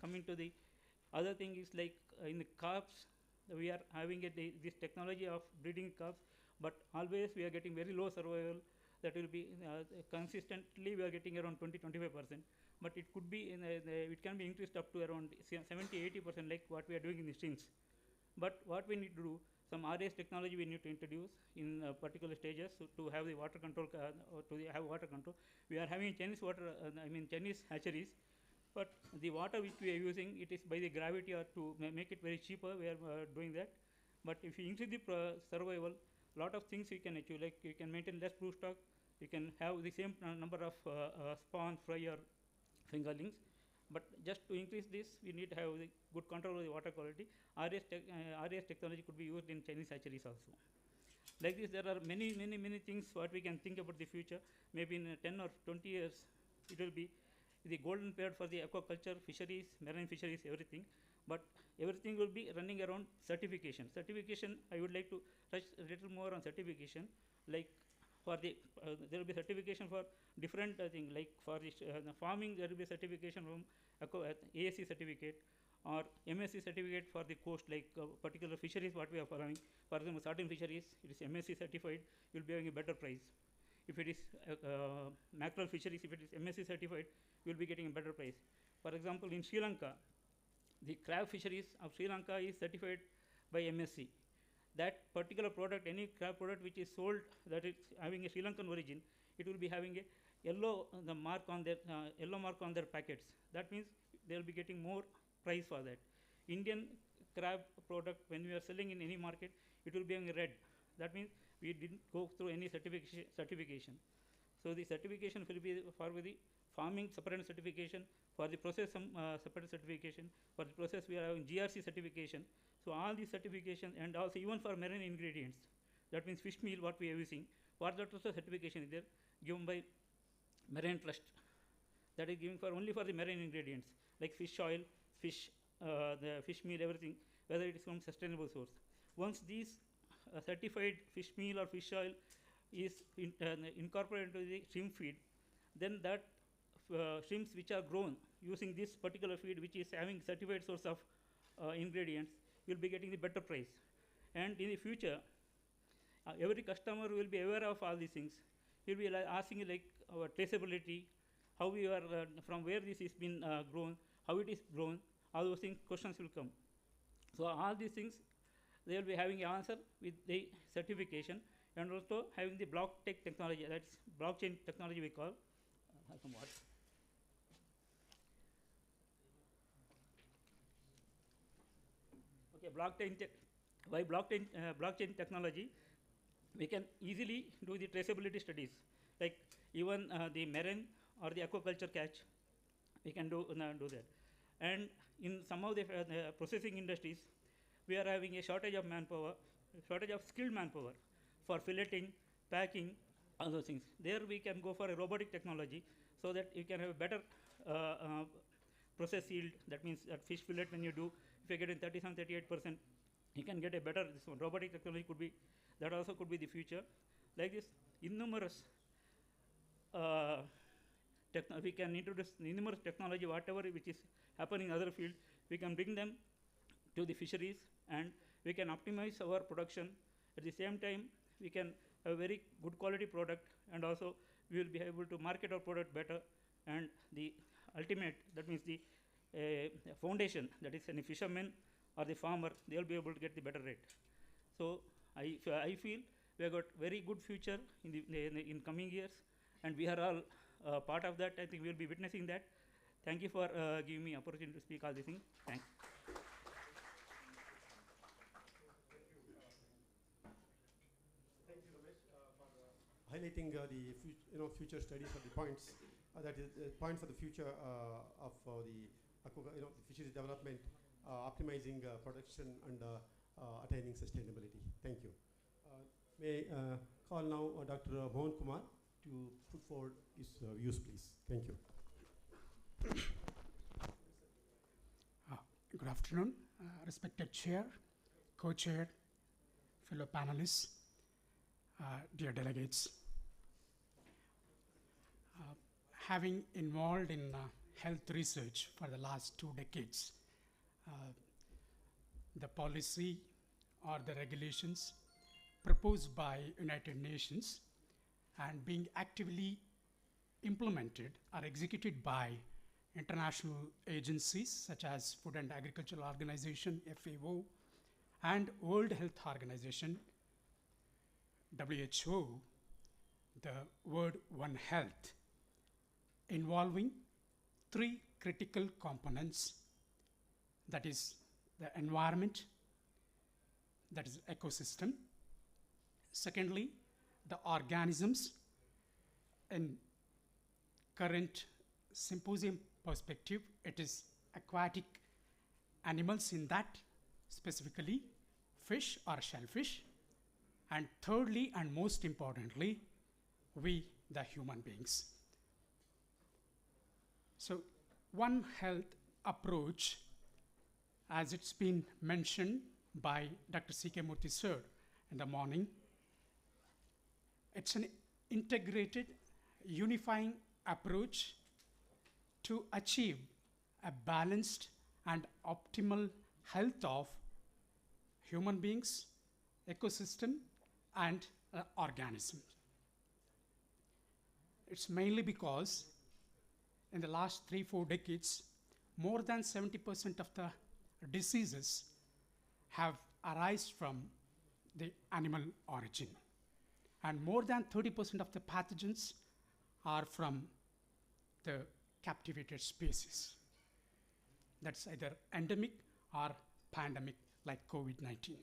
coming to the other thing is like in the calves, we are having this technology of breeding calves, but always we are getting very low survival. That will be consistently we are getting around 20-25%, but it could be it can be increased up to around 70-80%, like what we are doing in the streams. But what we need to do, some RS technology we need to introduce in particular stages to have the water control, have water control. We are having Chinese water, Chinese hatcheries, but the water which we are using, it is by the gravity, or to make it very cheaper, we are doing that. But if you increase the survival, lot of things you can achieve, like you can maintain less brood stock, you can have the same number of spawn, fry, or fingerlings. But just to increase this, we need to have the good control of the water quality. RS technology could be used in Chinese hatcheries also. Like this, there are many things what we can think about the future. Maybe in 10 or 20 years, it will be the golden period for the aquaculture, fisheries, marine fisheries, everything. But everything will be running around certification. Certification, I would like to touch a little more on certification. Like for the there will be certification for different things. Like for the farming, there will be certification from ASC certificate or MSc certificate for the coast, like particular fisheries what we are following. For example, certain fisheries, it is MSc certified, you will be having a better price. If it is mackerel fisheries, if it is MSc certified, you will be getting a better price. For example, in Sri Lanka, the crab fisheries of Sri Lanka is certified by MSc. That particular product, any crab product which is sold that is having a Sri Lankan origin, it will be having a yellow mark on their packets. That means they will be getting more price for that. Indian crab product, when we are selling in any market, it will be having red. That means we didn't go through any certification. So the certification will be for the farming separate certification, for the process some separate certification, for the process we are having GRC certification. So all these certifications, and also even for marine ingredients, that means fish meal what we are using, for that also certification is there given by Marine Trust. That is given for only for the marine ingredients like fish oil, fish, the fish meal, everything, whether it is from sustainable source. Once these certified fish meal or fish oil is incorporated into the shrimp feed, then that shrimps which are grown using this particular feed, which is having certified source of ingredients, you will be getting the better price. And in the future, every customer will be aware of all these things. He will be asking like our traceability, how we are, from where this is been grown, how it is grown, all those things, questions will come. So all these things, they will be having an answer with the certification, and also having the blockchain technology, that's blockchain technology we call. Somewhat. Okay, blockchain technology, we can easily do the traceability studies, like even the marine or the aquaculture catch, we can do that. And in some of the processing industries, we are having a shortage of manpower, shortage of skilled manpower for filleting, packing, all those things. There we can go for a robotic technology, so that you can have a better process yield. That means that fish fillet, when you do, if you get in 37, 38%, you can get a better, this one. Robotic technology could be, that also could be the future. Like this, innumerous we can introduce numerous technology, whatever which is happening in other field, we can bring them to the fisheries, and we can optimize our production. At the same time, we can have a very good quality product, and also we will be able to market our product better. And the ultimate, that means the foundation, that is any fisherman or the farmer, they will be able to get the better rate. So I feel we have got very good future in coming years, and we are all part of that. I think we will be witnessing that. Thank you for giving me opportunity to speak all these things. Thanks. Thank you, Ramesh, for highlighting the future studies of the points, that is points for the future of the fisheries development, optimizing production and attaining sustainability. Thank you. May call now Dr. Mohan Kumar to put forward his views, please. Thank you. Good afternoon, respected chair, co-chair, fellow panelists, dear delegates. Having involved in health research for the last 2 decades, the policy or the regulations proposed by United Nations and being actively implemented or executed by international agencies such as Food and Agricultural Organization, FAO, and World Health Organization, WHO, the word One Health, involving 3 critical components, that is the environment, that is ecosystem. Secondly, the organisms. In current symposium perspective, it is aquatic animals, in that specifically fish or shellfish. And thirdly, and most importantly, we, the human beings. So One Health approach, as it's been mentioned by Dr. C.K. Murthy sir in the morning, it's an integrated, unifying approach to achieve a balanced and optimal health of human beings, ecosystem, and organisms. It's mainly because in the last 3-4 decades, more than 70% of the diseases have arisen from the animal origin. And more than 30% of the pathogens are from the captivated species. That's either endemic or pandemic, like COVID-19.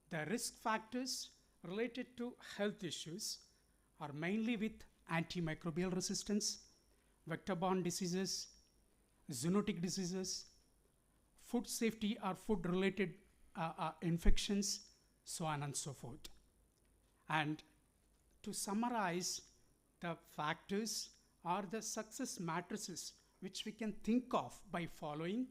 The risk factors related to health issues are mainly with antimicrobial resistance, vector-borne diseases, zoonotic diseases, food safety or food-related infections, so on and so forth. And to summarize the factors or the success matrices which we can think of by following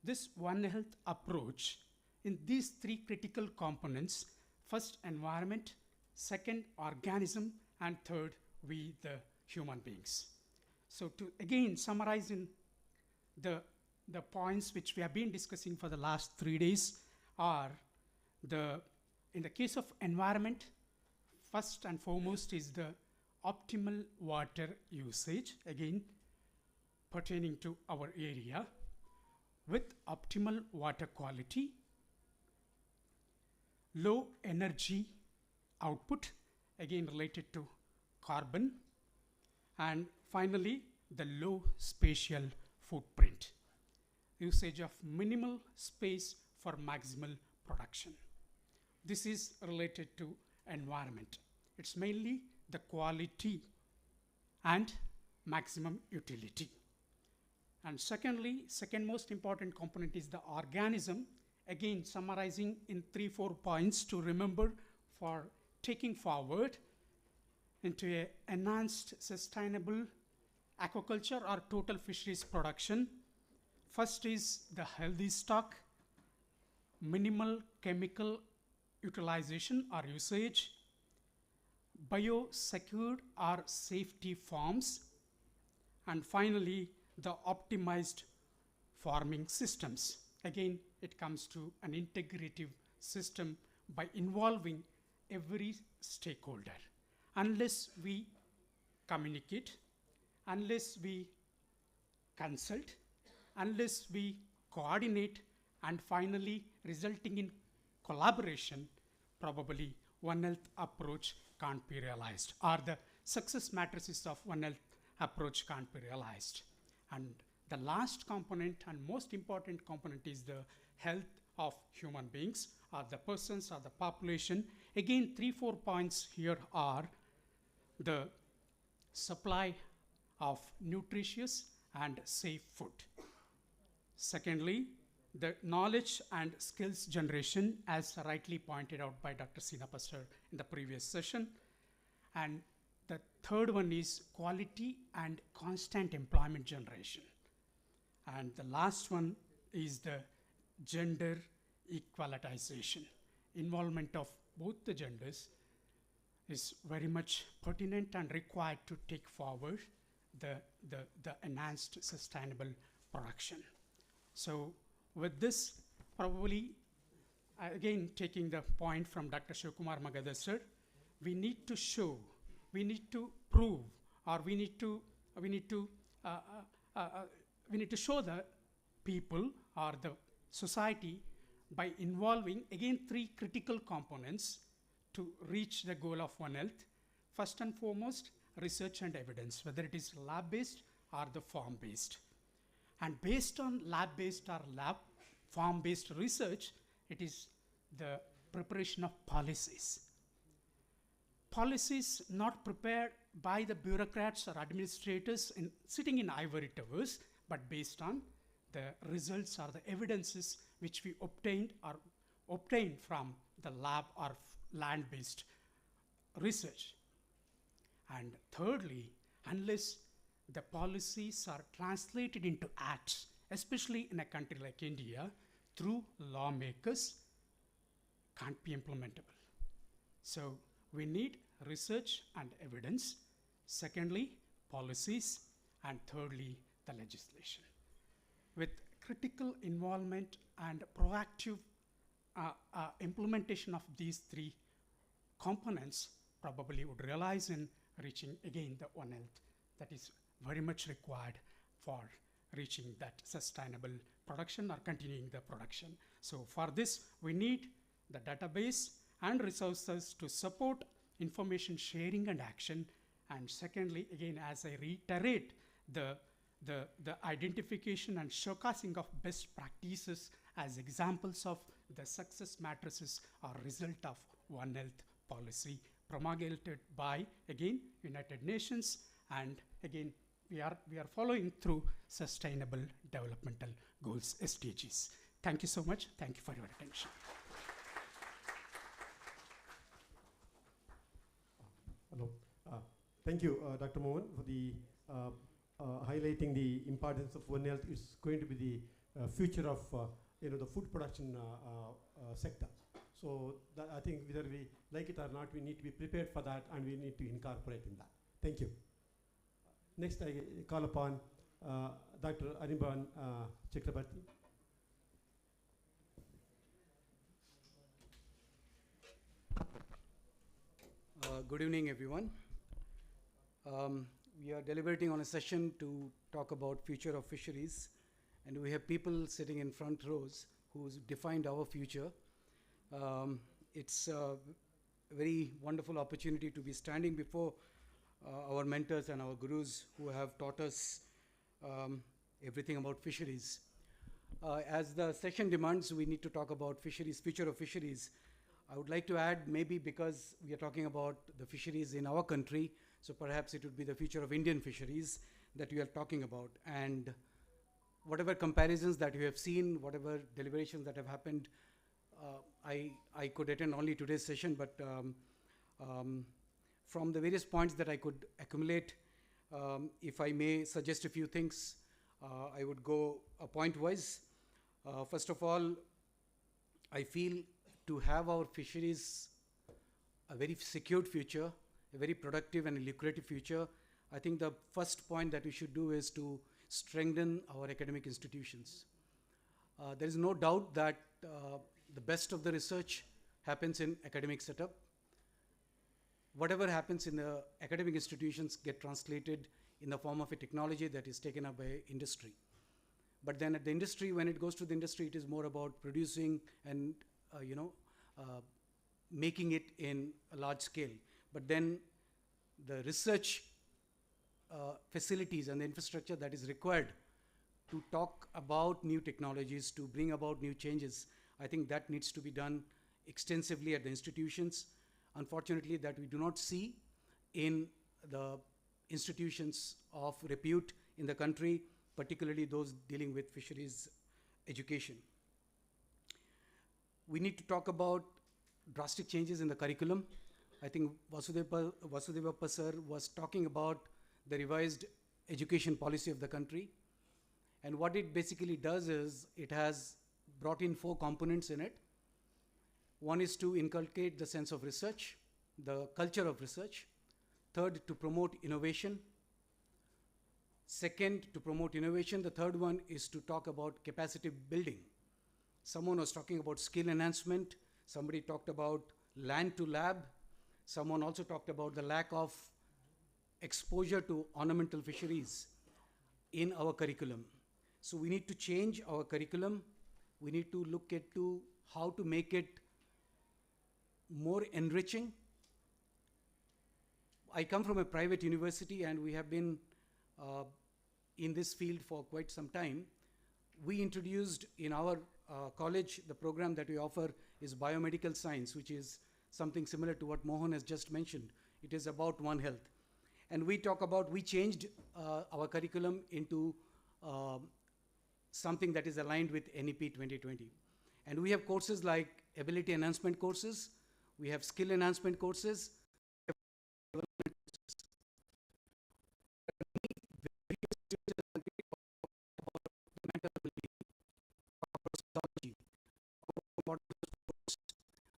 this One Health approach in these 3 critical components: first, environment; second, organism; and third, we, the human beings. So to again summarize in the the points which we have been discussing for the last 3 days are in the case of environment, first and foremost is the optimal water usage, again pertaining to our area, with optimal water quality, low energy output, again related to carbon, and finally the low spatial footprint, usage of minimal space for maximal production. This is related to environment. It's mainly the quality and maximum utility. And secondly, second most important component is the organism, again summarizing in 3-4 points to remember for taking forward into a enhanced sustainable aquaculture or total fisheries production. First is the healthy stock, minimal chemical utilization or usage, biosecured or safety farms, and finally the optimized farming systems. Again, it comes to an integrative system by involving every stakeholder. Unless we communicate, unless we consult, unless we coordinate, and finally resulting in collaboration, probably One Health approach can't be realized, or the success matrices of One Health approach can't be realized. And the last component and most important component is the health of human beings, or the persons, or the population. Again, 3-4 points here are the supply of nutritious and safe food. Secondly, the knowledge and skills generation, as rightly pointed out by Dr. Sinappa sir in the previous session. And the third one is quality and constant employment generation. And the last one is the gender equalitization. Involvement of both the genders is very much pertinent and required to take forward the enhanced sustainable production. So with this, probably, again taking the point from Dr. Shivakumar Magadha sir, we need to show, we need to prove, or we need to show the people or the society by involving, again, 3 critical components to reach the goal of One Health. First and foremost, research and evidence, whether it is lab-based or the farm-based. And based on lab-based or farm-based research, it is the preparation of policies. Policies not prepared by the bureaucrats or administrators sitting in ivory towers, but based on the results or the evidences which we obtained from the lab or land-based research. And thirdly, unless the policies are translated into acts, especially in a country like India, through lawmakers, can't be implementable. So we need research and evidence. Secondly, policies. And thirdly, the legislation. With critical involvement and proactive implementation of these 3 components, probably would realize in reaching again the One Health that is very much required for reaching that sustainable production or continuing the production. So for this, we need the database and resources to support information sharing and action. And secondly, again, as I reiterate, the identification and showcasing of best practices as examples of the success matrices or result of One Health policy promulgated by, again, United Nations, and again, we are following through Sustainable Developmental Goals, SDGs. Thank you so much. Thank you for your attention. Hello. Thank you, Dr. Mohan, for the highlighting the importance of One Health is going to be the future of the food production sector. So that I think whether we like it or not, we need to be prepared for that, and we need to incorporate in that. Thank you. Next, I call upon Dr. Arimban Chakrabarti. Good evening, everyone. We are deliberating on a session to talk about future of fisheries, and we have people sitting in front rows who's defined our future. It's a very wonderful opportunity to be standing before our mentors and our gurus who have taught us everything about fisheries. As the session demands, we need to talk about fisheries, future of fisheries. I would like to add, maybe because we are talking about the fisheries in our country, so perhaps it would be the future of Indian fisheries that we are talking about. And whatever comparisons that you have seen, whatever deliberations that have happened, I could attend only today's session, but from the various points that I could accumulate, if I may suggest a few things, I would go point-wise. First of all, I feel to have our fisheries a very secured future, a very productive and lucrative future, I think the first point that we should do is to strengthen our academic institutions. There is no doubt that the best of the research happens in academic setup. Whatever happens in the academic institutions get translated in the form of a technology that is taken up by industry. But then at the industry, when it goes to the industry, it is more about producing and making it in a large scale. But then the research facilities and the infrastructure that is required to talk about new technologies, to bring about new changes, I think that needs to be done extensively at the institutions. Unfortunately, that we do not see in the institutions of repute in the country, particularly those dealing with fisheries education. We need to talk about drastic changes in the curriculum. I think Vasudeva sir was talking about the revised education policy of the country. And what it basically does is it has brought in 4 components in it. One is to inculcate the sense of research, the culture of research. Third, to promote innovation. Second, to promote innovation. The third one is to talk about capacity building. Someone was talking about skill enhancement. Somebody talked about land to lab. Someone also talked about the lack of exposure to ornamental fisheries in our curriculum. So we need to change our curriculum. We need to look at how to make it more enriching. I come from a private university and we have been in this field for quite some time. We introduced in our college, the program that we offer is biomedical science, which is something similar to what Mohan has just mentioned. It is about One Health. And we changed our curriculum into something that is aligned with NEP 2020. And we have courses like ability enhancement courses, we have skill enhancement courses, we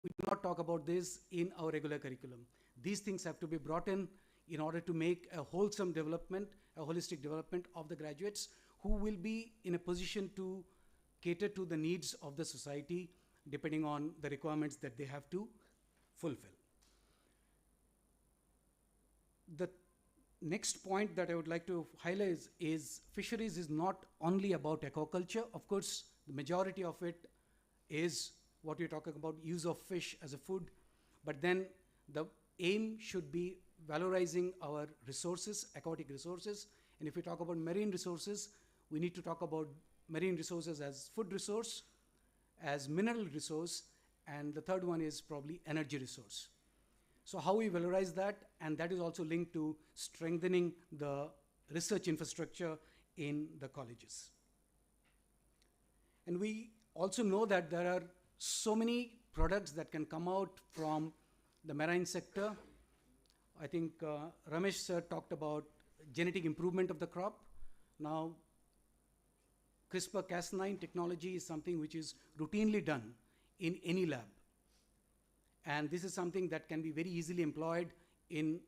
do not talk about this in our regular curriculum. These things have to be brought in order to make a wholesome development, a holistic development of the graduates who will be in a position to cater to the needs of the society depending on the requirements that they have to fulfill. The next point that I would like to highlight is fisheries is not only about aquaculture. Of course, the majority of it is what we're talking about, use of fish as a food, but then the aim should be valorizing our resources, aquatic resources. And if we talk about marine resources, we need to talk about marine resources as food resource, as mineral resource, and the third one is probably energy resource. So how we valorize that, and that is also linked to strengthening the research infrastructure in the colleges. And we also know that there are so many products that can come out from the marine sector. I think Ramesh sir talked about genetic improvement of the crop. Now, CRISPR-Cas9 technology is something which is routinely done in any lab. And this is something that can be very easily employed in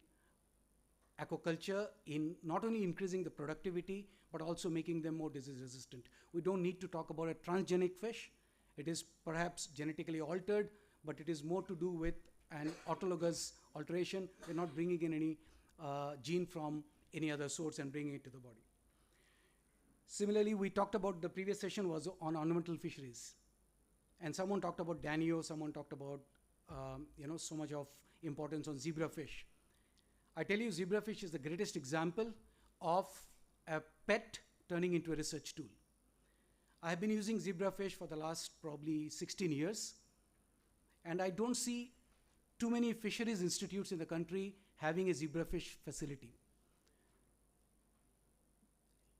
aquaculture, in not only increasing the productivity, but also making them more disease resistant. We don't need to talk about a transgenic fish. It is perhaps genetically altered, but it is more to do with an autologous alteration. We're not bringing in any gene from any other source and bringing it to the body. Similarly, we talked about, the previous session was on ornamental fisheries. And someone talked about Danio, someone talked about, so much of importance on zebrafish. I tell you, zebrafish is the greatest example of a pet turning into a research tool. I have been using zebrafish for the last probably 16 years, and I don't see too many fisheries institutes in the country having a zebrafish facility.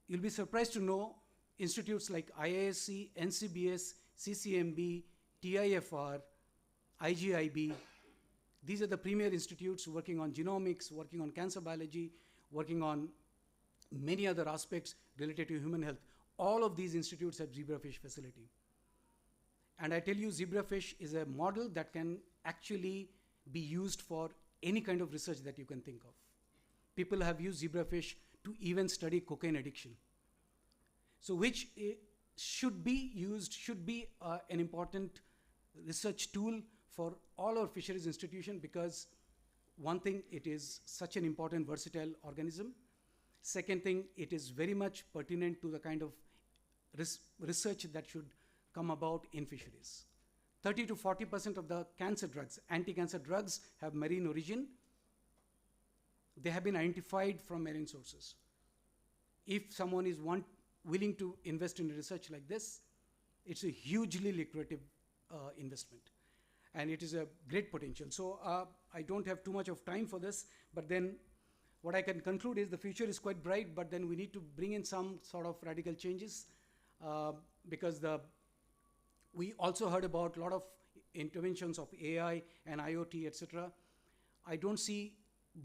You'll be surprised to know institutes like IISc, NCBS, CCMB, TIFR, IGIB, these are the premier institutes working on genomics, working on cancer biology, working on many other aspects related to human health. All of these institutes have zebrafish facility. And I tell you, zebrafish is a model that can actually be used for any kind of research that you can think of. People have used zebrafish to even study cocaine addiction. So which should be used, should be an important research tool for all our fisheries institution, because one thing, it is such an important versatile organism. Second thing, it is very much pertinent to the kind of research that should come about in fisheries. 30 to 40% of the cancer drugs, anti-cancer drugs, have marine origin. They have been identified from marine sources. If someone is willing to invest in research like this, it's a hugely lucrative investment. And it is a great potential. So I don't have too much of time for this, but then what I can conclude is the future is quite bright, but then we need to bring in some sort of radical changes because we also heard about a lot of interventions of AI and IoT, etc. I don't see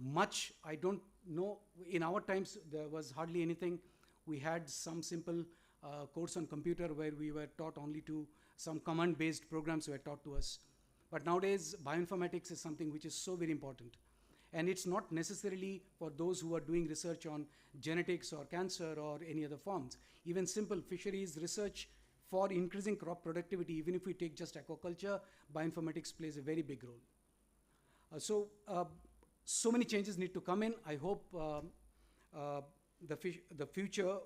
much. I don't know. In our times, there was hardly anything. We had some simple course on computer where we were taught only to some command-based programs were taught to us. But nowadays, bioinformatics is something which is so very important. And it's not necessarily for those who are doing research on genetics or cancer or any other forms. Even simple fisheries research for increasing crop productivity, even if we take just aquaculture, bioinformatics plays a very big role. So many changes need to come in. I hope the future,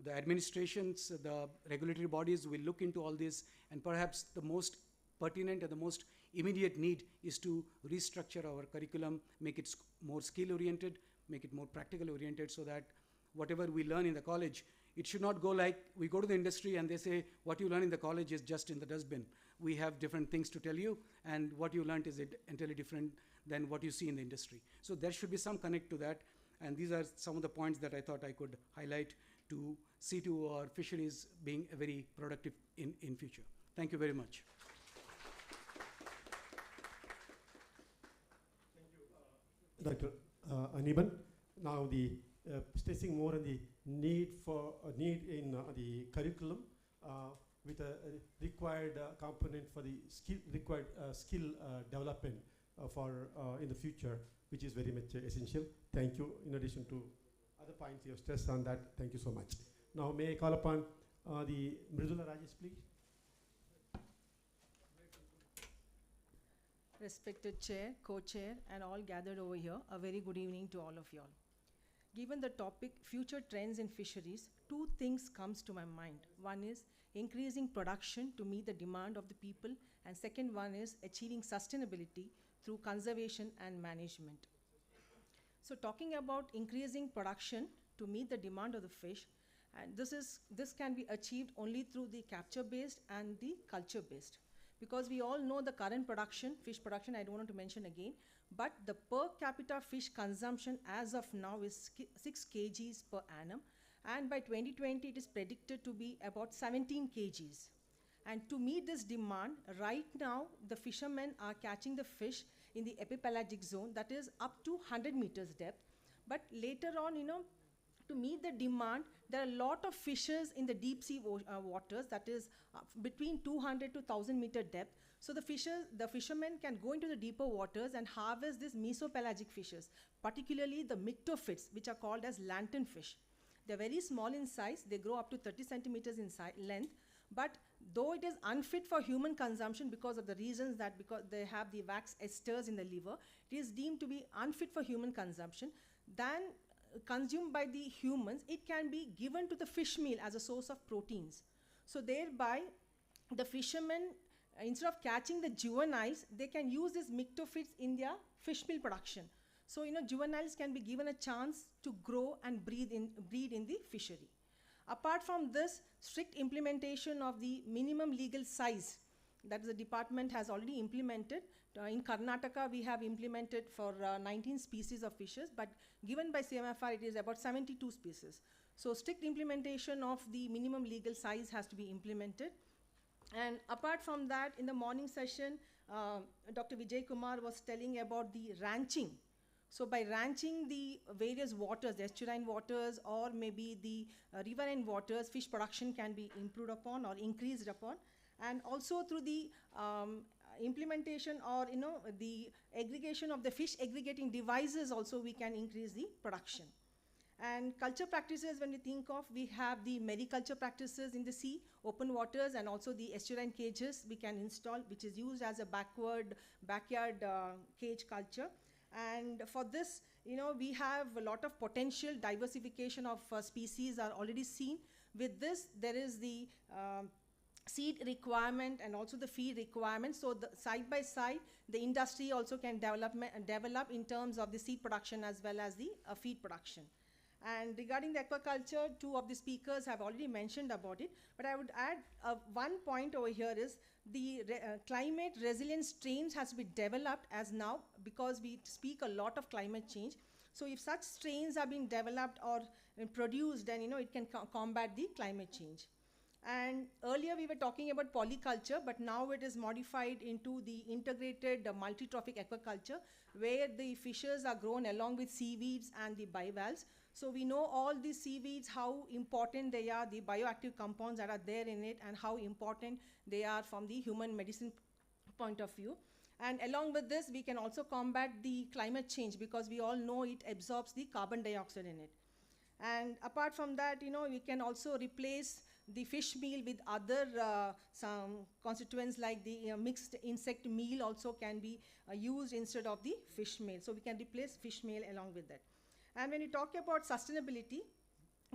the administrations, the regulatory bodies will look into all this, and perhaps the most pertinent and the most immediate need is to restructure our curriculum, make it more skill-oriented, make it more practical-oriented, so that whatever we learn in the college, it should not go like we go to the industry and they say what you learn in the college is just in the dustbin. We have different things to tell you, and what you learned is entirely different than what you see in the industry. So there should be some connect to that, and these are some of the points that I thought I could highlight to see to our fisheries being very productive in future. Thank you very much. Dr. Aniban. Now stressing more on the need in the curriculum with a required component for the required skill development for in the future, which is very much essential. Thank you. In addition to other points you have stressed on that, thank you so much. Now may I call upon the Mridula Rajesh, please. Respected Chair, Co-Chair, and all gathered over here, a very good evening to all of y'all. Given the topic, future trends in fisheries, two things comes to my mind. One is increasing production to meet the demand of the people, and second one is achieving sustainability through conservation and management. So talking about increasing production to meet the demand of the fish, and this can be achieved only through the capture-based and the culture-based. Because we all know the current production, fish production, I don't want to mention again, but the per capita fish consumption as of now is 6 kgs per annum, and by 2020 it is predicted to be about 17 kgs. And to meet this demand, right now the fishermen are catching the fish in the epipelagic zone, that is up to 100 meters depth. But later on, to meet the demand, there are a lot of fishes in the deep sea waters, that is between 200 to 1000 meter depth. So the fishermen can go into the deeper waters and harvest these mesopelagic fishes, particularly the myctophytes, which are called as lanternfish. They're very small in size. They grow up to 30 centimeters in length. But though it is unfit for human consumption because of the reasons that because they have the wax esters in the liver, it is deemed to be unfit for human consumption. Then consumed by the humans, it can be given to the fish meal as a source of proteins. So thereby, the fishermen, instead of catching the juveniles, they can use these myctophytes in their fish meal production. So, juveniles can be given a chance to grow and breed in the fishery. Apart from this, strict implementation of the minimum legal size that the department has already implemented. In Karnataka, we have implemented for 19 species of fishes, but given by CMFR, it is about 72 species. So strict implementation of the minimum legal size has to be implemented. And apart from that, in the morning session, Dr. Vijay Kumar was telling about the ranching. So by ranching the various waters, the estuarine waters or maybe the riverine waters, fish production can be improved upon or increased upon. And also through the implementation or the aggregation of the fish aggregating devices also we can increase the production. And culture practices, when we think of, we have the mariculture practices in the sea, open waters, and also the estuarine cages we can install, which is used as a backyard cage culture. And for this, we have a lot of potential diversification of species are already seen. With this, there is the seed requirement and also the feed requirement. So the side by side, the industry also can develop in terms of the seed production as well as the feed production. And regarding the aquaculture, two of the speakers have already mentioned about it, but I would add one point over here is the climate resilience strains has to be developed as now, because we speak a lot of climate change. So if such strains are being developed or produced, then it can combat the climate change. And earlier we were talking about polyculture, but now it is modified into the integrated multi-trophic aquaculture, where the fishes are grown along with seaweeds and the bivalves. So we know all these seaweeds, how important they are, the bioactive compounds that are there in it, and how important they are from the human medicine point of view. And along with this, we can also combat the climate change, because we all know it absorbs the carbon dioxide in it. And apart from that, we can also replace the fish meal with other some constituents, like the mixed insect meal also can be used instead of the fish meal. So we can replace fish meal along with that. And when you talk about sustainability,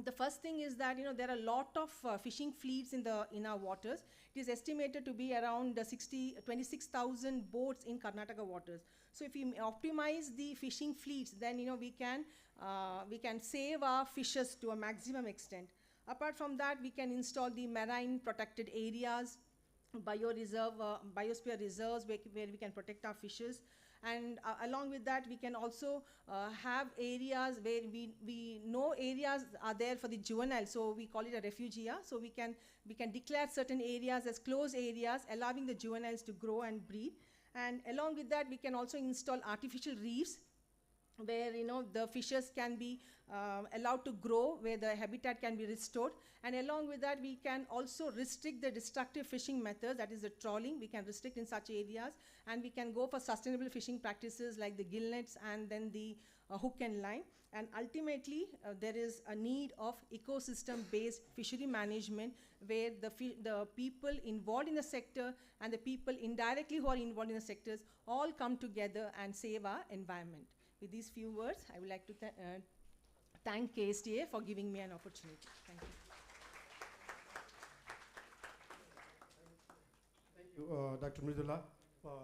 the first thing is that there are a lot of fishing fleets in our waters. It is estimated to be around 26,000 boats in Karnataka waters. So if we optimize the fishing fleets, then we can save our fishes to a maximum extent. Apart from that, we can install the marine protected areas, biosphere reserves where we can protect our fishes. And along with that, we can also have areas where we know areas are there for the juvenile, so we call it a refugia. So we can declare certain areas as closed areas, allowing the juveniles to grow and breed. And along with that, we can also install artificial reefs, where the fishes can be allowed to grow, where the habitat can be restored. And along with that, we can also restrict the destructive fishing methods, that is the trawling. We can restrict in such areas, and we can go for sustainable fishing practices like the gill nets and then the hook and line. And ultimately, there is a need of ecosystem-based fishery management, where the people involved in the sector and the people indirectly who are involved in the sectors all come together and save our environment. With these few words, I would like to thank KSTA for giving me an opportunity. Thank you. Thank you, Dr. Mridula, for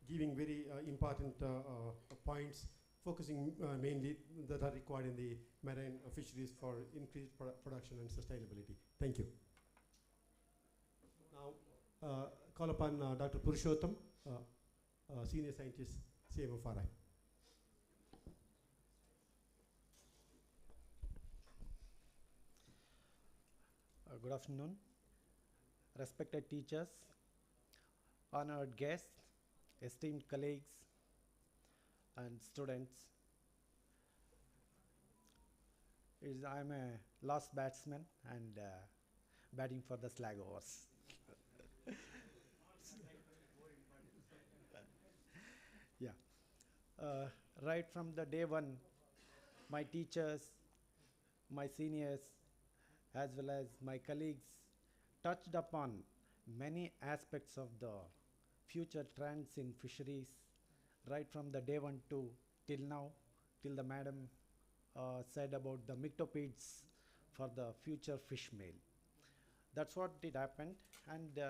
giving very important points, focusing mainly that are required in the marine fisheries for increased production and sustainability. Thank you. Now, call upon Dr. Purushottam, Senior Scientist, CMFRI. Good afternoon, respected teachers, honored guests, esteemed colleagues, and students. I'm a last batsman and batting for the Slag Overs. Yeah. Right from the day one, my teachers, my seniors as well as my colleagues touched upon many aspects of the future trends in fisheries, right from the day one to till now, till the madam said about the myctopids for the future fish meal. That's what did happen, and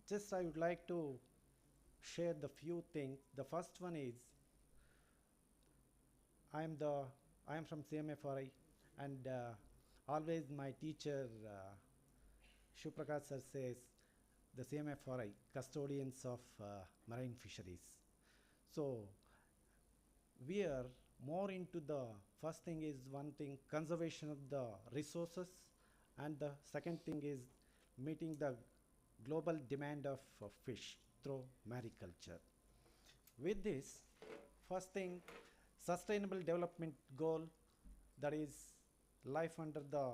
just I would like to share the few things. The first one is I am from CMFRI, and always my teacher Shuprakash sir says the CMFRI custodians of marine fisheries. So we are more into the first thing is one thing conservation of the resources, and the second thing is meeting the global demand of fish through mariculture. With this, first thing, sustainable development goal, that is life under the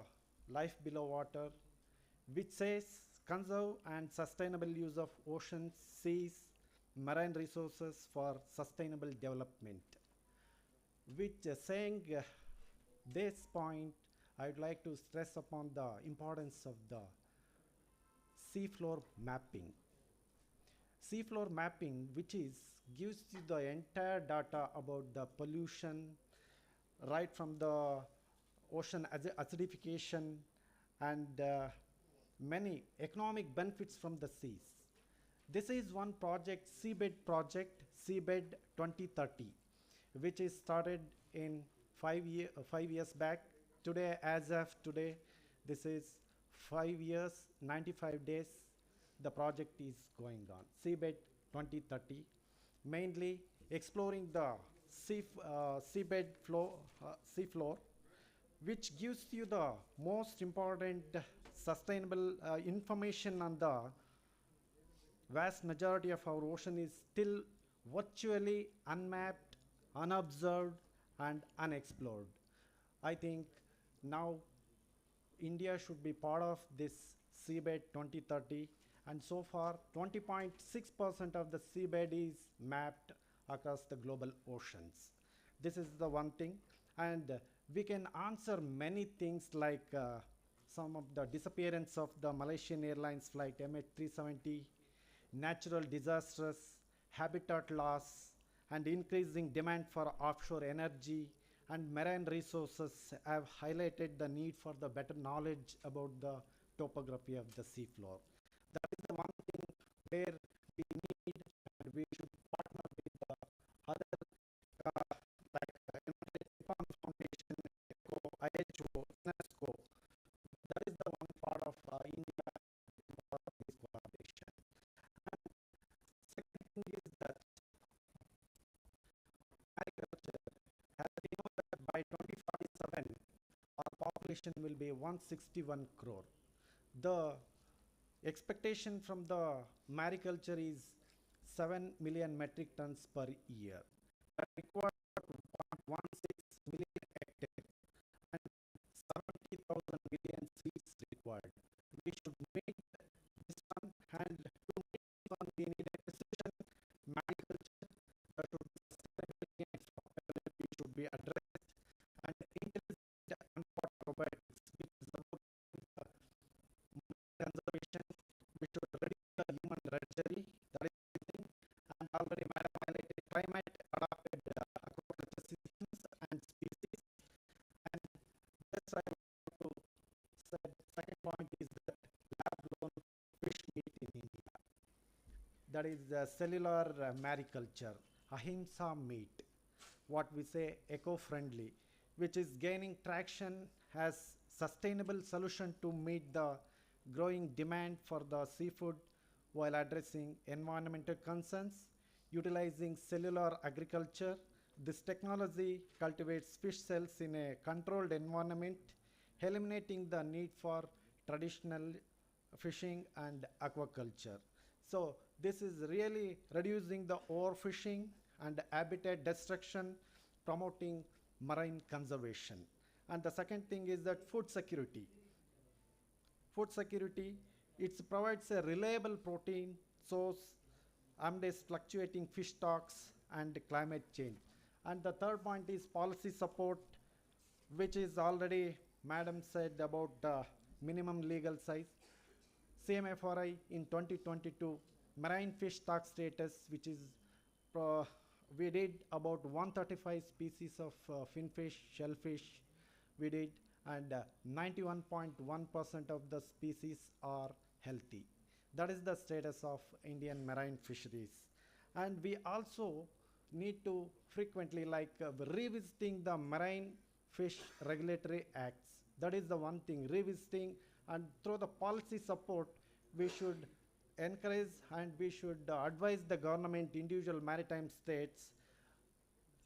life below water, which says conserve and sustainable use of oceans, seas, marine resources for sustainable development. Which saying this point, I would like to stress upon the importance of the seafloor mapping. Seafloor mapping, which is gives you the entire data about the pollution, right from the ocean acidification and many economic benefits from the seas. This is one project, project, Seabed 2030, which is started in 5 years back. Today, as of today, this is 5 years, 95 days, the project is going on. Seabed 2030, mainly exploring the seabed seafloor, which gives you the most important sustainable information on the vast majority of our ocean is still virtually unmapped, unobserved, and unexplored. I think now India should be part of this seabed 2030, and so far 20.6% of the seabed is mapped across the global oceans. This is the one thing, and we can answer many things like some of the disappearance of the Malaysian Airlines flight MH370, natural disasters, habitat loss, and increasing demand for offshore energy and marine resources have highlighted the need for the better knowledge about the topography of the seafloor. That is the one thing where we need and we should partner with the other like United Nippon Foundation, ECHO, IHO, UNESCO. That is the one part of India part of this collaboration. And second thing is that agriculture, as we know that by 2047, our population will be 161 crore. The expectation from the mariculture is 7 million metric tons per year. That requires 1.16 million hectares and 70,000 million seeds required. We should meet this one, and to meet this one we need a precision mariculture that should be sustainability and profitability should be addressed, and intelligent and robotics, which is about conservation. We should reduce the human drudgery, that is the thing, and already madam highlighted climate adapted aquaculture systems and species. And this I want to say, second point is that lab grown fish meat in India. That is cellular mariculture, ahimsa meat, what we say eco-friendly, which is gaining traction as sustainable solution to meet the growing demand for the seafood while addressing environmental concerns. Utilizing cellular agriculture, this technology cultivates fish cells in a controlled environment, eliminating the need for traditional fishing and aquaculture. So this is really reducing the overfishing and habitat destruction, promoting marine conservation. And the second thing is that food security. Food security, it provides a reliable protein source amidst fluctuating fish stocks and climate change. And the third point is policy support, which is already Madam said about minimum legal size. CMFRI in 2022, marine fish stock status, which is we did about 135 species of finfish, shellfish, we did, and 91.1% of the species are healthy. That is the status of Indian marine fisheries. And we also need to frequently revisiting the marine fish regulatory acts. That is the one thing, revisiting, and through the policy support, we should encourage and we should advise the government, individual maritime states,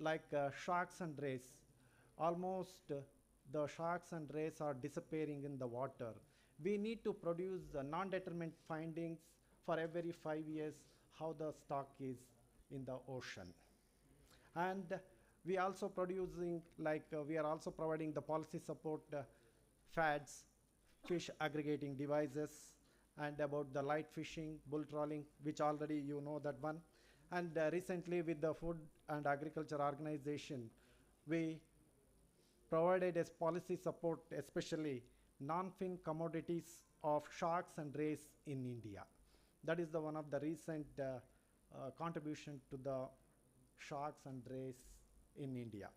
like sharks and rays. Almost the sharks and rays are disappearing in the water. We need to produce non-determined findings for every 5 years how the stock is in the ocean. And we also producing, we are also providing the policy support, FADs, fish aggregating devices, and about the light fishing, bull trawling, which already you know that one. And recently with the Food and Agriculture Organization, we provided as policy support, especially non-fin commodities of sharks and rays in India. That is the one of the recent contribution to the sharks and rays in India.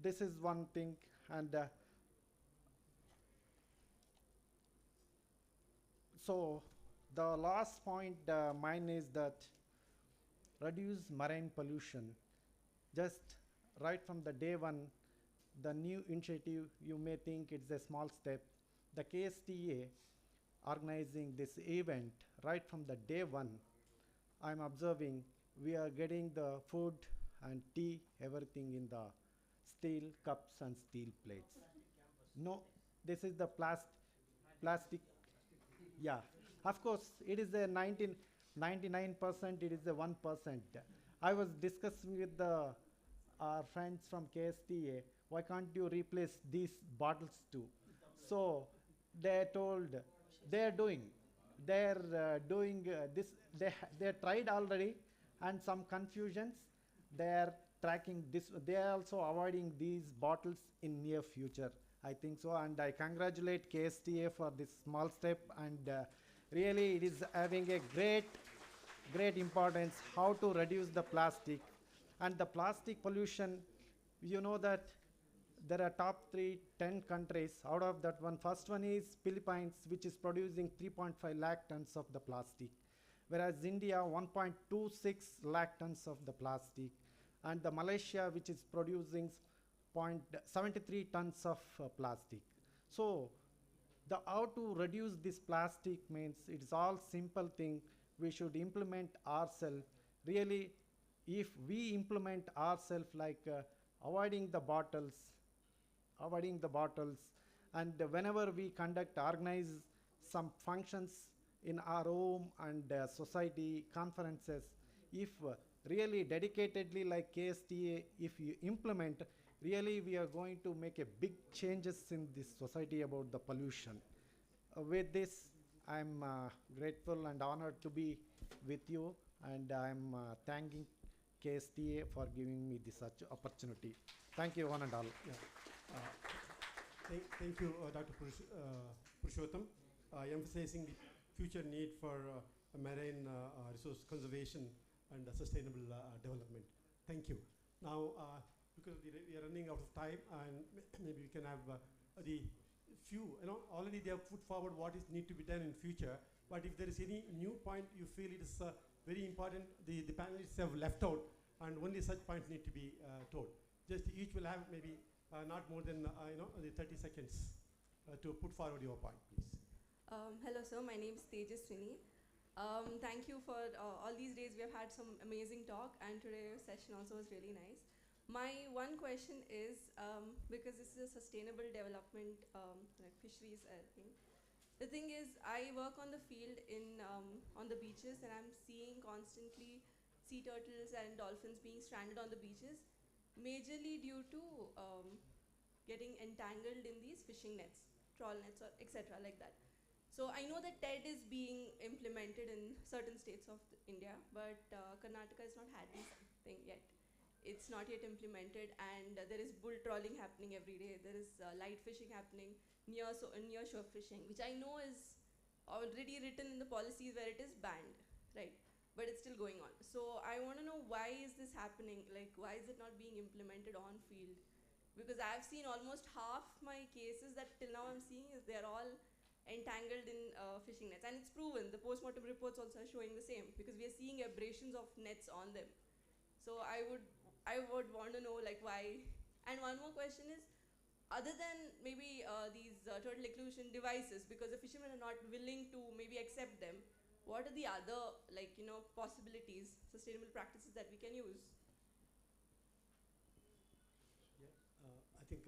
This is one thing, and so the last point mine is that reduce marine pollution. Just right from the day one, the new initiative, you may think it's a small step. The KSTA organizing this event, right from the day one, I'm observing we are getting the food and tea, everything in the steel cups and steel plates. No, this is the plastic. Yeah, of course, it is a 99%, it is a 1%. I was discussing with our friends from KSTA, why can't you replace these bottles too? So they told they're doing this. They tried already, and some confusions. They're tracking this. They are also avoiding these bottles in near future, I think so. And I congratulate KSTA for this small step, and really it is having a great importance how to reduce the plastic. And the plastic pollution, you know that there are top 10 countries. Out of that one, first one is Philippines, which is producing 3.5 lakh tons of the plastic, whereas India 1.26 lakh tons of the plastic, and the Malaysia, which is producing 0.73 tons of plastic. So the how to reduce this plastic means it's all simple thing. We should implement ourselves. Really, if we implement ourselves, avoiding the bottles, and whenever we organize some functions in our home and society conferences, if really dedicatedly like KSTA, if you implement, really we are going to make a big changes in this society about the pollution. With this, I'm grateful and honored to be with you, and I'm thanking KSTA for giving me this such opportunity. Thank you, one and all. Yeah. Thank you, Dr. Purushottam, emphasizing the future need for marine resource conservation and sustainable development. Thank you. Now, because we are running out of time, and maybe we can have the few, already they have put forward what is need to be done in future, but if there is any new point you feel it is very important, the panelists have left out, and only such points need to be told. Just each will have maybe not more than the 30 seconds to put forward your point, please. Hello, sir. My name is Tejaswini. Thank you for all these days. We have had some amazing talk, and today's session also was really nice. My one question is, because this is a sustainable development, like fisheries thing. The thing is, I work on the field on the beaches, and I'm seeing constantly sea turtles and dolphins being stranded on the beaches, majorly due to getting entangled in these fishing nets, trawl nets, or etc. like that. So I know that TED is being implemented in certain states of India, but Karnataka has not had this thing yet. it's not yet implemented, and there is bull trawling happening every day. There is light fishing happening, near shore fishing, which I know is already written in the policies where it is banned, right? But it's still going on. So I want to know, why is this happening? Like, why is it not being implemented on field? Because I've seen almost half my cases that till now I'm seeing is they're all entangled in fishing nets, and it's proven. The post-mortem reports also are showing the same, because we are seeing abrasions of nets on them. So I would want to know, like, why. And one more question is, other than maybe these turtle occlusion devices, because the fishermen are not willing to maybe accept them, what are the other, like, possibilities, sustainable practices that we can use? I think,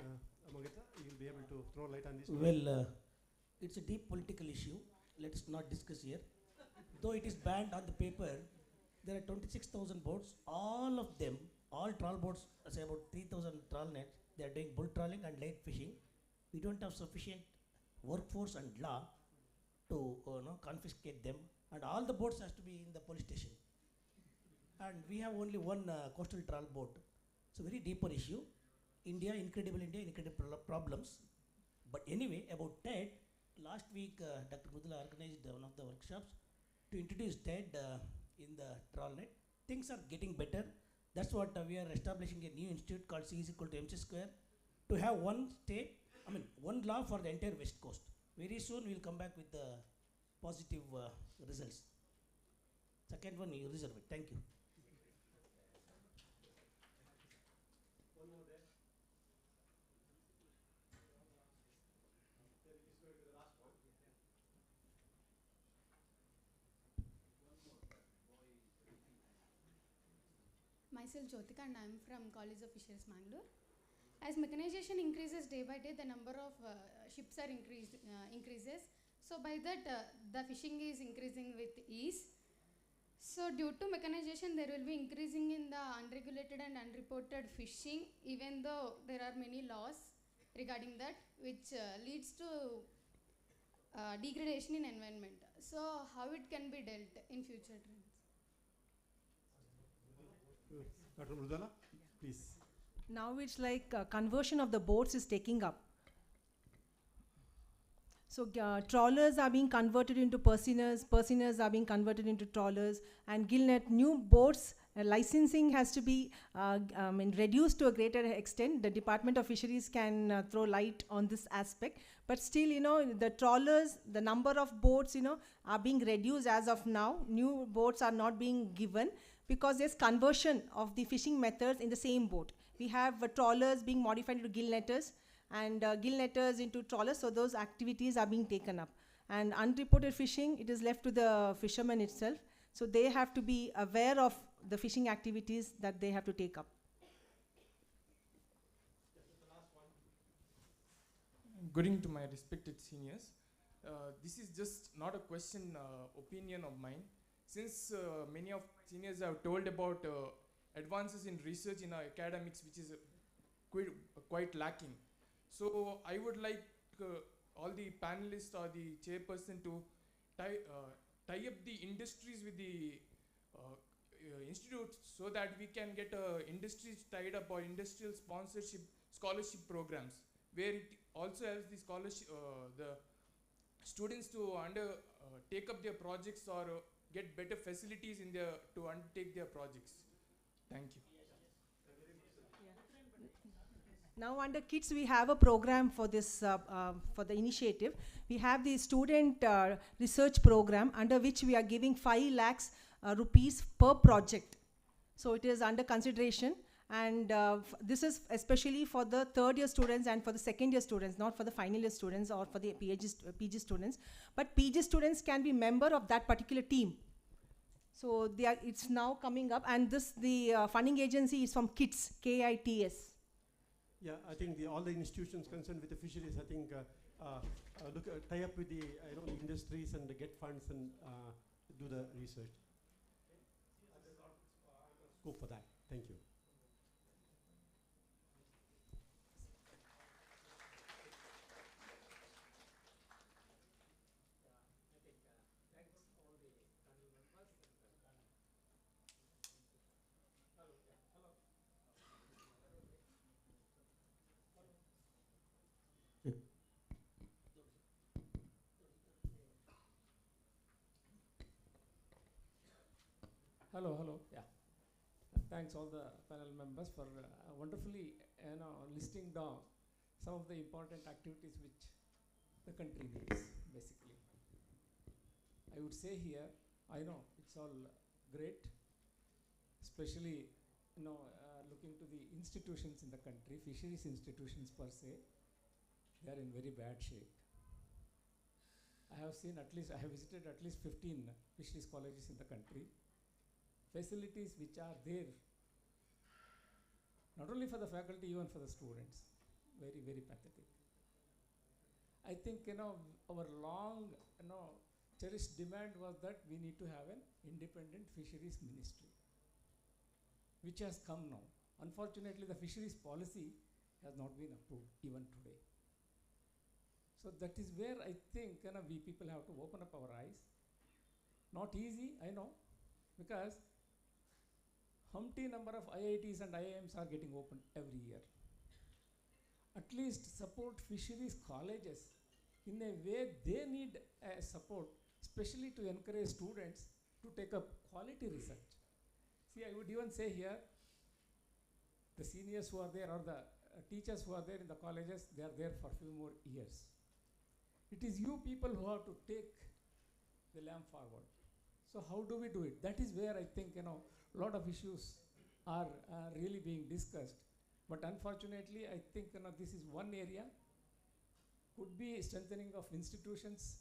Amagita, you'll be able to throw light on this. Well, it's a deep political issue. Let's not discuss here. Though it is banned on the paper, there are 26,000 boats. All of them, all trawl boats, say about 3,000 trawl nets, they are doing bull trawling and lake fishing. We don't have sufficient workforce and law to confiscate them. And all the boats has to be in the police station. And we have only one coastal trawl boat. It's a very deeper issue. India, incredible problems. But anyway, about TED, last week Dr. Mudula organized one of the workshops to introduce TED in the trawl net. Things are getting better. That's what we are establishing a new institute called C is equal to MC square to have one law for the entire West Coast. Very soon we'll come back with the positive results. Second one, you reserve it. Thank you. One more there. This is going to be the last one. Myself Jyotika, and I am from College of Fisheries, Mangalore. As mechanization increases day by day, the number of ships are increases. So by that, the fishing is increasing with ease. So due to mechanization, there will be increasing in the unregulated and unreported fishing, even though there are many laws regarding that, which leads to degradation in environment. So how it can be dealt in future trends? Dr. Mrudala, please. Now it's like conversion of the boats is taking up. So trawlers are being converted into Persianers, Persianers are being converted into trawlers, and gillnet new boats licensing has to be reduced to a greater extent. The Department of Fisheries can throw light on this aspect, but still, the trawlers, the number of boats, are being reduced as of now. New boats are not being given because there's conversion of the fishing methods in the same boat. We have trawlers being modified into gill netters, and gill netters into trawlers, so those activities are being taken up. And unreported fishing, it is left to the fishermen itself, so they have to be aware of the fishing activities that they have to take up. Good evening to my respected seniors. This is just not a question, opinion of mine. Since many of seniors have told about advances in research in our academics, which is quite lacking. So I would like all the panelists or the chairperson to tie up the industries with the institutes, so that we can get industries tied up, or industrial scholarship programs, where it also helps the scholarship, the students to take up their projects, or get better facilities to undertake their projects. Thank you. Now under kids, we have a program for this, for the initiative. We have the student research program, under which we are giving 5 lakhs rupees per project. So it is under consideration, and this is especially for the third year students and for the second year students, not for the final year students or for the PG students. But PG students can be member of that particular team. So it's now coming up, and the funding agency is from KITS, KITS. Yeah, I think all the institutions concerned with the fisheries, I think, tie up with the industries and get funds and do the research. Go for that. Thank you. Hello, yeah. Thanks all the panel members for wonderfully, listing down some of the important activities which the country needs, basically. I would say here, I know it's all great, especially, looking to the institutions in the country, fisheries institutions per se, they are in very bad shape. I have visited at least 15 fisheries colleges in the country. Facilities which are there, not only for the faculty, even for the students, very, very pathetic. I think, our long, cherished demand was that we need to have an independent fisheries ministry, which has come now. Unfortunately, the fisheries policy has not been approved even today. So that is where I think, we people have to open up our eyes. Not easy, I know, because humpty number of IITs and IIMs are getting opened every year. At least support fisheries colleges in a way they need support, especially to encourage students to take up quality research. See, I would even say here, the seniors who are there or the teachers who are there in the colleges, they are there for a few more years. It is you people who have to take the lamp forward. So how do we do it? That is where I think, a lot of issues are really being discussed. But unfortunately, I think, this is one area. Could be strengthening of institutions.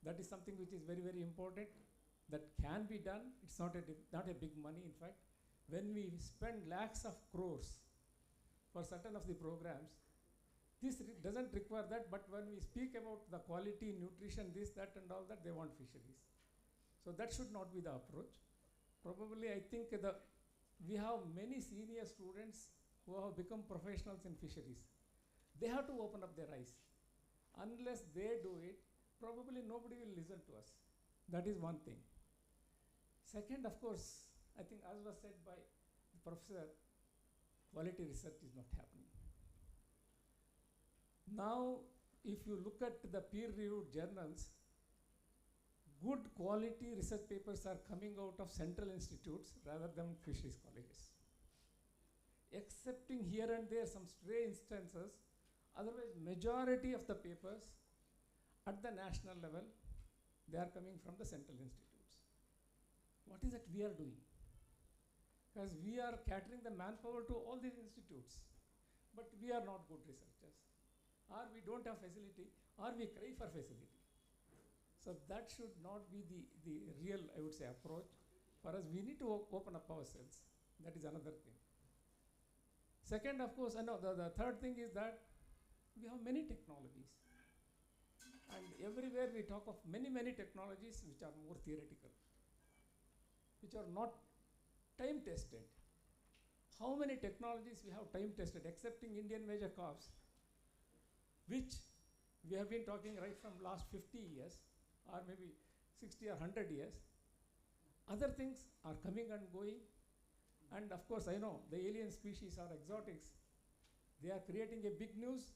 That is something which is very, very important. That can be done. It's not a big money, in fact. When we spend lakhs of crores for certain of the programs, this doesn't require that, but when we speak about the quality, nutrition, this, that, and all that, they want fisheries. So that should not be the approach. Probably, I think we have many senior students who have become professionals in fisheries. They have to open up their eyes. Unless they do it, probably nobody will listen to us. That is one thing. Second, of course, I think as was said by the professor, quality research is not happening. Now, if you look at the peer-reviewed journals, good quality research papers are coming out of central institutes rather than fisheries colleges. Excepting here and there some stray instances, otherwise majority of the papers at the national level, they are coming from the central institutes. What is it we are doing? Because we are catering the manpower to all these institutes, but we are not good researchers. Or we don't have facility, or we crave for facility. So that should not be the real, I would say, approach. For us, we need to open up ourselves. That is another thing. Second, of course, the third thing is that we have many technologies. And everywhere we talk of many, many technologies which are more theoretical, which are not time-tested. How many technologies we have time-tested, excepting Indian major crops, which we have been talking right from last 50 years, or maybe 60 or 100 years. Other things are coming and going. And of course, I know the alien species or exotics, they are creating a big news.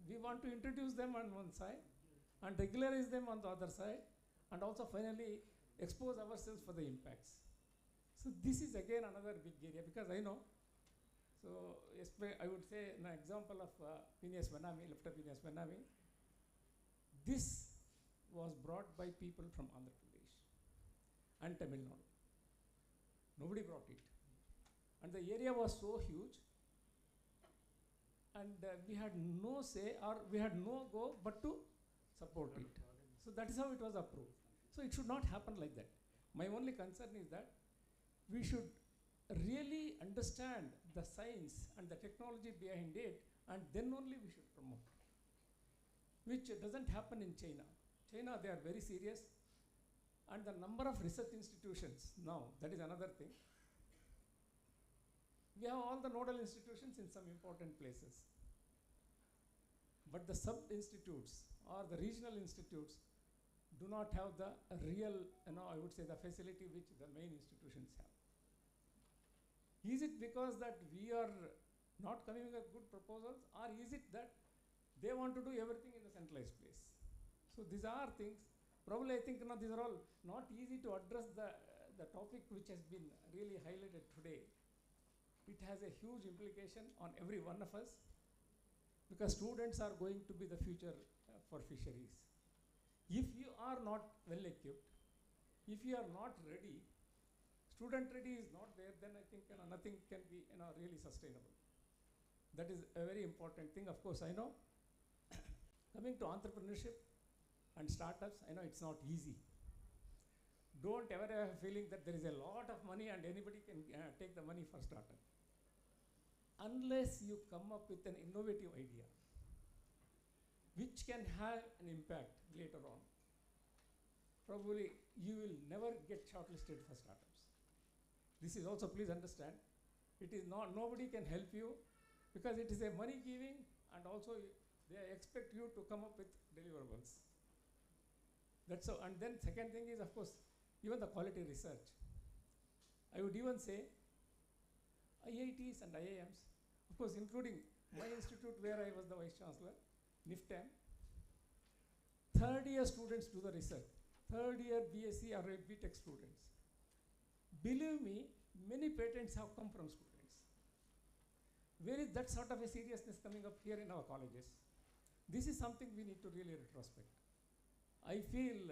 We want to introduce them on one side and regularize them on the other side, and also finally expose ourselves for the impacts. So this is again another big area, because I know, so I would say an example of Phineas Vanami, Lieutenant Phineas Vanami, this was brought by people from Andhra Pradesh and Tamil Nadu. Nobody brought it. And the area was so huge, and we had no say, or we had no go but to support it. So that is how it was approved. So it should not happen like that. My only concern is that we should really understand the science and the technology behind it, and then only we should promote, which doesn't happen in China. China, they are very serious, and the number of research institutions now, that is another thing. We have all the nodal institutions in some important places, but the sub-institutes or the regional institutes do not have the real, I would say, the facility which the main institutions have. Is it because that we are not coming with good proposals, or is it that they want to do everything in a centralized place? So these are things, probably I think these are all not easy to address the topic which has been really highlighted today, it has a huge implication on every one of us, because students are going to be the future for fisheries. If you are not well equipped, if you are not ready, student ready is not there, then I think nothing can be really sustainable. That is a very important thing. Of course, I know coming to entrepreneurship and startups, I know it's not easy. Don't ever have a feeling that there is a lot of money and anybody can take the money for startup. Unless you come up with an innovative idea which can have an impact later on, probably you will never get shortlisted for startups. This is also, please understand, it is not, nobody can help you because it is a money giving, and also they expect you to come up with deliverables. That's so. And then second thing is, of course, even the quality research. I would even say IITs and IIMs, of course, including my institute where I was the Vice Chancellor, NIFTAM, third year students do the research, third year BSc or BTech students. Believe me, many patents have come from students. Where is that sort of a seriousness coming up here in our colleges? This is something we need to really retrospect. I feel,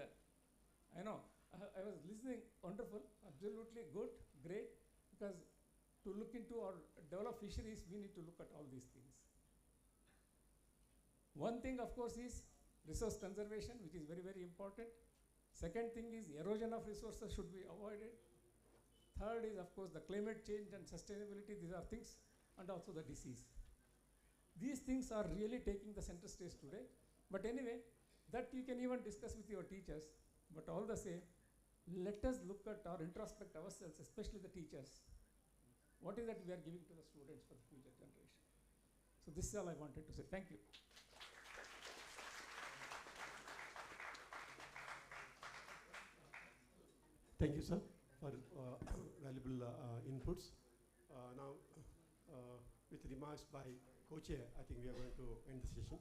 I know, I was listening, wonderful, absolutely good, great, because to look into or develop fisheries, we need to look at all these things. One thing, of course, is resource conservation, which is very, very important. Second thing is erosion of resources should be avoided. Third is, of course, the climate change and sustainability. These are things, and also the disease. These things are really taking the center stage today. But anyway, that you can even discuss with your teachers. But all the same, let us look at or introspect ourselves, especially the teachers. What is that we are giving to the students for the future generation? So this is all I wanted to say. Thank you. Thank you, sir, for valuable inputs. Now, with remarks by co-chair, I think we are going to end the session.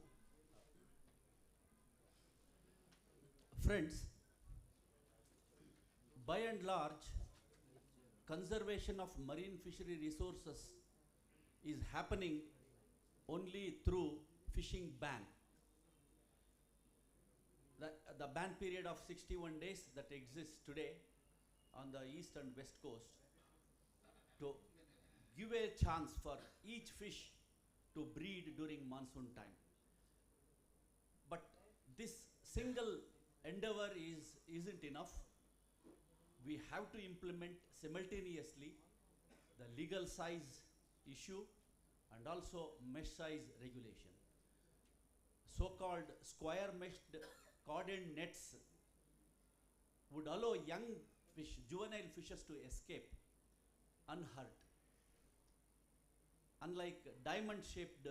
Friends, by and large, conservation of marine fishery resources is happening only through fishing ban. The ban period of 61 days that exists today on the east and west coast to give a chance for each fish to breed during monsoon time. But this single endeavor isn't enough. We have to implement simultaneously the legal size issue and also mesh size regulation. So-called square meshed cordon nets would allow young fish, juvenile fishes to escape unhurt. Unlike diamond-shaped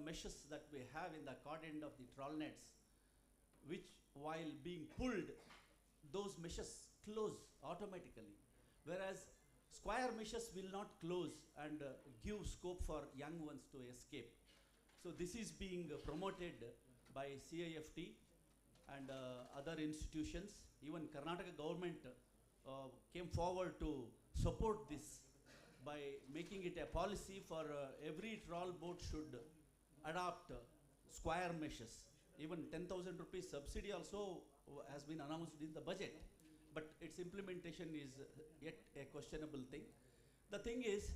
meshes that we have in the cord end of the trawl nets, which while being pulled, those meshes close automatically, whereas square meshes will not close and give scope for young ones to escape. So this is being promoted by CIFT and other institutions. Even Karnataka government came forward to support this by making it a policy for every trawl boat should adopt square meshes. Even 10,000 rupees subsidy also has been announced in the budget, but its implementation is yet a questionable thing. The thing is,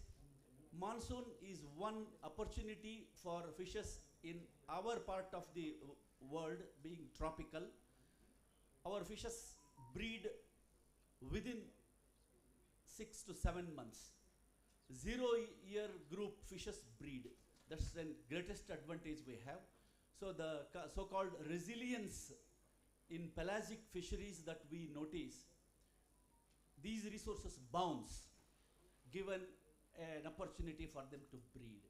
monsoon is one opportunity for fishes in our part of the world being tropical. Our fishes breed within 6 to 7 months. 0-year group fishes breed. That's the greatest advantage we have. So the so-called resilience in pelagic fisheries that we notice, these resources bounce given an opportunity for them to breed.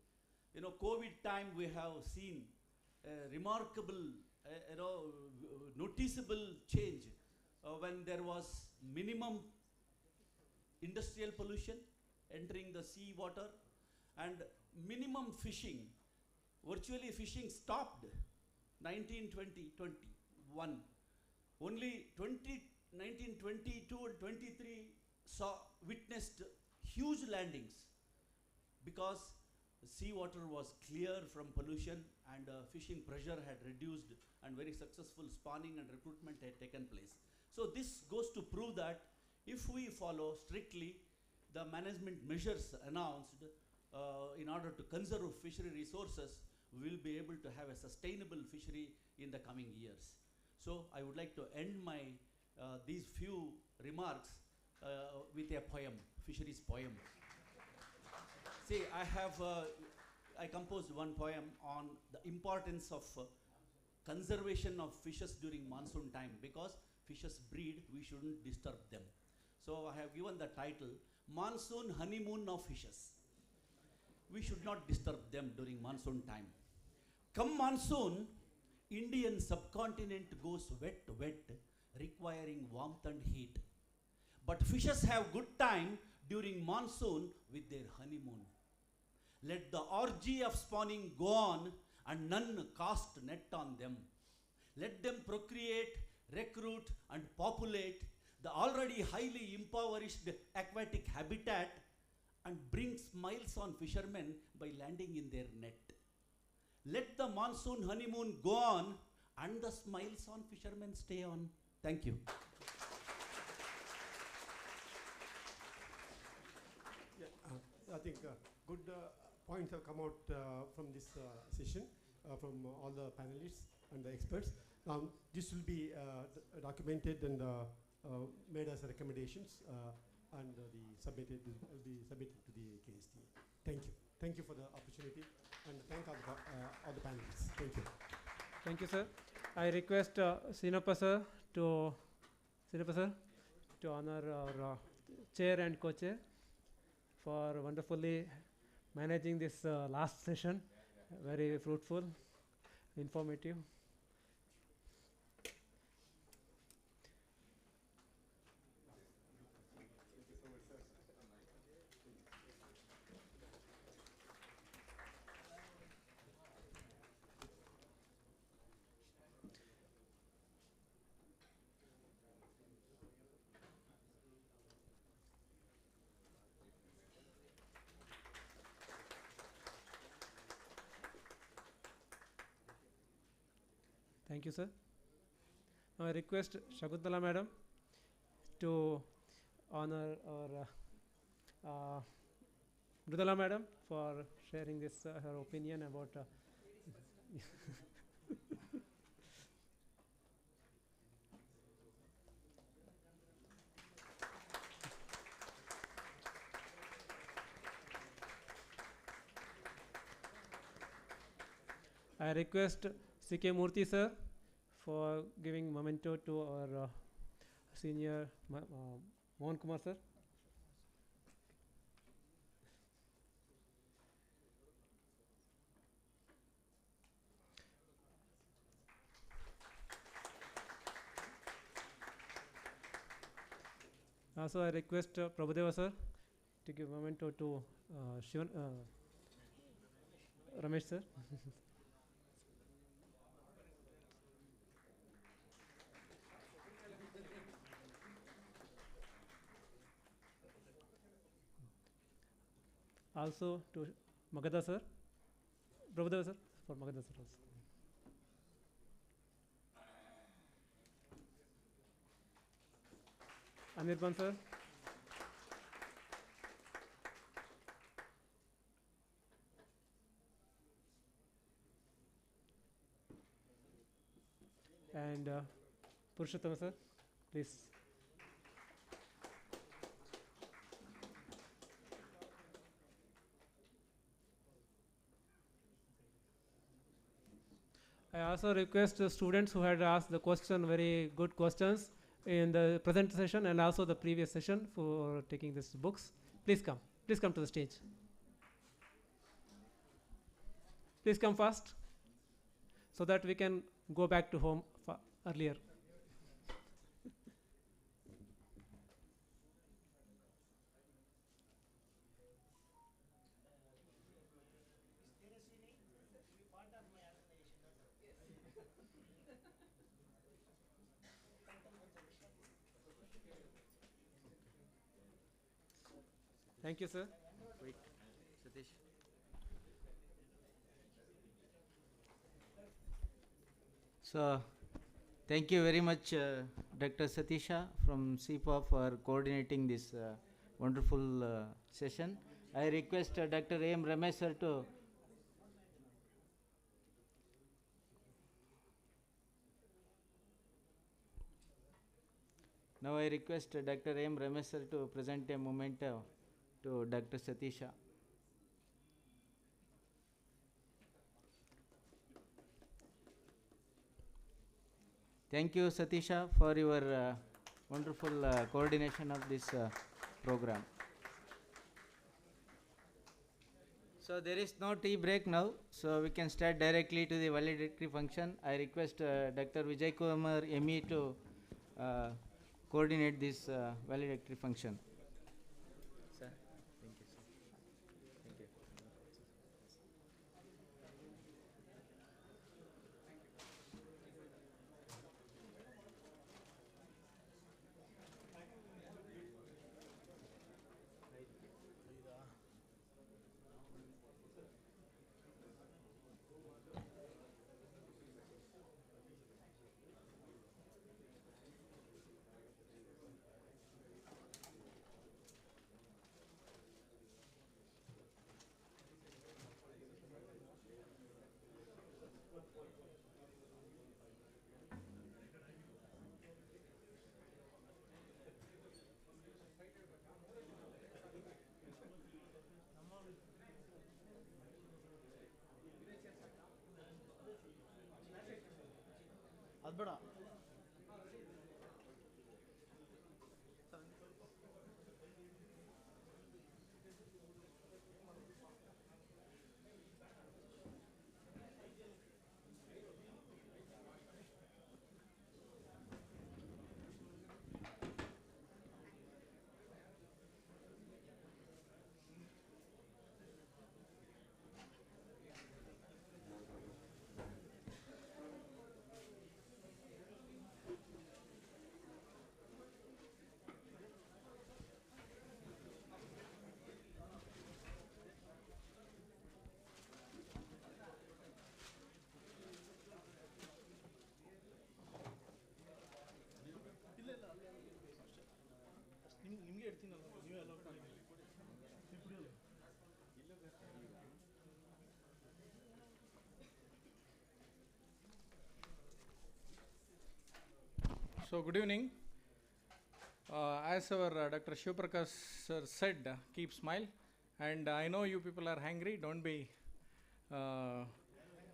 COVID time we have seen a remarkable, noticeable change when there was minimum industrial pollution entering the sea water and minimum fishing. Virtually fishing stopped 1920, 21. Only 1922 and 23 witnessed huge landings because seawater was clear from pollution and fishing pressure had reduced and very successful spawning and recruitment had taken place. So this goes to prove that if we follow strictly the management measures announced in order to conserve fishery resources, we will be able to have a sustainable fishery in the coming years. So I would like to end my these few remarks with a poem, fisheries poem. See, I composed one poem on the importance of conservation of fishes during monsoon time, because fishes breed, we shouldn't disturb them. So I have given the title, Monsoon Honeymoon of Fishes. We should not disturb them during monsoon time. Come monsoon, Indian subcontinent goes wet, requiring warmth and heat. But fishes have good time during monsoon with their honeymoon. Let the orgy of spawning go on and none cast net on them. Let them procreate, recruit and populate the already highly impoverished aquatic habitat and bring smiles on fishermen by landing in their net. Let the monsoon honeymoon go on and the smiles on fishermen stay on. Thank you. I think good points have come out from this session from all the panelists and the experts. This will be documented and made as recommendations and will be submitted to the KSTA. Thank you. Thank you for the opportunity and thank all the panelists. Thank you. Thank you, sir. I request Sinappa sir to honor our chair and co-chair for wonderfully managing this last session. Very fruitful, informative. Thank you, sir. Now I request Shakuntala madam to honor our Mridula madam for sharing this her opinion about I request C.K. Murthy sir for giving memento to our senior Mohan Kumar sir. Also, I request Prabhudeva sir to give memento to Shivan, Ramesh sir. Also to Magadha sir, Prabhudeva sir, for Magadha sir also. Anirban sir. And Purushottama sir, please. I also request the students who had asked the question, very good questions in the present session and also the previous session for taking these books. Please come. Please come to the stage. Please come fast so that we can go back to home earlier. Thank you, sir. Wait, Satish. So, thank you very much, Dr. Satisha from CIPA for coordinating this wonderful session. I request Dr. A.M. Ramesh sir to now I request Dr. A.M. Ramesh sir to present a memento to Dr. Satisha. Thank you, Satisha, for your wonderful coordination of this program. So there is no tea break now, so we can start directly to the valedictory function. I request Dr. Vijay Kumar ME to coordinate this valedictory function. Sir, thank you, sir. Thank you. ಅದು ಬೇಡ. ನಿಮಗೆ ಇಡ್ತೀನಲ್ಲ ನೀವೆಲ್ಲ So good evening. As our Dr. Shivprakash sir said, keep smile. And I know you people are hungry. Don't be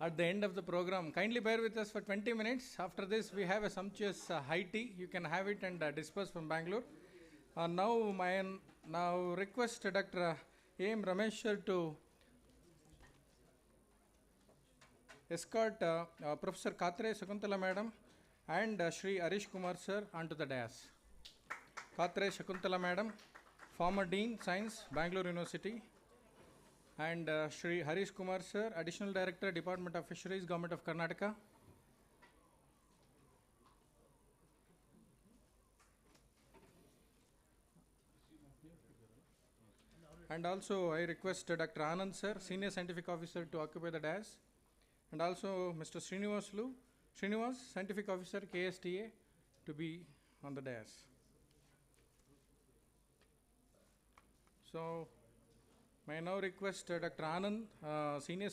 at the end of the program. Kindly bear with us for 20 minutes. After this, we have a sumptuous high tea. You can have it and disperse from Bangalore. Now request Dr. A.M. Ramesh sir to escort Professor Katre Shakuntala Madam and Shri Arish Kumar sir onto the dais. Katre Shakuntala Madam, former Dean Science, Bangalore University, and Shri Harish Kumar sir, Additional Director, Department of Fisheries, Government of Karnataka. And also I request Dr. Anand sir, Senior Scientific Officer, to occupy the dais. And also Mr. Srinivas, Scientific Officer, KSTA, to be on the dais. So, may I now request Dr. Anand, Senior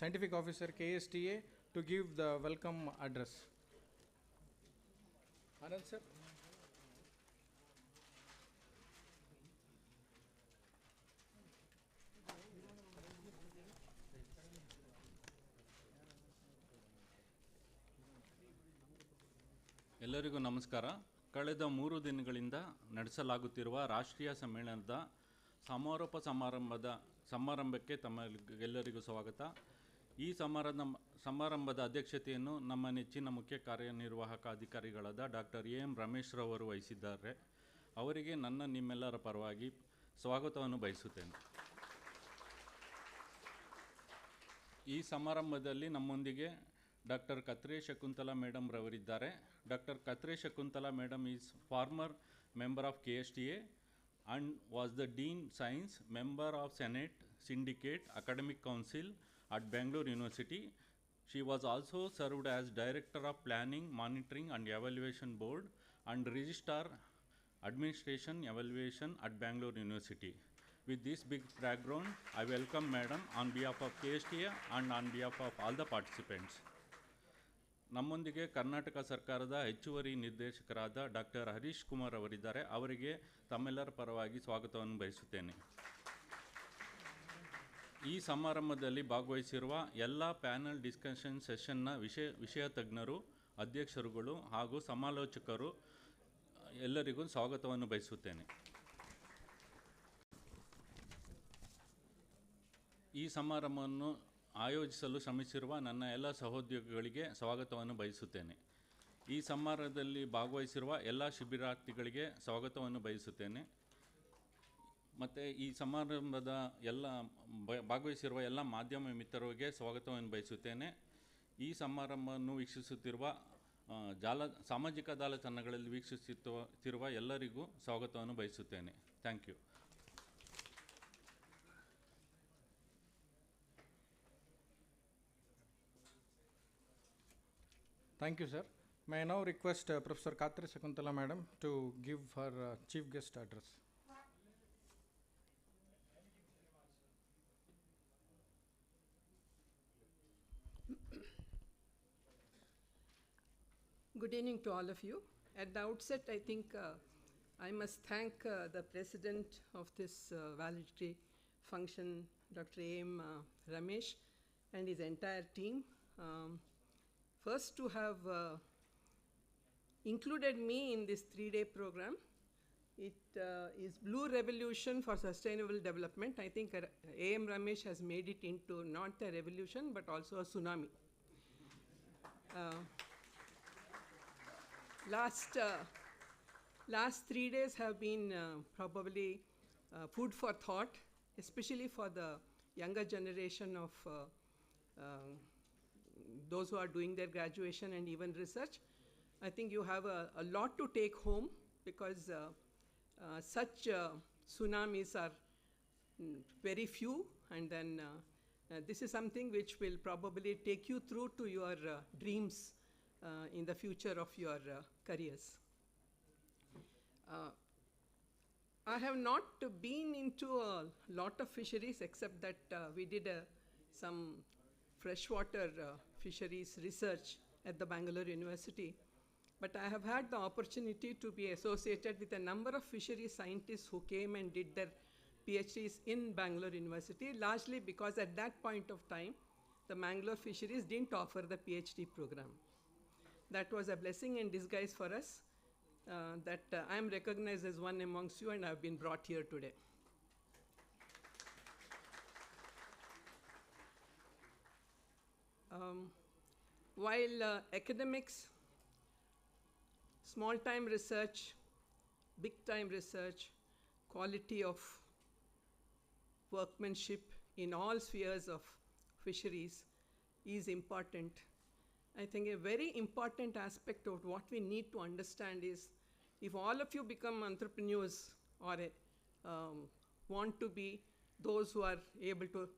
Scientific Officer, KSTA, to give the welcome address. Anand sir. ಎಲ್ಲರಿಗೂ ನಮಸ್ಕಾರ. ಕಳೆದ 3 ದಿನಗಳಿಂದ ನಡೆಸಲಾಗುತ್ತಿರುವ ರಾಷ್ಟ್ರೀಯ ಸಮ್ಮೇಳನದ ಸಮಾರೋಪ ಸಮಾರಂಭಕ್ಕೆ ತಮ್ಮೆಲ್ಲರಿಗೂ ಸ್ವಾಗತ. ಈ ಸಮಾರಂಭದ ಅಧ್ಯಕ್ಷತೆಯನ್ನು ನಮ್ಮ ನೆಚ್ಚಿನ ಮುಖ್ಯ ಕಾರ್ಯನಿರ್ವಾಹಕ ಅಧಿಕಾರಿಗಳಾದ ಡಾಕ್ಟರ್ ಎ.ಎಂ. ರಮೇಶ್ ರವರು ವಹಿಸಿದ್ದಾರೆ. ಅವರಿಗೆ ನಿಮ್ಮೆಲ್ಲರ ಪರವಾಗಿ ಸ್ವಾಗತವನ್ನು ಬಯಸುತ್ತೇನೆ. ಈ ಸಮಾರಂಭದಲ್ಲಿ ನಮ್ಮೊಂದಿಗೆ ಡಾಕ್ಟರ್ ಕತ್ರೆ ಶಕುಂತಲಾ ಮೇಡಮ್ ರವರಿದ್ದಾರೆ. Doctor Katre Shakuntala madam is former member of KSTA and was the Dean Science, member of Senate Syndicate Academic Council at Bangalore University. She was also served as Director of Planning, Monitoring and Evaluation Board and Registrar Administration Evaluation at Bangalore University. With this big background, I welcome Madam on behalf of KSTA and on behalf of all the participants. ನಮ್ಮೊಂದಿಗೆ ಕರ್ನಾಟಕ ಸರ್ಕಾರದ ಹೆಚ್ಚುವರಿ ನಿರ್ದೇಶಕರಾದ doctor Harish Kumar ಅವರಿದ್ದಾರೆ. ಅವರಿಗೆ ತಮ್ಮೆಲ್ಲರ ಪರವಾಗಿ ಸ್ವಾಗತವನ್ನು ಬಯಸುತ್ತೇನೆ. ಈ ಸಮಾರಂಭದಲ್ಲಿ ಭಾಗವಹಿಸಿರುವ ಎಲ್ಲ ಪ್ಯಾನಲ್ ಡಿಸ್ಕಷನ್ ಸೆಷನ್ನ ವಿಷಯ ತಜ್ಞರು, ಅಧ್ಯಕ್ಷರುಗಳು ಹಾಗೂ ಸಮಾಲೋಚಕರು ಎಲ್ಲರಿಗೂ ಸ್ವಾಗತವನ್ನು ಬಯಸುತ್ತೇನೆ. ಈ ಸಮಾರಂಭವನ್ನು ಆಯೋಜಿಸಲು ಶ್ರಮಿಸಿರುವ ನನ್ನ ಎಲ್ಲ ಸಹೋದ್ಯೋಗಿಗಳಿಗೆ ಸ್ವಾಗತವನ್ನು ಬಯಸುತ್ತೇನೆ. ಈ ಸಮಾರಂಭದಲ್ಲಿ ಭಾಗವಹಿಸಿರುವ ಎಲ್ಲ ಶಿಬಿರಾರ್ಥಿಗಳಿಗೆ ಸ್ವಾಗತವನ್ನು ಬಯಸುತ್ತೇನೆ. ಮತ್ತು ಈ ಸಮಾರಂಭದ ಭಾಗವಹಿಸಿರುವ ಎಲ್ಲ ಮಾಧ್ಯಮ ಮಿತ್ರರಿಗೆ ಸ್ವಾಗತವನ್ನು ಬಯಸುತ್ತೇನೆ. ಈ ಸಮಾರಂಭವನ್ನು ವೀಕ್ಷಿಸುತ್ತಿರುವ ಸಾಮಾಜಿಕ ಜಾಲತಾಣಗಳಲ್ಲಿ ವೀಕ್ಷಿಸುತ್ತಿರುವ ಎಲ್ಲರಿಗೂ ಸ್ವಾಗತವನ್ನು ಬಯಸುತ್ತೇನೆ. Thank you. Thank you, sir. May I now request Professor Kstacademy madam to give her chief guest address. Good evening to all of you. At the outset, I think I must thank the president of this valedictory function, Dr. A.M. Ramesh, and his entire team. First, to have included me in this 3-day program. It is Blue Revolution for Sustainable Development. I think A.M. Ramesh has made it into not a revolution, but also a tsunami. Last 3 days have been probably food for thought, especially for the younger generation of those who are doing their graduation and even research. I think you have a lot to take home, because such tsunamis are very few, and then this is something which will probably take you through to your dreams in the future of your careers. I have not been into a lot of fisheries, except that we did some freshwater fisheries research at the Bangalore University. But I have had the opportunity to be associated with a number of fisheries scientists who came and did their PhDs in Bangalore University, largely because at that point of time, the Mangalore Fisheries didn't offer the PhD program. That was a blessing in disguise for us, that I am recognized as one amongst you, and I have been brought here today. While academics, small-time research, big-time research, quality of workmanship in all spheres of fisheries is important, I think a very important aspect of what we need to understand is, if all of you become entrepreneurs or want to be those who are able to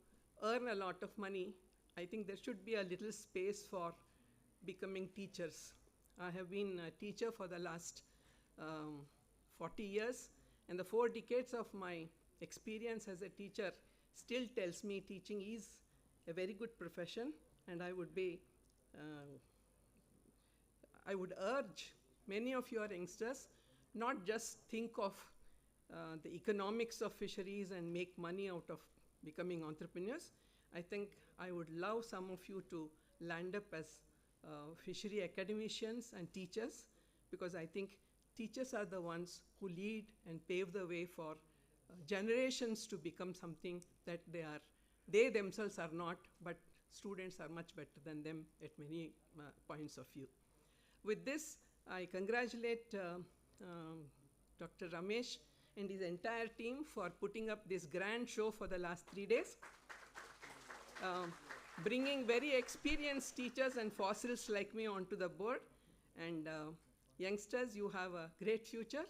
earn a lot of money, I think there should be a little space for becoming teachers. I have been a teacher for the last 40 years, and the 4 decades of my experience as a teacher still tells me teaching is a very good profession, and I would urge many of your youngsters not just think of the economics of fisheries and make money out of becoming entrepreneurs. I think I would love some of you to land up as fishery academicians and teachers, because I think teachers are the ones who lead and pave the way for generations to become something that they themselves are not, but students are much better than them at many points of view. With this, I congratulate Dr. Ramesh and his entire team for putting up this grand show for the last 3 days. Bringing very experienced teachers and fossils like me onto the board. And youngsters, you have a great future.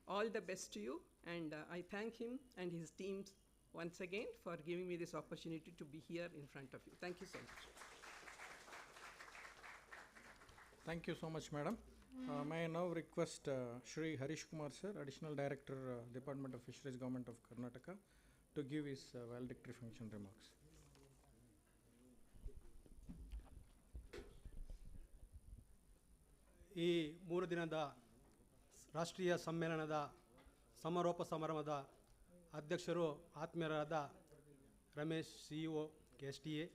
All the best to you, And I thank him and his teams once again for giving me this opportunity to be here in front of you. Thank you so much. Thank you so much, madam. May I now request Shri Harish Kumar sir, Additional Director, Department of Fisheries, Government of Karnataka, to give his valedictory function remarks. ಈ 3 ದಿನದ ರಾಷ್ಟ್ರೀಯ ಸಮ್ಮೇಳನದ ಸಮಾರೋಪ ಸಮಾರಂಭದ ಅಧ್ಯಕ್ಷರು ಆತ್ಮೀಯರಾದ Ramesh CEO KSTA,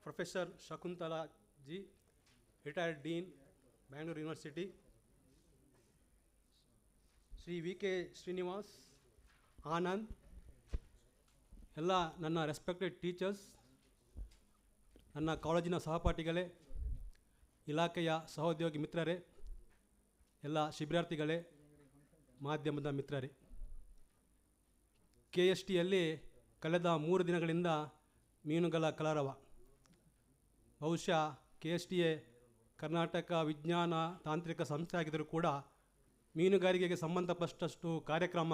professor Shakuntala ji, retired dean Bangalore university, Shri VK Srinivas, Anand, ಎಲ್ಲ ನನ್ನ ರೆಸ್ಪೆಕ್ಟೆಡ್ ಟೀಚರ್ಸ್, ನನ್ನ ಕಾಲೇಜಿನ ಸಹಪಾಠಿಗಳೇ, ಇಲಾಖೆಯ ಸಹೋದ್ಯೋಗಿ ಮಿತ್ರರೇ, ಎಲ್ಲ ಶಿಬಿರಾರ್ಥಿಗಳೇ, ಮಾಧ್ಯಮದ ಮಿತ್ರರೇ, KSTಯಲ್ಲಿ ಕಳೆದ 3 ದಿನಗಳಿಂದ ಮೀನುಗಳ ಕಲರವ. ಬಹುಶಃ KSTA ಕರ್ನಾಟಕ ವಿಜ್ಞಾನ ತಾಂತ್ರಿಕ ಸಂಸ್ಥೆ ಆಗಿದ್ದರೂ ಕೂಡ ಮೀನುಗಾರಿಕೆಗೆ ಸಂಬಂಧಪಟ್ಟಷ್ಟು ಕಾರ್ಯಕ್ರಮ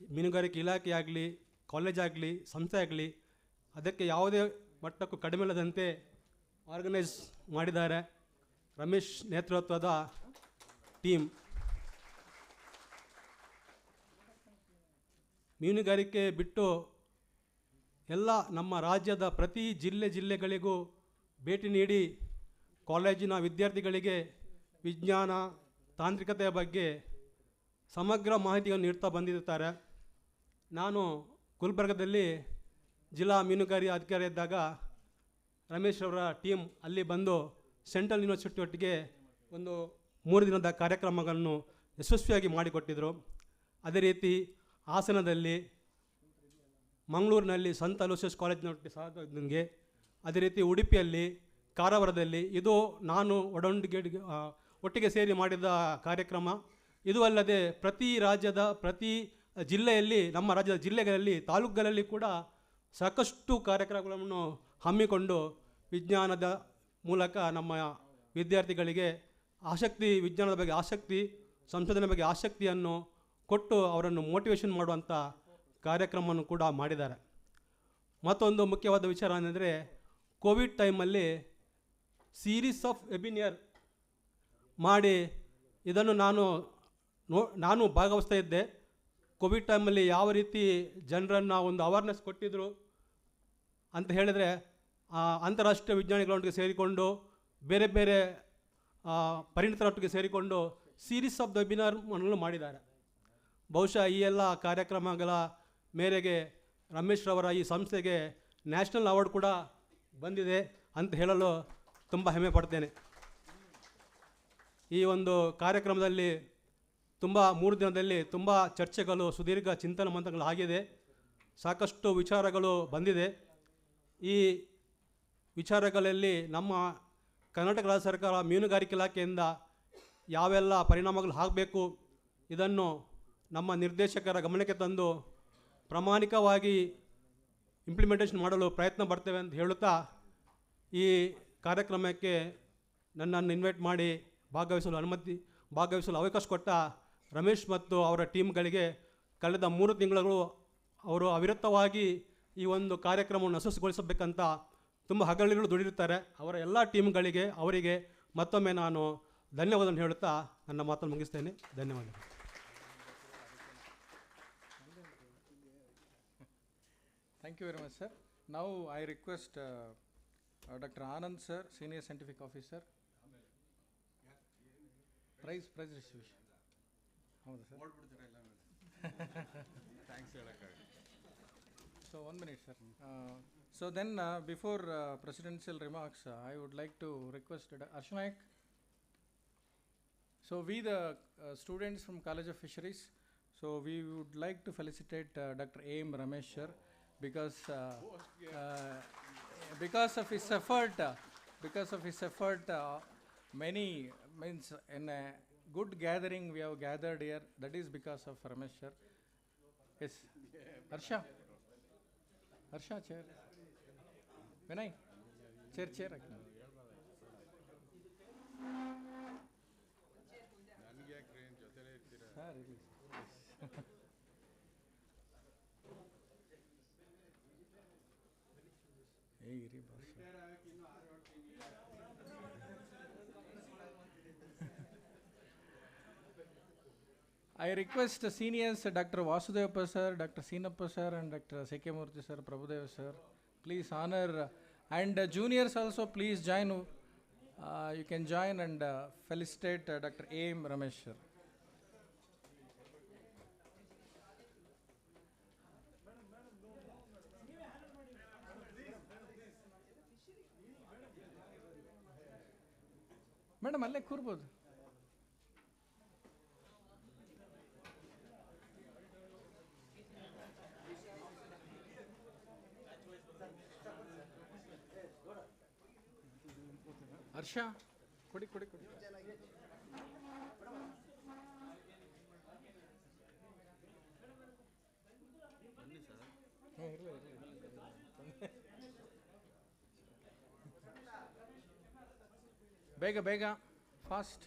ಮೀನುಗಾರಿಕೆ ಇಲಾಖೆಯಾಗಲಿ, ಕಾಲೇಜಾಗಲಿ, ಸಂಸ್ಥೆ ಆಗಲಿ ಅದಕ್ಕೆ ಯಾವುದೇ ಮಟ್ಟಕ್ಕೂ ಕಡಿಮೆಯಿಲ್ಲದಂತೆ ಆರ್ಗನೈಸ್ ಮಾಡಿದ್ದಾರೆ ರಮೇಶ್ ನೇತೃತ್ವದ ಟೀಮ್. ಮೀನುಗಾರಿಕೆ ಬಿಟ್ಟು ಎಲ್ಲ ನಮ್ಮ ರಾಜ್ಯದ ಪ್ರತಿ ಜಿಲ್ಲೆಗಳಿಗೂ ಭೇಟಿ ನೀಡಿ ಕಾಲೇಜಿನ ವಿದ್ಯಾರ್ಥಿಗಳಿಗೆ ವಿಜ್ಞಾನ ತಾಂತ್ರಿಕತೆಯ ಬಗ್ಗೆ ಸಮಗ್ರ ಮಾಹಿತಿಯನ್ನು ನೀಡ್ತಾ ಬಂದಿರುತ್ತಾರೆ. ನಾನು ಗುಲ್ಬರ್ಗದಲ್ಲಿ ಜಿಲ್ಲಾ ಮೀನುಗಾರಿಕೆ ಅಧಿಕಾರಿ ಇದ್ದಾಗ ರಮೇಶ್ ಅವರ ಟೀಮ್ ಅಲ್ಲಿ ಬಂದು ಸೆಂಟ್ರಲ್ ಯೂನಿವರ್ಸಿಟಿ ಒಟ್ಟಿಗೆ ಒಂದು 3 ದಿನದ ಕಾರ್ಯಕ್ರಮಗಳನ್ನು ಯಶಸ್ವಿಯಾಗಿ ಮಾಡಿಕೊಟ್ಟಿದ್ದರು. ಅದೇ ರೀತಿ ಹಾಸನದಲ್ಲಿ, ಮಂಗಳೂರಿನಲ್ಲಿ ಸಂತ ಅಲೋಸಿಯಸ್ ಕಾಲೇಜಿನೊಟ್ಟಿಗೆ ಸಹೋದ್ಯೋಗಿಗೆ, ಅದೇ ರೀತಿ ಉಡುಪಿಯಲ್ಲಿ, ಕಾರವಾರದಲ್ಲಿ ಇದು ನಾನು ಒಟ್ಟಿಗೆ ಸೇರಿ ಮಾಡಿದ ಕಾರ್ಯಕ್ರಮ. ಇದು ಅಲ್ಲದೆ ಪ್ರತಿ ರಾಜ್ಯದ ಪ್ರತಿ ಜಿಲ್ಲೆಯಲ್ಲಿ, ನಮ್ಮ ರಾಜ್ಯದ ಜಿಲ್ಲೆಗಳಲ್ಲಿ, ತಾಲೂಕುಗಳಲ್ಲಿ ಕೂಡ ಸಾಕಷ್ಟು ಕಾರ್ಯಕ್ರಮಗಳನ್ನು ಹಮ್ಮಿಕೊಂಡು ವಿಜ್ಞಾನದ ಮೂಲಕ ನಮ್ಮ ವಿದ್ಯಾರ್ಥಿಗಳಿಗೆ ಆಸಕ್ತಿ, ವಿಜ್ಞಾನದ ಬಗ್ಗೆ ಆಸಕ್ತಿ, ಸಂಶೋಧನೆ ಬಗ್ಗೆ ಆಸಕ್ತಿಯನ್ನು ಕೊಟ್ಟು ಅವರನ್ನು ಮೋಟಿವೇಶನ್ ಮಾಡುವಂಥ ಕಾರ್ಯಕ್ರಮವನ್ನು ಕೂಡ ಮಾಡಿದ್ದಾರೆ. ಮತ್ತೊಂದು ಮುಖ್ಯವಾದ ವಿಚಾರ ಏನೆಂದರೆ, ಕೋವಿಡ್ ಟೈಮಲ್ಲಿ ಸೀರೀಸ್ ಆಫ್ ವೆಬಿನಿಯರ್ ಮಾಡಿ ಇದನ್ನು ನಾನು ಭಾಗವಹಿಸ್ತಾ ಇದ್ದೆ. ಕೋವಿಡ್ ಟೈಮಲ್ಲಿ ಯಾವ ರೀತಿ ಜನರನ್ನು ಒಂದು ಅವೇರ್ನೆಸ್ ಕೊಟ್ಟಿದ್ದರು ಅಂತ ಹೇಳಿದರೆ, ಅಂತಾರಾಷ್ಟ್ರೀಯ ವಿಜ್ಞಾನಿಗಳೊಟ್ಟಿಗೆ ಸೇರಿಕೊಂಡು ಬೇರೆ ಬೇರೆ ಪರಿಣಿತರೊಟ್ಟಿಗೆ ಸೇರಿಕೊಂಡು ಸೀರೀಸ್ ಆಫ್ ದ ವೆಬಿನಾರ್ಗಳನ್ನು ಮಾಡಿದ್ದಾರೆ. ಬಹುಶಃ ಈ ಎಲ್ಲ ಕಾರ್ಯಕ್ರಮಗಳ ಮೇರೆಗೆ ರಮೇಶ್ ರವರ ಈ ಸಂಸ್ಥೆಗೆ ನ್ಯಾಷನಲ್ ಅವಾರ್ಡ್ ಕೂಡ ಬಂದಿದೆ ಅಂತ ಹೇಳಲು ತುಂಬ ಹೆಮ್ಮೆ ಪಡ್ತೇನೆ. ಈ ಒಂದು ಕಾರ್ಯಕ್ರಮದಲ್ಲಿ 3 ದಿನದಲ್ಲಿ ತುಂಬ ಚರ್ಚೆಗಳು, ಸುದೀರ್ಘ ಚಿಂತನ ಮಂಥನಗಳು ಆಗಿದೆ. ಸಾಕಷ್ಟು ವಿಚಾರಗಳು ಬಂದಿದೆ. ಈ ವಿಚಾರಗಳಲ್ಲಿ ನಮ್ಮ ಕರ್ನಾಟಕ ರಾಜ್ಯ ಸರ್ಕಾರ ಮೀನುಗಾರಿಕೆ ಇಲಾಖೆಯಿಂದ ಯಾವೆಲ್ಲ ಪರಿಣಾಮಗಳು ಆಗಬೇಕು ಇದನ್ನು ನಮ್ಮ ನಿರ್ದೇಶಕರ ಗಮನಕ್ಕೆ ತಂದು ಪ್ರಾಮಾಣಿಕವಾಗಿ ಇಂಪ್ಲಿಮೆಂಟೇಷನ್ ಮಾಡಲು ಪ್ರಯತ್ನ ಪಡ್ತೇವೆ ಅಂತ ಹೇಳುತ್ತಾ, ಈ ಕಾರ್ಯಕ್ರಮಕ್ಕೆ ನನ್ನನ್ನು ಇನ್ವೈಟ್ ಮಾಡಿ ಭಾಗವಹಿಸಲು ಅವಕಾಶ ಕೊಟ್ಟ ರಮೇಶ್ ಮತ್ತು ಅವರ ಟೀಮ್ಗಳಿಗೆ ಕಳೆದ 3 ತಿಂಗಳು ಅವರು ಅವಿರತವಾಗಿ ಈ ಒಂದು ಕಾರ್ಯಕ್ರಮವನ್ನು ಯಶಸ್ವಿಗೊಳಿಸಬೇಕಂತ ತುಂಬ ಹಗಲಿರುಳು ದುಡಿಯುತ್ತಾರೆ. ಅವರ ಎಲ್ಲ ಟೀಮ್ಗಳಿಗೆ ಅವರಿಗೆ ಮತ್ತೊಮ್ಮೆ ನಾನು ಧನ್ಯವಾದವನ್ನು ಹೇಳುತ್ತಾ ನನ್ನ ಮಾತನ್ನು ಮುಗಿಸ್ತೇನೆ. ಧನ್ಯವಾದಗಳು. Thank you very much, sir. Now I request Dr. Anand sir, Senior Scientific Officer. Prize distribution. ಹೌದು sir. Thanks, So 1 minute, sir. So then before presidential remarks, I would like to request Arshanayak. So we the students from College of Fisheries, so we would like to felicitate Dr. A.M. Ramesh sir because of his effort, many means in a good gathering we have gathered here. That is because of Ramesh sir. Yes, Harsha, chair. Vinay, chair. release. Hey, Giri boss. I request the seniors, Dr. Vasudeva sir, Dr. Sinappa sir, and Dr. Sekemurthy sir, Prabhudev sir, please honor, and juniors also please join. You can join and felicitate Dr. A.M. Ramesh sir. Madam, ಅಲ್ಲೇ ಕೂರ್ಬೋದು. ಹರ್ಷ ಕೊಡಿ ಕೊಡಿ ಕೊಡಿ. ಬೇಗ ಬೇಗ fast.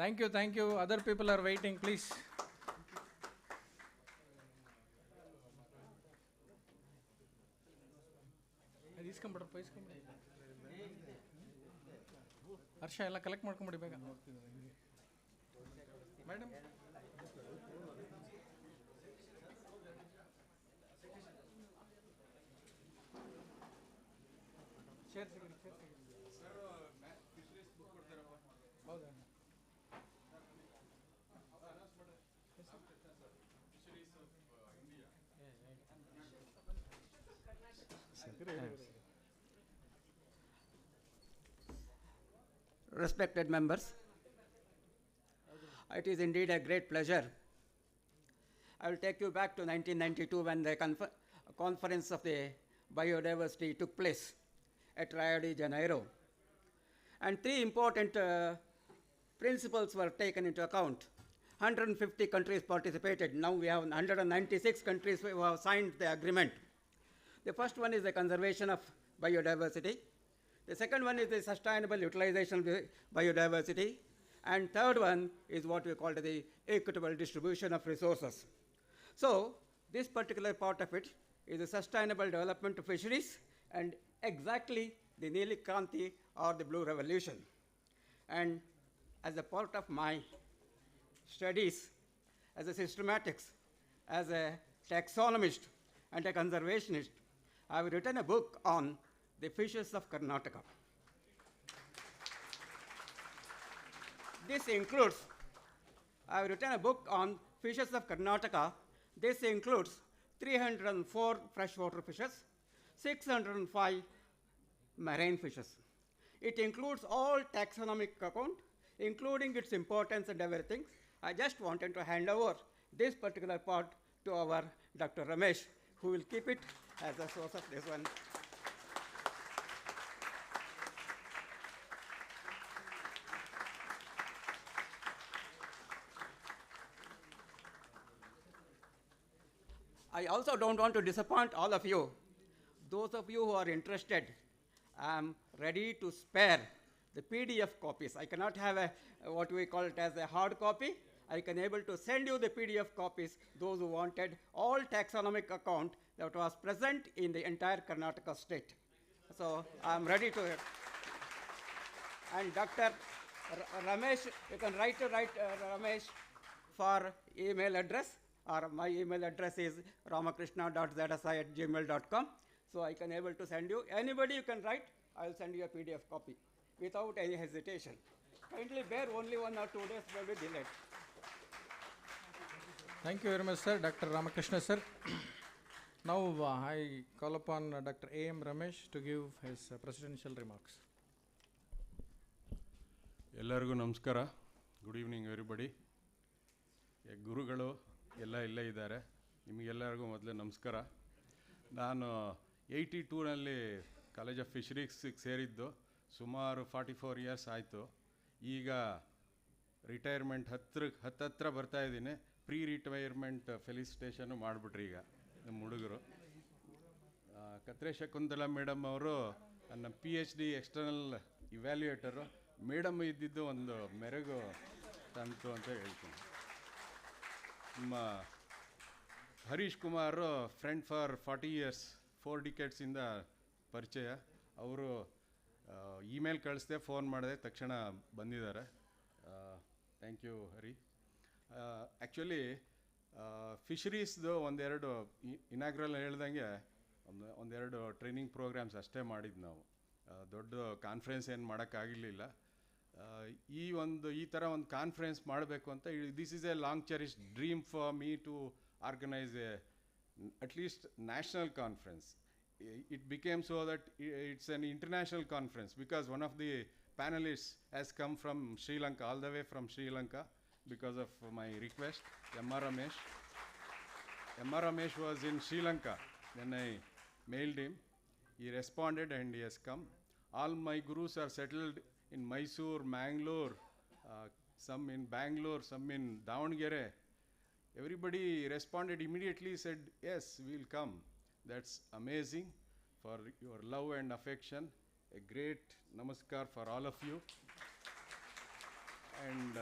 Thank you, thank you. Other people are waiting, please. ಇಸ್ಕೊಂಬಿಡ್ರಪ್ಪ ಇಸ್ಕೊಂಬಿಡಿ. ಹರ್ಷ ಎಲ್ಲ collect ಮಾಡ್ಕೊಂಬಿಡಿ ಬೇಗ. ಮೇಡಮ್ ಚೇರ್ ಸಿಗಡಿ ಚೇರ್ ಸಿಗಡಿ. ಫಿಶರೀಸ್ ಬುಕ್ ಕೊಡ್ತಾರಪ್ಪ. ಹೌದಾ? Respected members, it is indeed a great pleasure. I will take you back to 1992 when the conference of the biodiversity took place at Rio de Janeiro. And three important principles were taken into account. 150 countries participated. Now we have 196 countries who have signed the agreement. The first one is the conservation of biodiversity. The second one is the sustainable utilization of the biodiversity. And third one is what we call the equitable distribution of resources. So this particular part of it is the sustainable development of fisheries and exactly the Neeli Kranti or the Blue Revolution. And as a part of my studies as a systematics, as a taxonomist and a conservationist, I have written a book on the fishes of Karnataka. This includes, I have written a book on fishes of Karnataka. This includes 304 freshwater fishes, 605 marine fishes. It includes all taxonomic account, including its importance and everything. I just wanted to hand over this particular part to our Dr. Ramesh, who will keep it as a source of this one. I also don't want to disappoint all of you. Those of you who are interested, I am ready to spare the PDF copies. I cannot have a, what we call it as a hard copy. I can able to send you the PDF copies, those who wanted all taxonomic account that was present in the entire Karnataka state. So I am ready to. And Dr. Ramesh, you can write Ramesh for email address, or my email address is ramakrishna.zsi@gmail.com. So I can able to send you, anybody you can write, I will send you a PDF copy without any hesitation. Kindly bear only 1 or 2 days, may be delayed. Thank you very much, sir, Dr. Ramakrishna, sir. Now I call upon Dr. A.M. Ramesh to give his presidential remarks. ಎಲ್ಲರಿಗೂ ನಮಸ್ಕಾರ. Good evening everybody. ಗುರುಗಳು ಎಲ್ಲ ಇಲ್ಲೇ ಇದ್ದಾರೆ. ನಿಮಗೆಲ್ಲರಿಗೂ ಮೊದಲೇ ನಮಸ್ಕಾರ. ನಾನು 82ರಲ್ಲಿ ಕಾಲೇಜ್ ಆಫ್ ಫಿಶರೀಸ್ಗೆ ಸೇರಿದ್ದು. ಸುಮಾರು 44 ಇಯರ್ಸ್ ಆಯಿತು. ಈಗ ರಿಟೈರ್ಮೆಂಟ್ ಹತ್ತಿರ ಬರ್ತಾ ಇದ್ದೀನಿ. ಪ್ರೀ ರಿಟೈರ್ಮೆಂಟ್ ಫೆಲಿಸಿಟೇಷನ್ನು ಮಾಡಿಬಿಟ್ರಿ ಈಗ ನಮ್ಮ ಹುಡುಗರು. ಕತ್ರೆ ಶಕುಂತಲಾ ಮೇಡಮ್ ಅವರು ನನ್ನ PhD ಎಕ್ಸ್ಟರ್ನಲ್ ಇವ್ಯಾಲ್ಯೂಯೇಟರು. ಮೇಡಮ್ ಇದ್ದಿದ್ದು ಒಂದು ಮೆರುಗು ತಂತು ಅಂತ ಹೇಳ್ತೀನಿ. ನಮ್ಮ Harish Kumar friend for 40 years, 4 ಡಿಕೆಟ್ಸಿಂದ ಪರಿಚಯ. ಅವರು ಇಮೇಲ್ ಕಳಿಸ್ದೆ, ಫೋನ್ ಮಾಡಿದೆ, ತಕ್ಷಣ ಬಂದಿದ್ದಾರೆ. Thank you Hari. ಆ್ಯಕ್ಚುಲಿ ಫಿಶರೀಸ್ದು ಒಂದೆರಡು ಇನಾಗ್ರಲ್ ಹೇಳ್ದಂಗೆ ಒಂದೆರಡು ಟ್ರೈನಿಂಗ್ ಪ್ರೋಗ್ರಾಮ್ಸ್ ಅಷ್ಟೇ ಮಾಡಿದ್ದು ನಾವು. ದೊಡ್ಡ ಕಾನ್ಫರೆನ್ಸ್ ಏನು ಮಾಡೋಕ್ಕಾಗಿರಲಿಲ್ಲ. ಈ ಥರ ಒಂದು ಕಾನ್ಫರೆನ್ಸ್ ಮಾಡಬೇಕು ಅಂತ, this is a long cherish dream for me to organise a at least national conference. It became so that it's an international conference because one of the panelists has come from Sri Lanka, all the way from Sri Lanka, because of my request. M.R. Ramesh. M.R. Ramesh was in Sri Lanka when I mailed him. He responded and he has come. All my gurus are settled in Mysore, Mangalore, some in Bangalore, some in Davangere. Everybody responded immediately, said, yes, we'll come. That's amazing for your love and affection. A great namaskar for all of you. And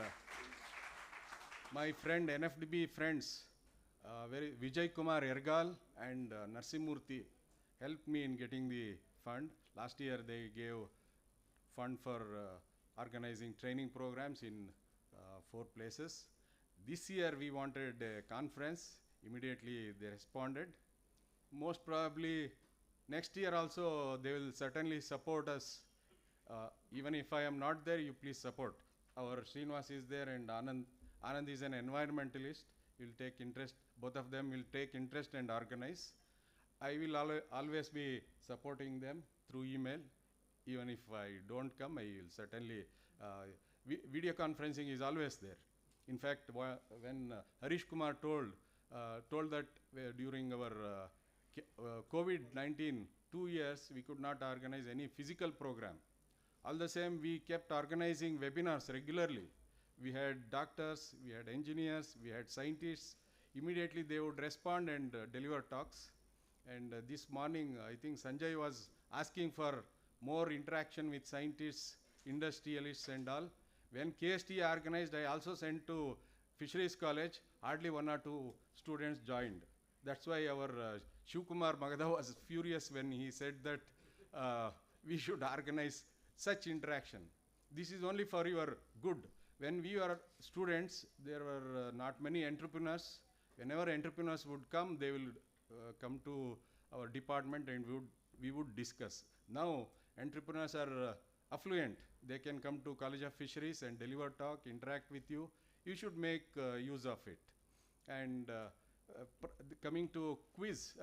my friend, NFDB friends, Vijay Kumar Ergal and Narsimurthy helped me in getting the fund. Last year they gave fund for organizing training programs in 4 places. This year we wanted a conference. Immediately they responded. Most probably next year also they will certainly support us. Even if I am not there, you please support. Our Srinivas is there and Anand is an environmentalist. Will take interest, both of them will take interest and organize. I will always be supporting them through email. Even if I don't come, I will certainly, video conferencing is always there. In fact, when Harish Kumar told that during our COVID-19 2 years, we could not organize any physical program. All the same, we kept organizing webinars regularly. We had doctors, we had engineers, we had scientists. Immediately they would respond and deliver talks. And this morning, I think Sanjay was asking for more interaction with scientists, industrialists and all. When KST organized, I also sent to Fisheries College. Hardly 1 or 2 students joined. That's why our Shivkumar Magada was furious when he said that we should organize such interaction. This is only for your good. When we were students, there were not many entrepreneurs. Whenever entrepreneurs would come, they will come to our department and we would discuss. Now, entrepreneurs are affluent. They can come to College of Fisheries and deliver talk, interact with you. You should make use of it. And coming to quiz,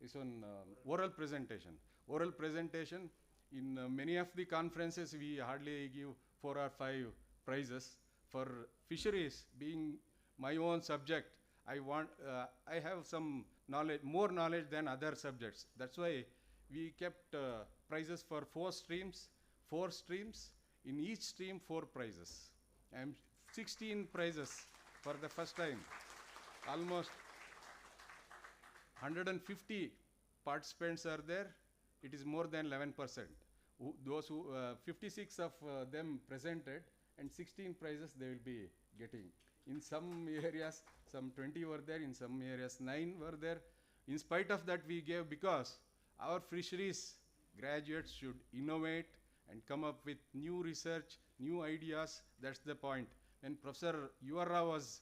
this one oral presentation. Oral presentation, in many of the conferences we hardly give 4 or 5 prizes. for fisheries being my own subject, I have some knowledge, more knowledge than other subjects. That's why we kept prizes for 4 streams, in each stream 4 prizes. And 16 prizes for the first time. Almost 150 participants are there. It is more than 11%. Those who 56 of them presented, and 16 prizes they will be getting. In some areas, some 20 were there. In some areas, 9 were there. In spite of that, we gave, because our fisheries graduates should innovate and come up with new research, new ideas. That's the point. When Professor Yuvarra was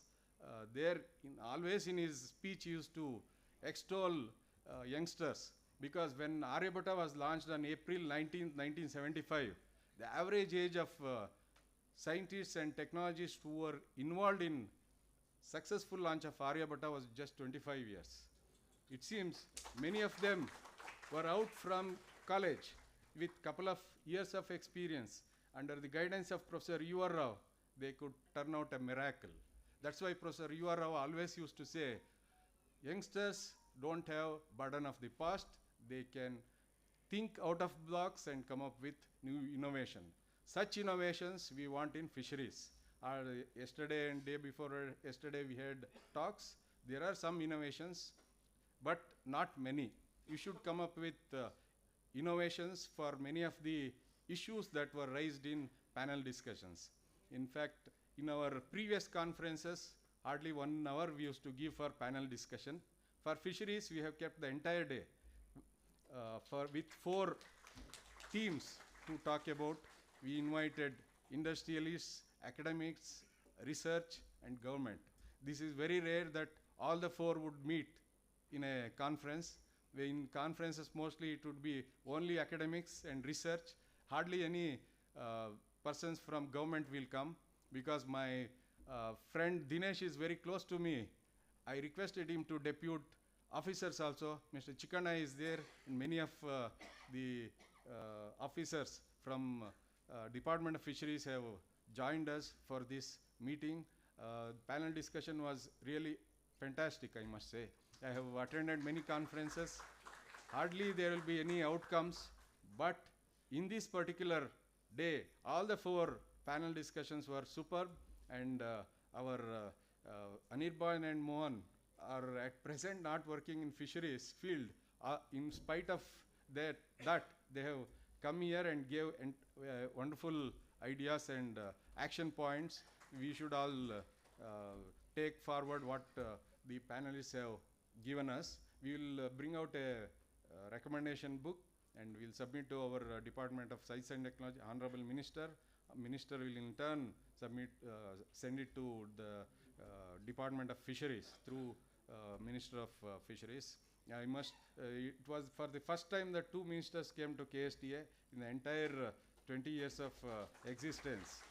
there, always in his speech, he used to extol youngsters, because when Aryabhatta was launched on April 19th, 1975, the average age of scientists and technologists who were involved in successful launch of Aryabhatta was just 25 years. It seems many of them were out from college with couple of years of experience. Under the guidance of Professor Yuvarra, they could turn out a miracle. That's why Professor Yuvarra always used to say, youngsters don't have burden of the past. They can think out of blocks and come up with new innovation. Such innovations we want in fisheries. Yesterday and day before yesterday we had talks. There are some innovations, but not many. You should come up with innovations for many of the issues that were raised in panel discussions. In fact, in our previous conferences, hardly 1 hour we used to give for panel discussion. For fisheries, we have kept the entire day with 4 teams to talk about. We invited industrialists, academics, research, and government. This is very rare that all the 4 would meet in a conference. In conferences, mostly it would be only academics and research. Hardly any persons from government will come, because my friend Dinesh is very close to me. I requested him to depute officers also. Mr. Chikana is there, and many of the officers from Department of Fisheries have joined us for this meeting. Panel discussion was really fantastic, I must say. I have attended many conferences. Hardly there will be any outcomes, but in this particular day, all the 4 panel discussions were superb, and our Anirban and Mohan are at present not working in fisheries field. In spite of that, they have come here and gave wonderful ideas and action points. We should all take forward what the panelists have given us. We will bring out a recommendation book, and we'll submit to our Department of Science and Technology, Honorable Minister. Minister will in turn send it to the Department of Fisheries through Minister of Fisheries. It was for the first time that 2 ministers came to KSTA in the entire 20 years of existence.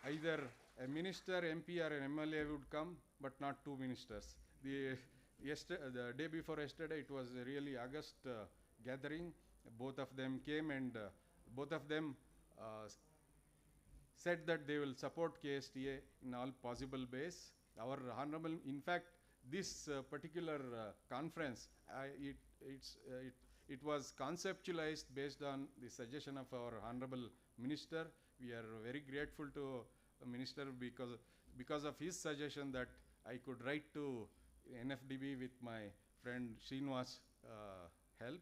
Either a minister, MP, or an MLA would come, but not 2 ministers. The day before yesterday, it was a really august gathering. Both of them came, and both of them said that they will support KSTA in all possible ways. Our honorable, in fact, this particular conference, it was conceptualized based on the suggestion of our honorable minister. We are very grateful to the minister because of his suggestion that I could write to NFDB with my friend Srinivas' help,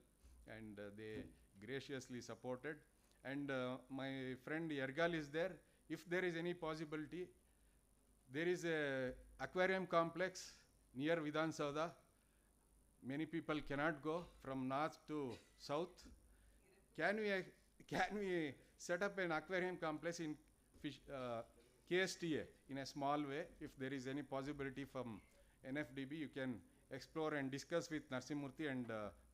and they graciously supported. And my friend Yergal is there. If there is any possibility, there is a aquarium complex near Vidhan Sauda. Many people cannot go from north to south. Can we set up an aquarium complex in KSTA in a small way? If there is any possibility from NFDB, you can explore and discuss with Narsimurthy and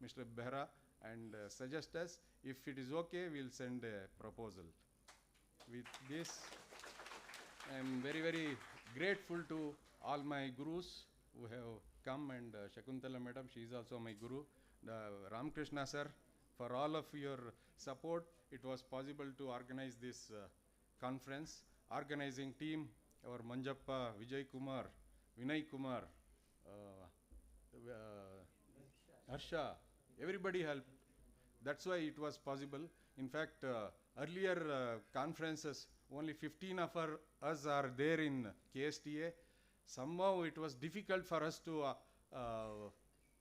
Mr. Behra and suggest us. If it is okay, we'll send a proposal. With this, I am very, very grateful to all my gurus who have come, and Shakuntala madam, she is also my guru. Ramakrishna sir, for all of your support, it was possible to organize this conference. organizing team, our Manjappa, Vijay Kumar, Vinay Kumar, Harsha, everybody helped. That's why it was possible. In fact, earlier conferences, only 15 of us are there in KSTA. Somehow it was difficult for us to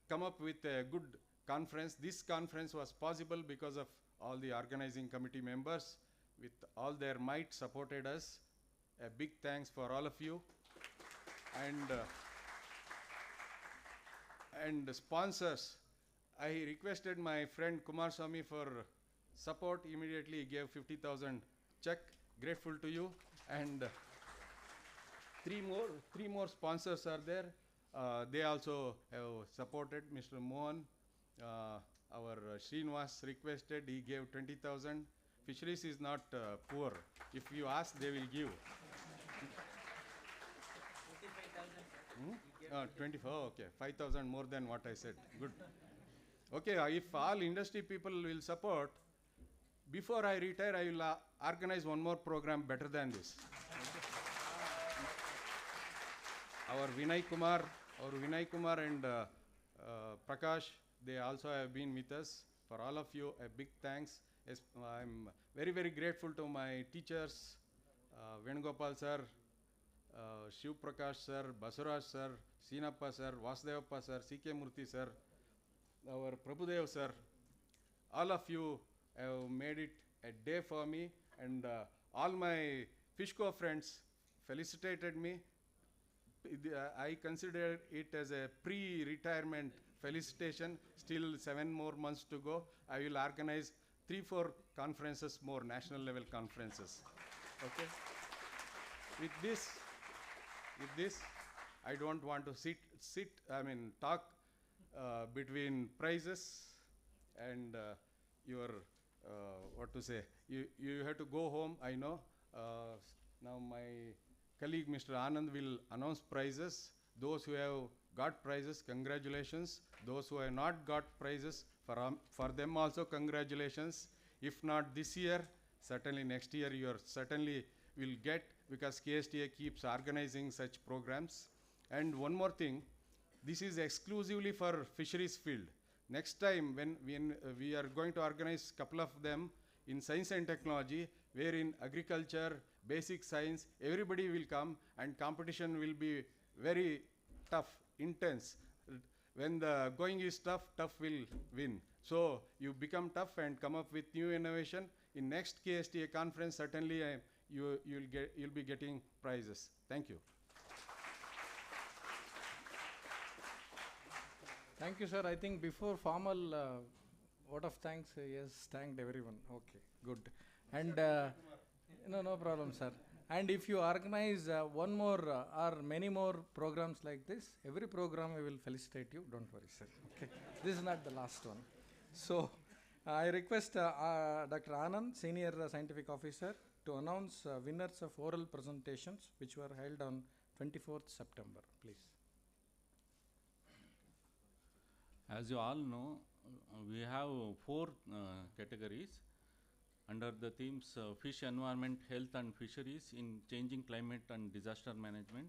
come up with a good conference. This conference was possible because of all the organizing committee members with all their might supported us. A big thanks for all of you. And sponsors, I requested my friend Kumar Swamy for support. Immediately he gave 50,000 check. Grateful to you. And three more sponsors are there. They also have supported. Mr. Mohan, our Srinivas requested, he gave 20,000. Fisheries is not poor. If you ask, they will give. 24, okay. 5,000 more than what I said. Good. Okay, if all industry people will support, before I retire, I will organize one more program better than this. Our Vinay Kumar and Prakash, they also have been with us. For all of you, a big thanks. Yes, I'm very, very grateful to my teachers, Venugopal sir, Shiv Prakash sir, Basuraj sir, Sinappa sir, Vasudevappa sir, C.K. Murthy sir, our Prabhudev sir. All of you have made it a day for me, and all my Fishco friends felicitated me. I consider it as a pre-retirement felicitation. Still 7 more months to go. I will organize 3-4 conferences more, national level conferences. Okay. With this, I don't want to talk between prizes and your, you have to go home, I know. Now my colleague Mr. Anand will announce prizes. Those who have got prizes, congratulations. Those who have not got prizes, for them also congratulations. If not this year, certainly next year you certainly will get, because KSTA keeps organizing such programs. And one more thing, this is exclusively for fisheries field. Next time when we are going to organize a couple of them in science and technology, where in agriculture, basic science, everybody will come and competition will be very tough, intense. When the going is tough, tough will win. So you become tough and come up with new innovation. In next KSTA conference, certainly you'll be getting prizes. Thank you. Thank you, sir. I think before formal vote of thanks, he has thanked everyone. Okay, good. And no problem, sir. And if you organize one more or many more programs like this, every program we will felicitate you. Don't worry, sir. Okay. This is not the last one. So I request Dr. Anand, Senior Scientific Officer, to announce winners of oral presentations which were held on 24th September, please. As you all know, we have 4 categories under the themes fish environment, health and fisheries in changing climate and disaster management.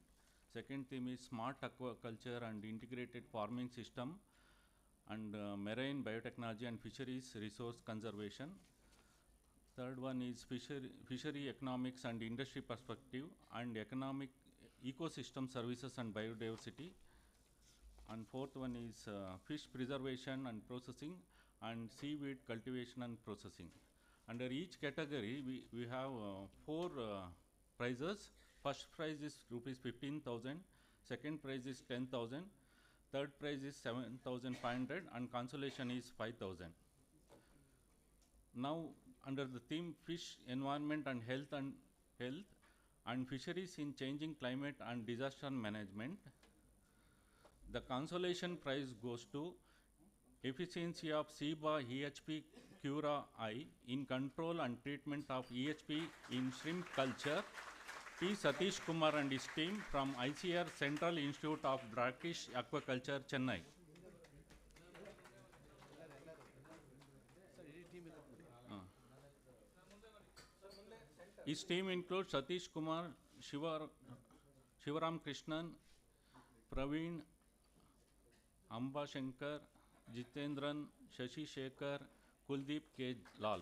Second theme is smart aquaculture and integrated farming system and marine biotechnology and fisheries resource conservation. Third one is fishery economics and industry perspective and economic ecosystem services and biodiversity. And fourth one is fish preservation and processing and seaweed cultivation and processing. Under each category, we have 4 prizes. First prize is rupees 15,000, second prize is 10,000, third prize is 7,500, and consolation is 5,000. Now, under the theme fish environment and health and fisheries in changing climate and disaster management, the consolation prize goes to efficiency of SEBA EHP Cura I in control and treatment of EHP in shrimp culture, P. Satish Kumar and his team from ICR Central Institute of Brackish Aquaculture, Chennai. His team includes Satish Kumar, Shivaram Krishnan, Praveen, Amba Shankar, Jitendran, Shashi Shekhar, Kuldeep K. Lal.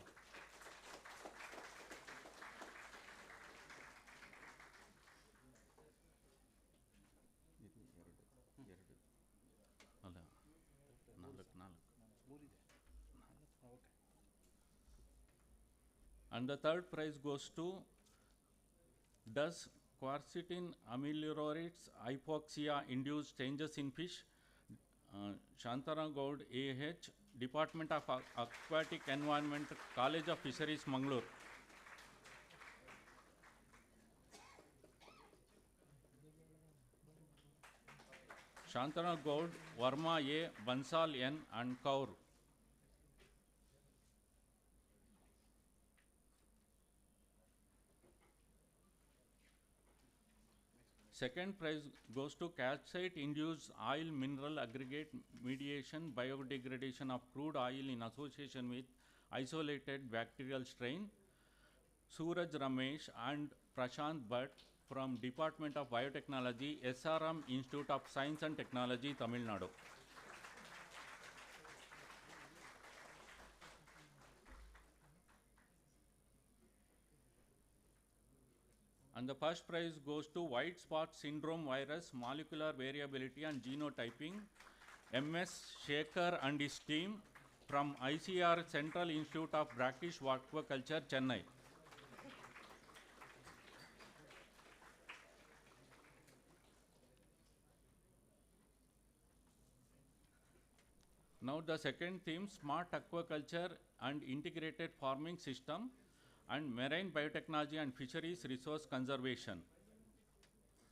And the third prize goes to does quercetin ameliorates hypoxia-induced changes in fish? Shantana Gaud, AH, Department of Aquatic Environment, College of Fisheries, Mangalore. Shantana Gaud, Varma A, Bansal N, and Kaur. Second prize goes to calcite-induced oil mineral aggregate mediation biodegradation of crude oil in association with isolated bacterial strain. Suraj Ramesh and Prashant Bhatt from Department of Biotechnology, SRM Institute of Science and Technology, Tamil Nadu. And the first prize goes to white spot syndrome virus, molecular variability and genotyping, MS Shekhar and his team from ICR Central Institute of Brackish Aquaculture, Chennai. Now the second theme, smart aquaculture and integrated farming system and marine biotechnology and fisheries resource conservation.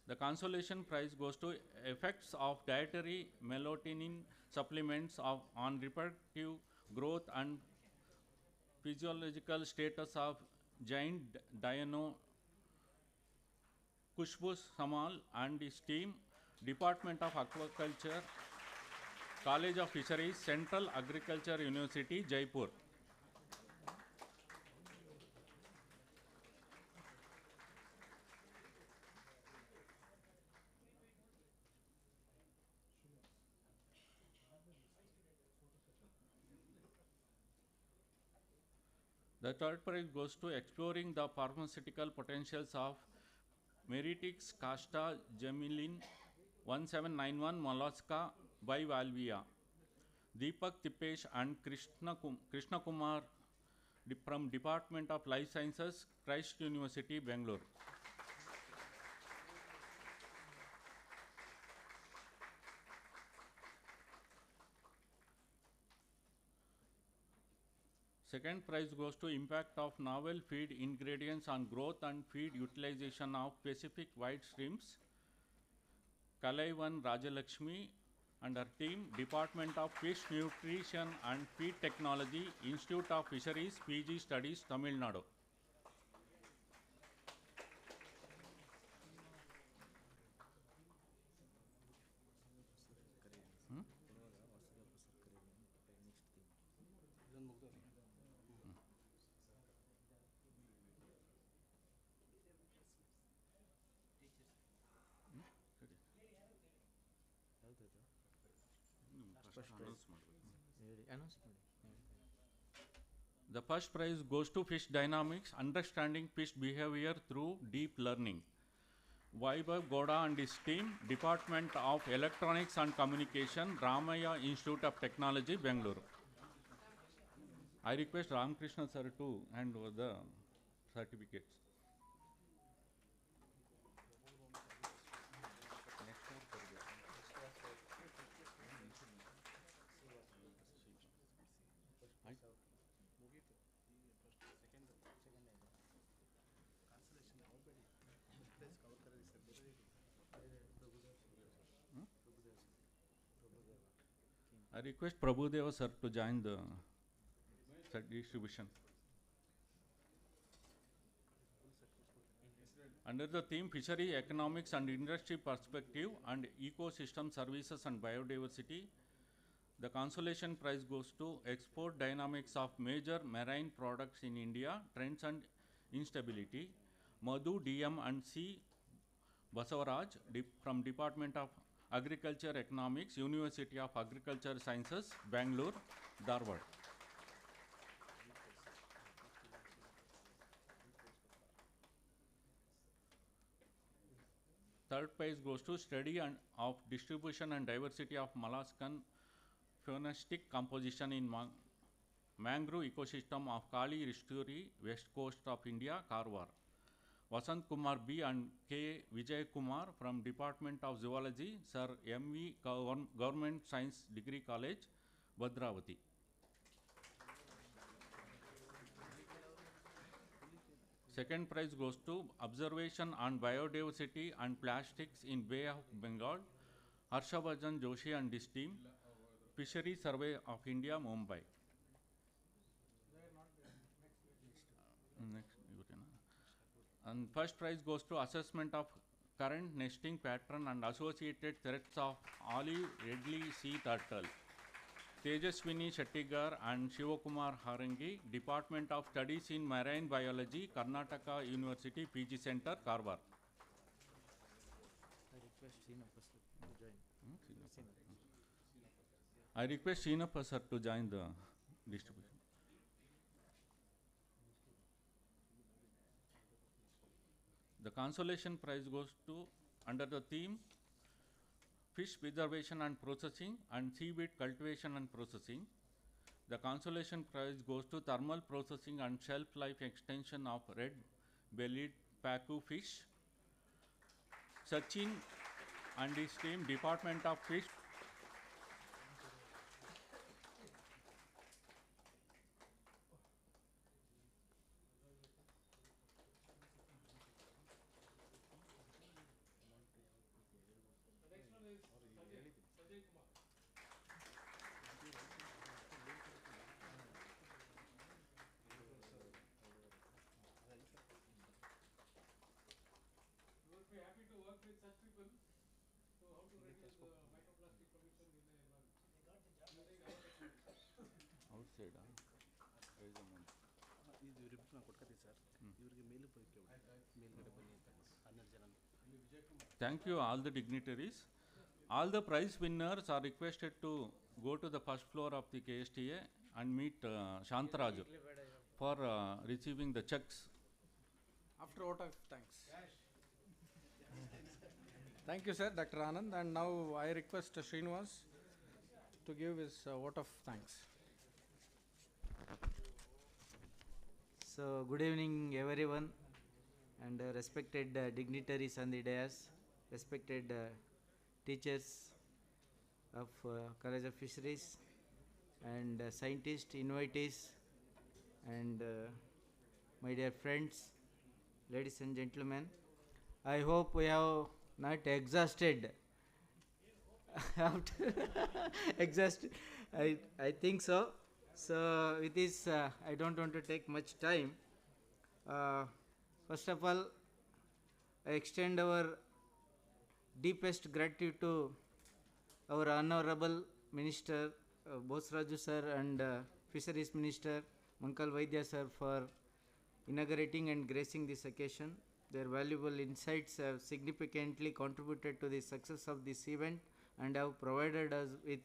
The consolation prize goes to effects of dietary melatonin supplements on reproductive growth and physiological status of giant dino Kushbu Samal and his team, Department of Aquaculture, College of Fisheries, Central Agriculture University, Jaipur. The third prize goes to exploring the pharmaceutical potentials of Meritix casta gemilin 1791 mollusca bivalvia. Deepak Tipesh and Krishna Kumar from Department of Life Sciences, Christ University, Bangalore. Second prize goes to impact of novel feed ingredients on growth and feed utilization of Pacific white shrimps. Kalaivan Rajalakshmi and her team, Department of Fish Nutrition and Feed Technology, Institute of Fisheries, PG Studies, Tamil Nadu. The first prize goes to Fish Dynamics, Understanding Fish Behavior Through Deep Learning. Vaibhav Goda and his team, Department of Electronics and Communication, Ramaya Institute of Technology, Bangalore. I request Ramakrishna sir to hand over the certificates. I request Prabhudeva sir to join the distribution. Under the theme Fishery Economics and Industry Perspective and Ecosystem Services and Biodiversity, the consolation prize goes to Export Dynamics of Major Marine Products in India, Trends and Instability, Madhu DM and C. Basavaraj from Department of Agriculture Economics, University of Agriculture Sciences, Bangalore, Dharwad. Third prize goes to Study of Distribution and Diversity of Molluscan Phonistic Composition in Mangrove Ecosystem of Kali Estuary, West Coast of India, Karwar. Vasant Kumar B. and K. Vijay Kumar from Department of Zoology, Sir M.V. Government Science Degree College, Bhadravati. Second prize goes to Observation on Biodiversity and Plastics in Bay of Bengal, Harshavardhan Joshi and his team, Fisheries Survey of India, Mumbai. Next, and first prize goes to Assessment of Current Nesting Pattern and Associated Threats of Olive Ridley Sea Turtle, Tejaswini Shettigar and Shivakumar Harangi, Department of Studies in Marine Biology, Karnataka University, PG Center, Karwar. I request Seenappa sir to join the distribution. The consolation prize goes to, under the theme, Fish Preservation and Processing and Seaweed Cultivation and Processing. The consolation prize goes to Thermal Processing and Shelf Life Extension of Red-Bellied Pacu Fish. Sachin and his team, Department of Fish. Outside, Thank you, all the dignitaries. All the prize winners are requested to go to the first floor of the KSTA and meet Shantaraju for receiving the checks. After vote of thanks. Thank you, sir, Dr. Anand. And now I request Srinivas to give his vote of thanks. So, good evening, everyone, and respected dignitaries on the dais, respected teachers of College of Fisheries, and scientists, invitees, and my dear friends, ladies and gentlemen. I hope we have not exhausted. Exhausted. I think so. So with this, I don't want to take much time. First of all, I extend our deepest gratitude to our Honorable Minister Bosraju sir and Fisheries Minister Mankal Vaidya sir for inaugurating and gracing this occasion. Their valuable insights have significantly contributed to the success of this event and have provided us with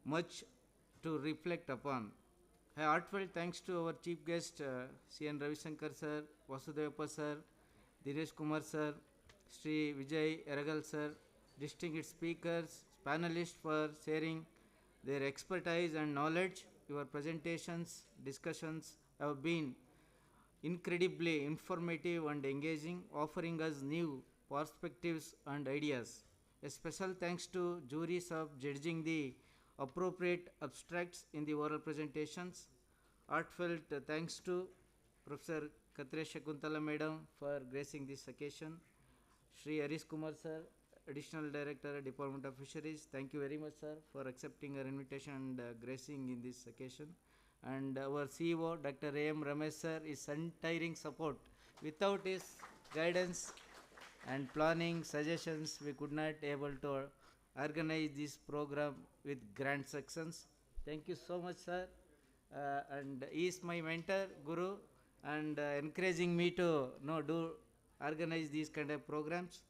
much to reflect upon. A heartfelt thanks to our chief guest C.N. Ravisankar sir, Vasudevappa sir, Dinesh Kumar sir, Sri Vijay Eragal sir, distinguished speakers, panelists for sharing their expertise and knowledge. Your presentations, discussions have been incredibly informative and engaging, offering us new perspectives and ideas. A special thanks to juries of judging the appropriate abstracts in the oral presentations. Heartfelt thanks to Professor Katre Shakuntala Madam for gracing this occasion. Sri Harish Kumar sir, Additional Director, Department of Fisheries. Thank you very much, sir, for accepting our invitation and gracing in this occasion. And our CEO, Dr. A.M. Ramesh sir, is untiring support. Without his guidance and planning suggestions, we could not able to organize this program with grand success. Thank you so much, sir. And he is my mentor, Guru, and encouraging me to organize these kind of programs.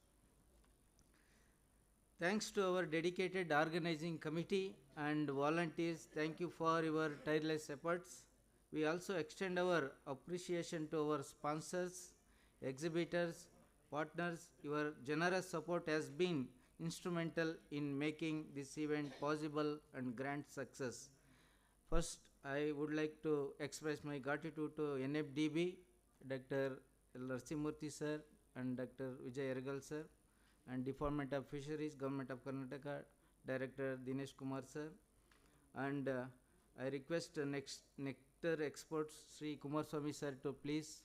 Thanks to our dedicated organizing committee and volunteers, thank you for your tireless efforts. We also extend our appreciation to our sponsors, exhibitors, partners. Your generous support has been instrumental in making this event possible and grand success. First, I would like to express my gratitude to NFDB, Dr. L. Narsimurthy sir and Dr. Vijay Ergal sir, and Department of Fisheries, Government of Karnataka, Director Dinesh Kumar sir, and I request Nectar experts Sri Kumar Swami sir to please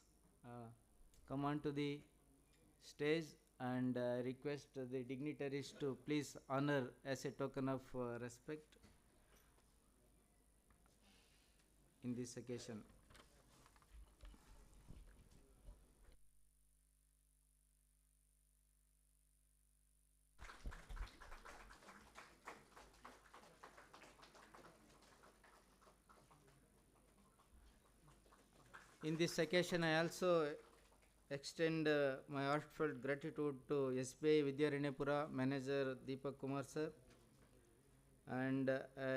come on to the stage, and request the dignitaries to please honor as a token of respect in this occasion. In this occasion, I also extend my heartfelt gratitude to SBI Vidyaranyapura Manager Deepak Kumar sir, and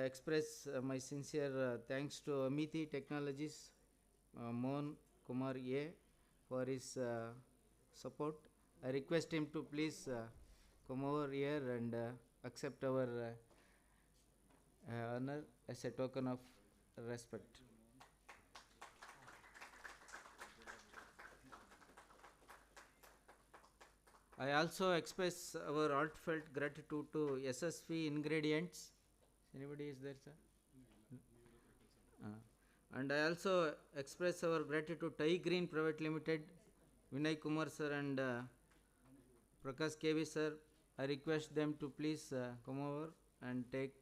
express my sincere thanks to Amiti Technologies Mohan Kumar A for his support. I request him to please come over here and accept our honor as a token of respect. I also express our heartfelt gratitude to SSV Ingredients. Anybody is there, sir? And I also express our gratitude to Green Private Limited, Vinay Kumar sir and Prakash KV sir. I request them to please come over and take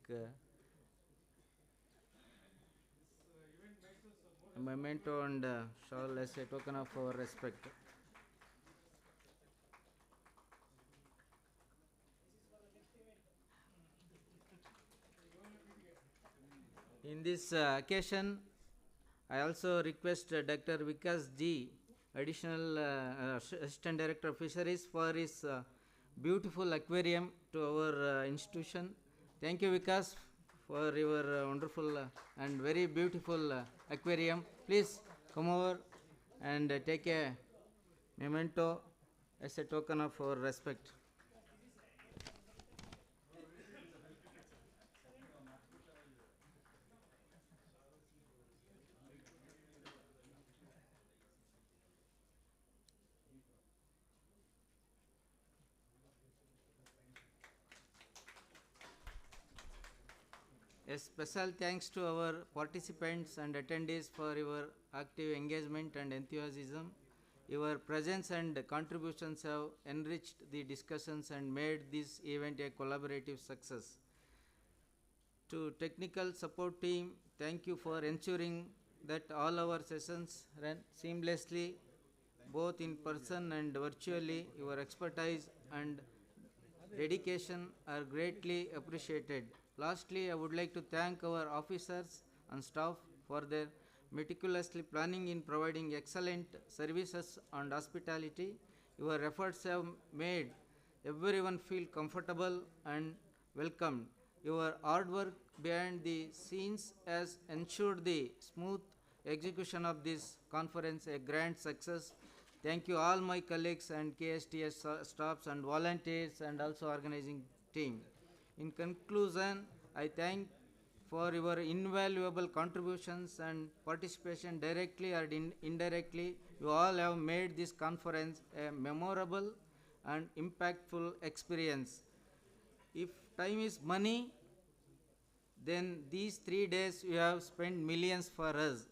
a memento and shawl as a token of our respect. In this occasion, I also request Dr. Vikas G, Additional Assistant Director of Fisheries, for his beautiful aquarium to our institution. Thank you, Vikas, for your wonderful and very beautiful aquarium. Please come over and take a memento as a token of our respect. A special thanks to our participants and attendees for your active engagement and enthusiasm. Your presence and contributions have enriched the discussions and made this event a collaborative success. To technical support team, thank you for ensuring that all our sessions ran seamlessly, both in person and virtually. Your expertise and dedication are greatly appreciated. Lastly, I would like to thank our officers and staff for their meticulously planning in providing excellent services and hospitality. Your efforts have made everyone feel comfortable and welcomed. Your hard work behind the scenes has ensured the smooth execution of this conference a grand success. Thank you all my colleagues and KSTS staffs and volunteers and also organizing team. In conclusion, I thank for your invaluable contributions and participation directly or indirectly. You all have made this conference a memorable and impactful experience. If time is money, then these 3 days you have spent millions for us.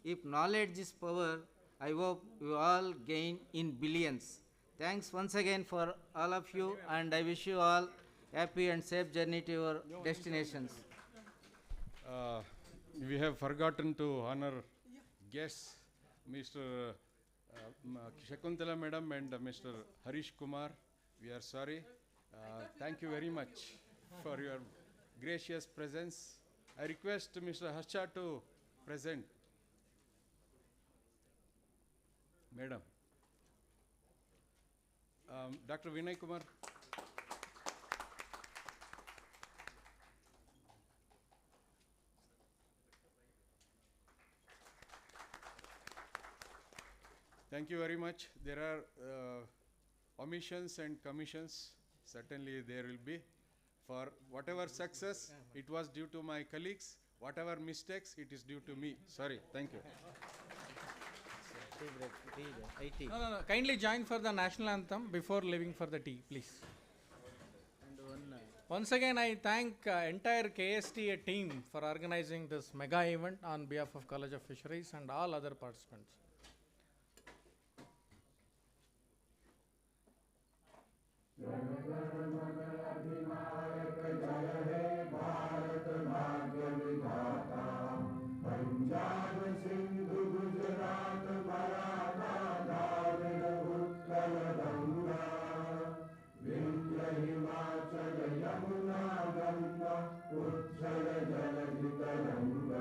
If knowledge is power, I hope you all gain in billions. Thanks once again for all of you, and I wish you all happy and safe journey to your destinations. We have forgotten to honor guests, Mr. Shakuntala Madam and Mr. Harish Kumar. We are sorry. Thank you very much for your gracious presence. I request Mr. Harsha to present. Madam. Dr. Vinay Kumar. Thank you very much. There are omissions and commissions. Certainly there will be. For whatever success, it was due to my colleagues. Whatever mistakes, it is due to me. Sorry. Thank you. No. Kindly join for the national anthem before leaving for the tea, please. Once again, I thank entire KST team for organizing this mega event on behalf of College of Fisheries and all other participants. Punjab Sindhu Gujarat Maratha Dravida Utkal Ganga Vindhya Himachal Yamuna Ganga उत्कल जलधि तरंगा